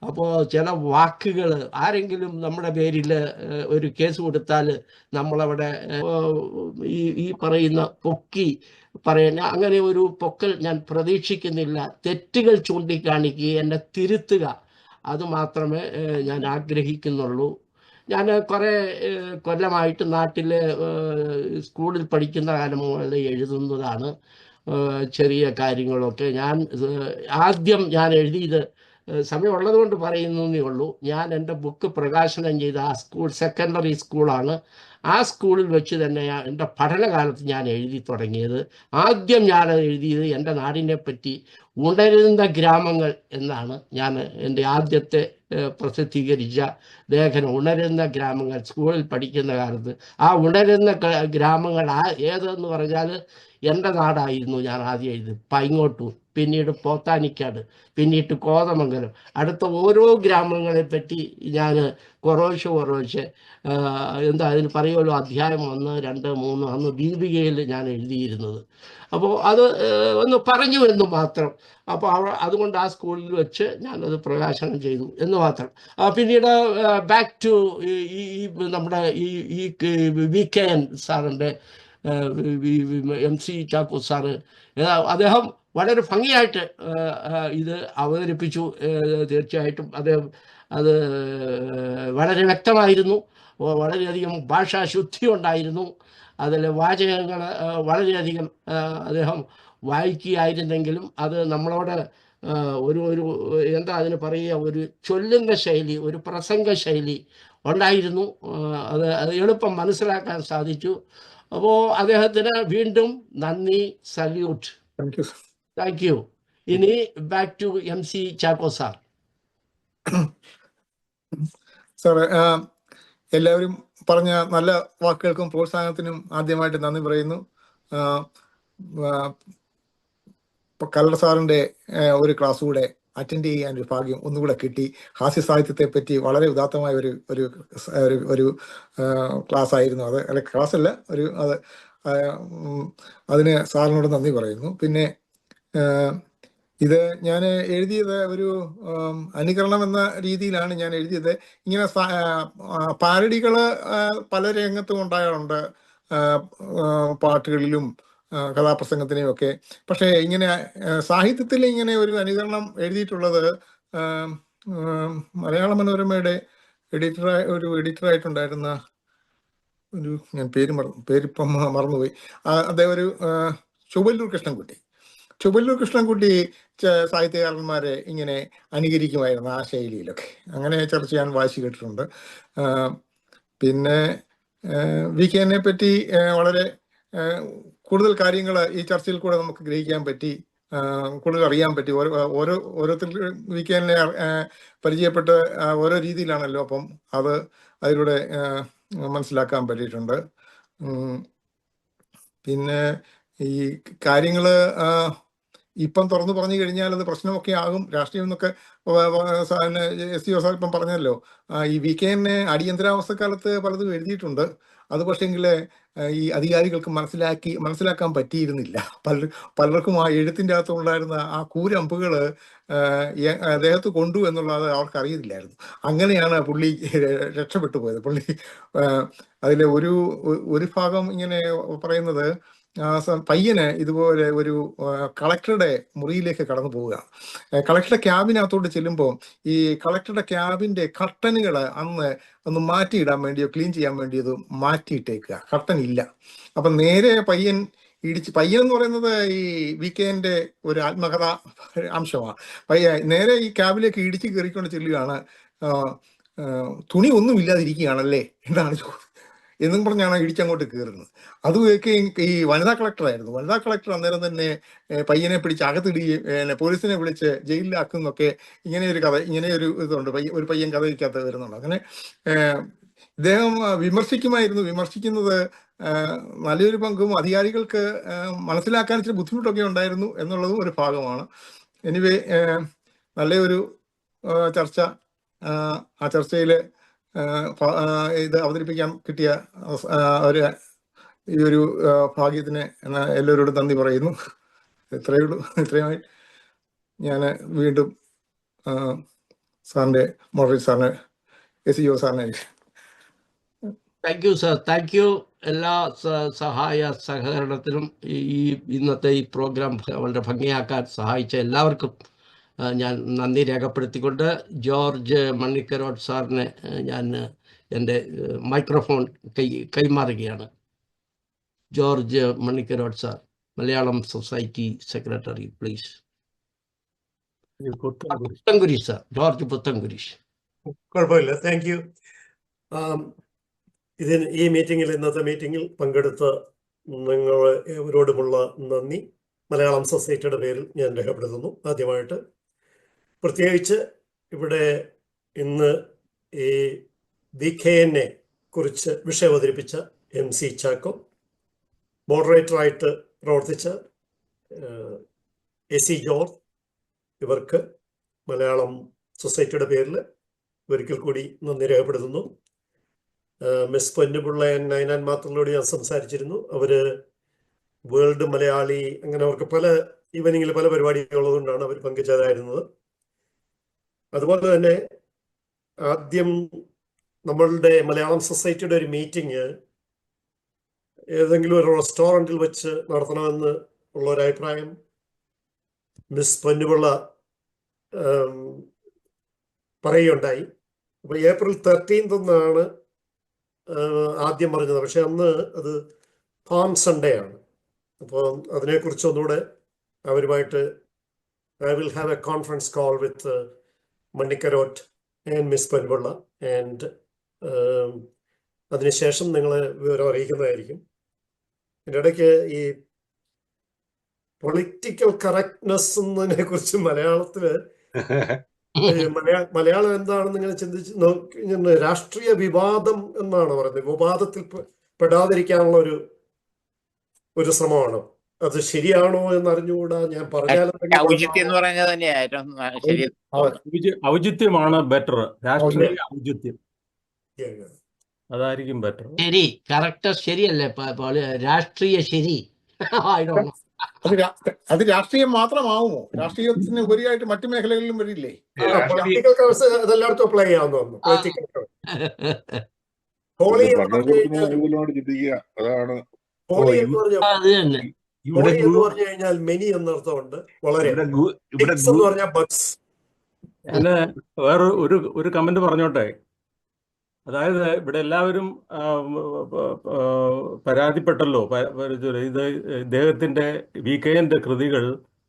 അപ്പോൾ ചില വാക്കുകൾ ആരെങ്കിലും നമ്മുടെ പേരിൽ ഒരു കേസ് കൊടുത്താൽ നമ്മളവിടെ ഈ പറയുന്ന പൊക്കി പറയുന്ന അങ്ങനെ ഒരു പൊക്കൽ ഞാൻ പ്രതീക്ഷിക്കുന്നില്ല. തെറ്റുകൾ ചൂണ്ടിക്കാണിക്കുക, എന്നെ തിരുത്തുക, അത് മാത്രമേ ഞാൻ ആഗ്രഹിക്കുന്നുള്ളൂ. ഞാൻ കുറേ കൊല്ലമായിട്ട് നാട്ടിൽ സ്കൂളിൽ പഠിക്കുന്ന കാലം മുതൽ എഴുതുന്നതാണ് ചെറിയ കാര്യങ്ങളൊക്കെ. ആദ്യം ഞാൻ എഴുതിയത് സമയമുള്ളത് കൊണ്ട് പറയുന്നേ ഉള്ളൂ. ഞാൻ എൻ്റെ ബുക്ക് പ്രകാശനം ചെയ്ത ആ സ്കൂൾ സെക്കൻഡറി സ്കൂളാണ്. ആ സ്കൂളിൽ വെച്ച് തന്നെ എൻ്റെ പഠനകാലത്ത് ഞാൻ എഴുതി തുടങ്ങിയത്. ആദ്യം ഞാൻ എഴുതിയത് എൻ്റെ നാടിനെ പറ്റി ഉണരുന്ന ഗ്രാമങ്ങൾ എന്നാണ്. ഞാൻ എൻ്റെ ആദ്യത്തെ പ്രസിദ്ധീകരിച്ച ലേഖനം ഉണരുന്ന ഗ്രാമങ്ങൾ. സ്കൂളിൽ പഠിക്കുന്ന കാലത്ത് ആ ഉണരുന്ന ഗ്രാമങ്ങൾ ഏതെന്ന് പറഞ്ഞാൽ എൻ്റെ നാടായിരുന്നു. ഞാൻ ആദ്യം എഴുതി പൈങ്ങോട്ടൂർ, പിന്നീട് പോത്താനിക്കാട്, പിന്നീട് കോതമംഗലം. അടുത്ത ഓരോ ഗ്രാമങ്ങളെ പറ്റി ഞാൻ കുറേശ്ശെ എന്താ അതിന് പറയുമല്ലോ, അധ്യായം 1, 2, 3 അന്ന് ദീപികയിൽ ഞാൻ എഴുതിയിരുന്നത്. അപ്പോൾ അത് ഒന്ന് പറഞ്ഞു എന്ന് മാത്രം. അപ്പോൾ അതുകൊണ്ട് ആ സ്കൂളിൽ വെച്ച് ഞാനത് പ്രകാശനം ചെയ്തു എന്ന് മാത്രം. പിന്നീട് ബാക്ക് ടു നമ്മുടെ ഈ VKN സാറിൻ്റെ MC ചാക്കോ സാറ്, അദ്ദേഹം വളരെ ഭംഗിയായിട്ട് ഇത് അവതരിപ്പിച്ചു. തീർച്ചയായിട്ടും അത് വളരെ വ്യക്തമായിരുന്നു. വളരെയധികം ഭാഷാശുദ്ധി ഉണ്ടായിരുന്നു. അതിൽ വാചകങ്ങൾ വളരെയധികം അദ്ദേഹം വായിക്കുകയായിരുന്നെങ്കിലും അത് നമ്മളോട് ഒരു എന്താ അതിന് പറയുക, ഒരു ചൊല്ലുന്ന ശൈലി, ഒരു പ്രസംഗ ശൈലി ഉണ്ടായിരുന്നു. അത് എളുപ്പം മനസ്സിലാക്കാൻ സാധിച്ചു. അപ്പോൾ അദ്ദേഹത്തിന് വീണ്ടും നന്ദി, സല്യൂട്ട്. Thank you. ഇനി back to MC Chacko sir. സാറേ, എല്ലാവരും പറഞ്ഞ നല്ല വാക്കുകൾക്കും പ്രോത്സാഹനത്തിനും ആദ്യമായിട്ട് നന്ദി പറയുന്നു. കല്ലട സാറിൻ്റെ ഒരു ക്ലാസ് കൂടെ അറ്റൻഡ് ചെയ്യാൻ ഒരു ഭാഗ്യം ഒന്നുകൂടെ കിട്ടി. ഹാസ്യ സാഹിത്യത്തെ പറ്റി വളരെ ഉദാത്തമായ ഒരു ക്ലാസ് ആയിരുന്നു അത്. അല്ല, ക്ലാസ് അല്ല, അതിന് സാറിനോട് നന്ദി പറയുന്നു. പിന്നെ ഇത് ഞാൻ എഴുതിയത് ഒരു അനുകരണം എന്ന രീതിയിലാണ് ഞാൻ എഴുതിയത്. ഇങ്ങനെ പാരഡികൾ പല രംഗത്തും ഉണ്ടാകാറുണ്ട്, പാട്ടുകളിലും കഥാപ്രസംഗത്തിനെയും ഒക്കെ. പക്ഷേ ഇങ്ങനെ സാഹിത്യത്തിൽ ഇങ്ങനെ ഒരു അനുകരണം എഴുതിയിട്ടുള്ളത് മലയാള മനോരമയുടെ ഒരു എഡിറ്ററായിട്ടുണ്ടായിരുന്ന ഞാൻ പേരിപ്പം മറന്നുപോയി. അദ്ദേഹം ഒരു ചൊവ്വല്ലൂർ കൃഷ്ണൻകുട്ടി സാഹിത്യകാരന്മാരെ ഇങ്ങനെ അനുകരിക്കുമായിരുന്നു ആ ശൈലിയിലൊക്കെ. അങ്ങനെ ചർച്ച ചെയ്യാൻ വായിച്ചു കേട്ടിട്ടുണ്ട്. പിന്നെ VKN പറ്റി വളരെ കൂടുതൽ കാര്യങ്ങൾ ഈ ചർച്ചയിൽ കൂടെ നമുക്ക് ഗ്രഹിക്കാൻ പറ്റി, കൂടുതൽ അറിയാൻ പറ്റി. ഓരോരുത്തർ VKN പരിചയപ്പെട്ട് ഓരോ രീതിയിലാണല്ലോ, അപ്പം അതിലൂടെ മനസ്സിലാക്കാൻ പറ്റിയിട്ടുണ്ട്. പിന്നെ ഈ കാര്യങ്ങൾ ഇപ്പം തുറന്നു പറഞ്ഞു കഴിഞ്ഞാൽ അത് പ്രശ്നമൊക്കെ ആകും. രാഷ്ട്രീയം എന്നൊക്കെ SCO സാർ ഇപ്പം പറഞ്ഞല്ലോ. ഈ VKN അടിയന്തരാവസ്ഥക്കാലത്ത് പലതും എഴുതിയിട്ടുണ്ട്. അത് പക്ഷേങ്കിൽ ഈ അധികാരികൾക്ക് മനസ്സിലാക്കാൻ പറ്റിയിരുന്നില്ല. പലർക്കും ആ എഴുത്തിൻ്റെ അകത്തുണ്ടായിരുന്ന ആ കൂരമ്പുകൾ അദ്ദേഹത്ത് കൊണ്ടു എന്നുള്ളത് അവർക്ക് അറിയില്ലായിരുന്നു. അങ്ങനെയാണ് പുള്ളി രക്ഷപ്പെട്ടു പോയത്. പുള്ളി അതിലെ ഒരു ഭാഗം ഇങ്ങനെ പറയുന്നത്, പയ്യന് ഇതുപോലെ ഒരു കളക്ടറുടെ മുറിയിലേക്ക് കടന്നു പോവുകയാണ്. കളക്ടറുടെ ക്യാബിനകത്തോട്ട് ചെല്ലുമ്പോൾ ഈ കളക്ടറുടെ ക്യാബിൻ്റെ കർട്ടനുകൾ ഒന്ന് മാറ്റിയിടാൻ വേണ്ടിയോ ക്ലീൻ ചെയ്യാൻ വേണ്ടിയോ മാറ്റിയിട്ടേക്കുക, കർട്ടൻ ഇല്ല. അപ്പം നേരെ പയ്യൻ എന്ന് പറയുന്നത് ഈ VKN ഒരു ആത്മകഥാ അംശമാണ്. നേരെ ഈ ക്യാബിലേക്ക് ഇടിച്ച് കയറിക്കൊണ്ട് ചെല്ലുകയാണ്. തുണി ഒന്നും ഇല്ലാതിരിക്കുകയാണല്ലേ എന്നാണ് ചോദിച്ചത്. എന്നും പറഞ്ഞാണ് ഇടിച്ചങ്ങോട്ട് കയറുന്നത്. അതുമൊക്കെ ഈ വനിതാ കളക്ടറായിരുന്നു. വനിതാ കളക്ടർ അന്നേരം തന്നെ പയ്യനെ പിടിച്ച് അകത്തിടുകയും പോലീസിനെ വിളിച്ച് ജയിലിലാക്കുന്നൊക്കെ ഇങ്ങനെ ഒരു ഇതുണ്ട്. ഒരു പയ്യൻ കഥയ്ക്കകത്ത് വരുന്നുണ്ട്. അങ്ങനെ ഇദ്ദേഹം വിമർശിക്കുന്നത് നല്ലൊരു പങ്കും അധികാരികൾക്ക് മനസ്സിലാക്കാൻ ഇച്ചിരി ബുദ്ധിമുട്ടൊക്കെ ഉണ്ടായിരുന്നു എന്നുള്ളതും ഒരു ഭാഗമാണ്. എനിവേ, നല്ലൊരു ചർച്ച. ആ ചർച്ചയിൽ ഇത് അവതരിപ്പിക്കാൻ കിട്ടിയ ഈ ഒരു ഭാഗ്യത്തിന് എല്ലാവരോടും നന്ദി പറയുന്നു. ഇത്രയുമായി ഞാൻ വീണ്ടും സാറിൻ്റെ മോഡറേറ്റർ സാറിന് SCO സാറിനെ. Thank you sir, thank you. എല്ലാ സഹായ സഹകരണത്തിനും ഇന്നത്തെ ഈ പ്രോഗ്രാം വളരെ ഭംഗിയാക്കാൻ സഹായിച്ച എല്ലാവർക്കും ഞാൻ നന്ദി രേഖപ്പെടുത്തിക്കൊണ്ട് ജോർജ് മണ്ണിക്കരോട് സാറിന് ഞാൻ എൻ്റെ മൈക്രോഫോൺ കൈമാറുകയാണ്. George മണ്ണിക്കരോട് sir, Malayalam society secretary, please. Puthenkurish sir, George Puthenkurish. കുഴപ്പമില്ല, താങ്ക് യു. ഈ മീറ്റിങ്ങിൽ, ഇന്നത്തെ മീറ്റിങ്ങിൽ പങ്കെടുത്ത നിങ്ങൾ ഏവരോടുമുള്ള നന്ദി മലയാളം സൊസൈറ്റിയുടെ പേരിൽ ഞാൻ രേഖപ്പെടുത്തുന്നു. ആദ്യമായിട്ട് പ്രത്യേകിച്ച് ഇവിടെ ഇന്ന് ഈ BKN കുറിച്ച് വിഷയം അവതരിപ്പിച്ച MC ചാക്കോ, മോഡറേറ്ററായിട്ട് പ്രവർത്തിച്ച AC ജോർജ്, ഇവർക്ക് മലയാളം സൊസൈറ്റിയുടെ പേരിൽ ഒരിക്കൽ കൂടി നന്ദി രേഖപ്പെടുത്തുന്നു. മിസ് പൊന്നുപിള്ള നൈനാൻ മാത്രങ്ങളോട് ഞാൻ സംസാരിച്ചിരുന്നു. അവര് വേൾഡ് മലയാളി, അങ്ങനെ അവർക്ക് പല ഈവനിങ്ങിൽ പല പരിപാടികളുള്ളതുകൊണ്ടാണ് അവർ പങ്കുചേരായിരുന്നത്. അതുപോലെ തന്നെ ആദ്യം നമ്മളുടെ മലയാളം സൊസൈറ്റിയുടെ ഒരു മീറ്റിംഗ് ഏതെങ്കിലും ഒരു റെസ്റ്റോറൻറ്റിൽ വെച്ച് നടത്തണമെന്ന് ഉള്ള ഒരു അഭിപ്രായം മിസ് പൊന്നുപിള്ള പറയുകയുണ്ടായി. അപ്പോൾ April 13 എന്നാണ് ആദ്യം പറഞ്ഞത്. പക്ഷെ അന്ന് അത് പാം സൺഡേ ആണ്. അപ്പോൾ അതിനെക്കുറിച്ച് ഒന്നുകൂടെ അവരുമായിട്ട് I will have a conference call with Mannikkarot and miss Ponnupilla and അതിനുശേഷം നിങ്ങളെ വിവരം അറിയിക്കുന്നതായിരിക്കും. ഇതിൻ്റെ ഇടയ്ക്ക് ഈ പൊളിറ്റിക്കൽ കറക്റ്റ്നെസ് എന്നതിനെ കുറിച്ച് മലയാളത്തില് മലയാളം എന്താണെന്ന് ഇങ്ങനെ ചിന്തിച്ച് രാഷ്ട്രീയ വിവാദം എന്നാണ് പറയുന്നത്. വിവാദത്തിൽ പെടാതിരിക്കാനുള്ള ഒരു ശ്രമമാണ്. അത് ശരിയാണോ എന്ന് അറിഞ്ഞുകൂടാ. ഞാൻ ഔചിത്യമാണ് ബെറ്റർ. രാഷ്ട്രീയ ഔചിത്യം അതായിരിക്കും ബെറ്റർ. ശരി, കറക്റ്റ്, ശരിയല്ലേ? രാഷ്ട്രീയ ശരി. അത് രാഷ്ട്രീയം മാത്രമാവുമോ? രാഷ്ട്രീയത്തിന് ഉപരിയായിട്ട് മറ്റു മേഖലകളിലും വരില്ലേ? അതെല്ലായിടത്തും അപ്ലൈ ചെയ്യാവുന്ന തോന്നുന്നു. ഹോളി എന്ന് പറഞ്ഞു കഴിഞ്ഞാൽ മെനി എന്നർത്ഥമുണ്ട്. വളരെ എന്ന് പറഞ്ഞാൽ ബഗ്സ്. പിന്നെ വേറെ ഒരു കമന്റ് പറഞ്ഞോട്ടെ. അതായത് ഇവിടെ എല്ലാവരും പരാതിപ്പെട്ടല്ലോ, ഇത് ഇദ്ദേഹത്തിന്റെ VKN കൃതികൾ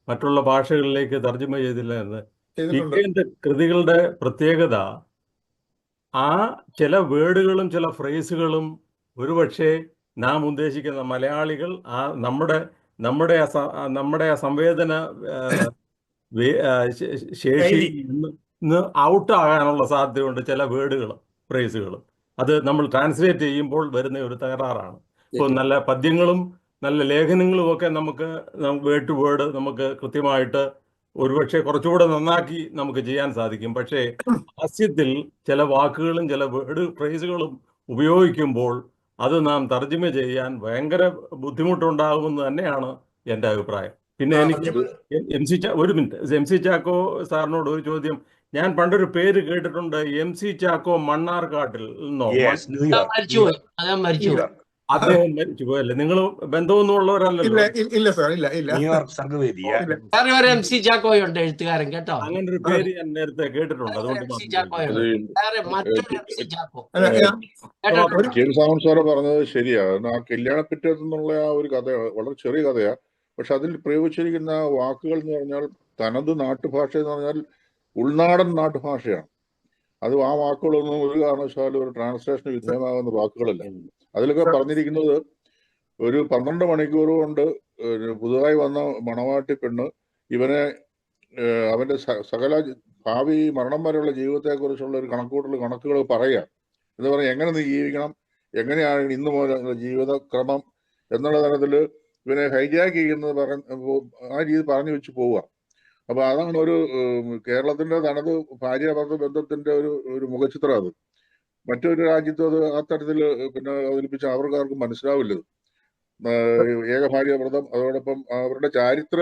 മറ്റുള്ള ഭാഷകളിലേക്ക് തർജ്ജമ ചെയ്തില്ല എന്ന്. VKN കൃതികളുടെ പ്രത്യേകത ആ ചില വേർഡുകളും ചില ഫ്രേസുകളും ഒരുപക്ഷെ നാം ഉദ്ദേശിക്കുന്ന മലയാളികൾ ആ നമ്മുടെ ആ സംവേദന ശേഷി ഇന്ന് ഔട്ട് ആകാനുള്ള സാധ്യതയുണ്ട്. ചില വേർഡുകളും ഫ്രേസുകളും അത് നമ്മൾ ട്രാൻസ്ലേറ്റ് ചെയ്യുമ്പോൾ വരുന്ന ഒരു തകരാറാണ്. ഇപ്പോൾ നല്ല പദ്യങ്ങളും നല്ല ലേഖനങ്ങളും ഒക്കെ നമുക്ക് വേർഡ് ടു വേർഡ് നമുക്ക് കൃത്യമായിട്ട് ഒരുപക്ഷെ കുറച്ചുകൂടെ നന്നാക്കി നമുക്ക് ചെയ്യാൻ സാധിക്കും. പക്ഷേ ഹാസ്യത്തിൽ ചില വാക്കുകളും ചില വേർഡ് ഫ്രേസുകളും ഉപയോഗിക്കുമ്പോൾ അത് നാം തർജ്ജമ ചെയ്യാൻ ഭയങ്കര ബുദ്ധിമുട്ടുണ്ടാകുമെന്ന് തന്നെയാണ് എൻ്റെ അഭിപ്രായം. പിന്നെ എനിക്ക് ഒരു മിനിറ്റ്, MC ചാക്കോ സാറിനോട് ഒരു ചോദ്യം. ഞാൻ പണ്ടൊരു പേര് കേട്ടിട്ടുണ്ട്, MC ചാക്കോ മണ്ണാർക്കാട്ടിൽ നിന്നോ? അദ്ദേഹം മരിച്ചു പോയല്ലേ? നിങ്ങൾ ബന്ധമൊന്നും ഉള്ളവരല്ലല്ലോ? ഇല്ല സാർ, ഇല്ല. MC ചാക്കോയുണ്ട്, എഴുത്തുകാരൻ, കേട്ടോ. അങ്ങനെ ഒരു പേര് ഞാൻ നേരത്തെ കേട്ടിട്ടുണ്ട്. അതുകൊണ്ട് സാറ് പറഞ്ഞത് ശരിയാണ്. ആ കല്യാണപ്പിറ്റെന്നുള്ള ആ ഒരു കഥ വളരെ ചെറിയ കഥയാ. പക്ഷെ അതിൽ പ്രയോഗിച്ചിരിക്കുന്ന വാക്കുകൾ എന്ന് പറഞ്ഞാൽ തനത് നാട്ടുഭാഷ എന്ന് പറഞ്ഞാൽ ഉൾനാടൻ നാട്ടുഭാഷയാണ്. അത് ആ വാക്കുകളൊന്നും ഒരു കാരണവശാലും ഒരു ട്രാൻസ്ലേഷന് വിധേയമാകുന്ന വാക്കുകളല്ല. അതിലൊക്കെ പറഞ്ഞിരിക്കുന്നത് ഒരു 12 മണിക്കൂർ കൊണ്ട് പുതുതായി വന്ന മണവാട്ടി പെണ്ണ് ഇവനെ അവന്റെ സകല ഭാവി മരണം വരെയുള്ള ജീവിതത്തെക്കുറിച്ചുള്ള ഒരു കണക്കുകൾ പറയുക എന്ന് പറഞ്ഞാൽ എങ്ങനെ നീ ജീവിക്കണം, എങ്ങനെയാണ് ഇന്ന് മുതലുള്ള ജീവിതക്രമം എന്നുള്ള തരത്തിൽ ഇവനെ ഹൈജാക്ക് ചെയ്യുന്നത് ആ രീതി പറഞ്ഞു വെച്ച് പോവുക. അപ്പൊ അതാണ് ഒരു കേരളത്തിന്റെ തനത് ഭാര്യാഭർത്തൃ ബന്ധത്തിന്റെ ഒരു മുഖചിത്രം. അത് മറ്റൊരു രാജ്യത്തും അത് ആ തരത്തിൽ പിന്നെ അവതരിപ്പിച്ച അവർക്കാർക്കും മനസ്സിലാവില്ലത്. ഏകഭാര്യാവ്രതം അതോടൊപ്പം അവരുടെ ചാരിത്ര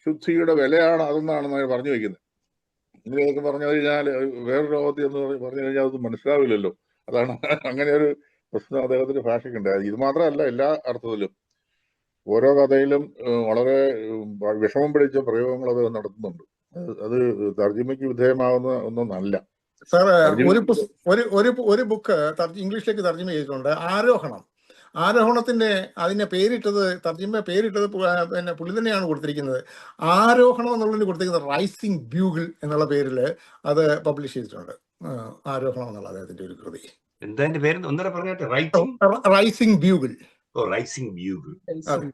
ശുദ്ധിയുടെ വിലയാണ് അതെന്നാണ് പറഞ്ഞു വെക്കുന്നത്. ഇങ്ങനെയൊക്കെ പറഞ്ഞു കഴിഞ്ഞാൽ വേറൊരു ലോകത്തിൽ എന്ന് പറഞ്ഞു കഴിഞ്ഞാൽ അതൊന്നും മനസ്സിലാവില്ലല്ലോ. അതാണ് അങ്ങനെ ഒരു പ്രശ്നം അദ്ദേഹത്തിന്റെ ഭാഷയ്ക്കുണ്ടായത്. ഇത് മാത്രമല്ല, എല്ലാ അർത്ഥത്തിലും ഓരോ കഥയിലും വളരെ വിഷമം പിടിച്ച പ്രയോഗങ്ങൾ അത് നടത്തുന്നുണ്ട്. അത് തർജ്ജിമയ്ക്ക് വിധേയമാകുന്ന ഒന്നല്ല. സാർ, ഒരു ബുക്ക് ഇംഗ്ലീഷിലേക്ക് തർജ്ജമ ചെയ്തിട്ടുണ്ട്, ആരോഹണം. ആരോഹണത്തിന്റെ അതിനെ പേരിട്ടത് പേരിട്ടത് പിന്നെ പുള്ളി തന്നെയാണ് കൊടുത്തിരിക്കുന്നത്. ആരോഹണം എന്നുള്ളതിന് കൊടുത്തിരിക്കുന്നത് റൈസിംഗ് ബ്യൂഗിൾ എന്നുള്ള പേരിൽ അത് പബ്ലിഷ് ചെയ്തിട്ടുണ്ട്. ആരോഹണം എന്നുള്ള അദ്ദേഹത്തിന്റെ ഒരു കൃതി. എന്താ എന്റെ പേര് ഒന്നര പറഞ്ഞാട്ടെ? Rising bugle. ഓ, റൈസിംഗ് ബ്യൂഗിൾ. അതെ.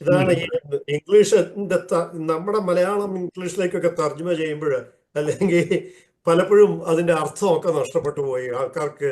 ഇതാണ് ഈ ഇംഗ്ലീഷിന്റെ നമ്മുടെ മലയാളം ഇംഗ്ലീഷിലേക്കൊക്കെ തർജ്ജമ ചെയ്യുമ്പോൾ അല്ലെങ്കിൽ പലപ്പോഴും അതിന്റെ അർത്ഥമൊക്കെ നഷ്ടപ്പെട്ടു പോയി. ആൾക്കാർക്ക്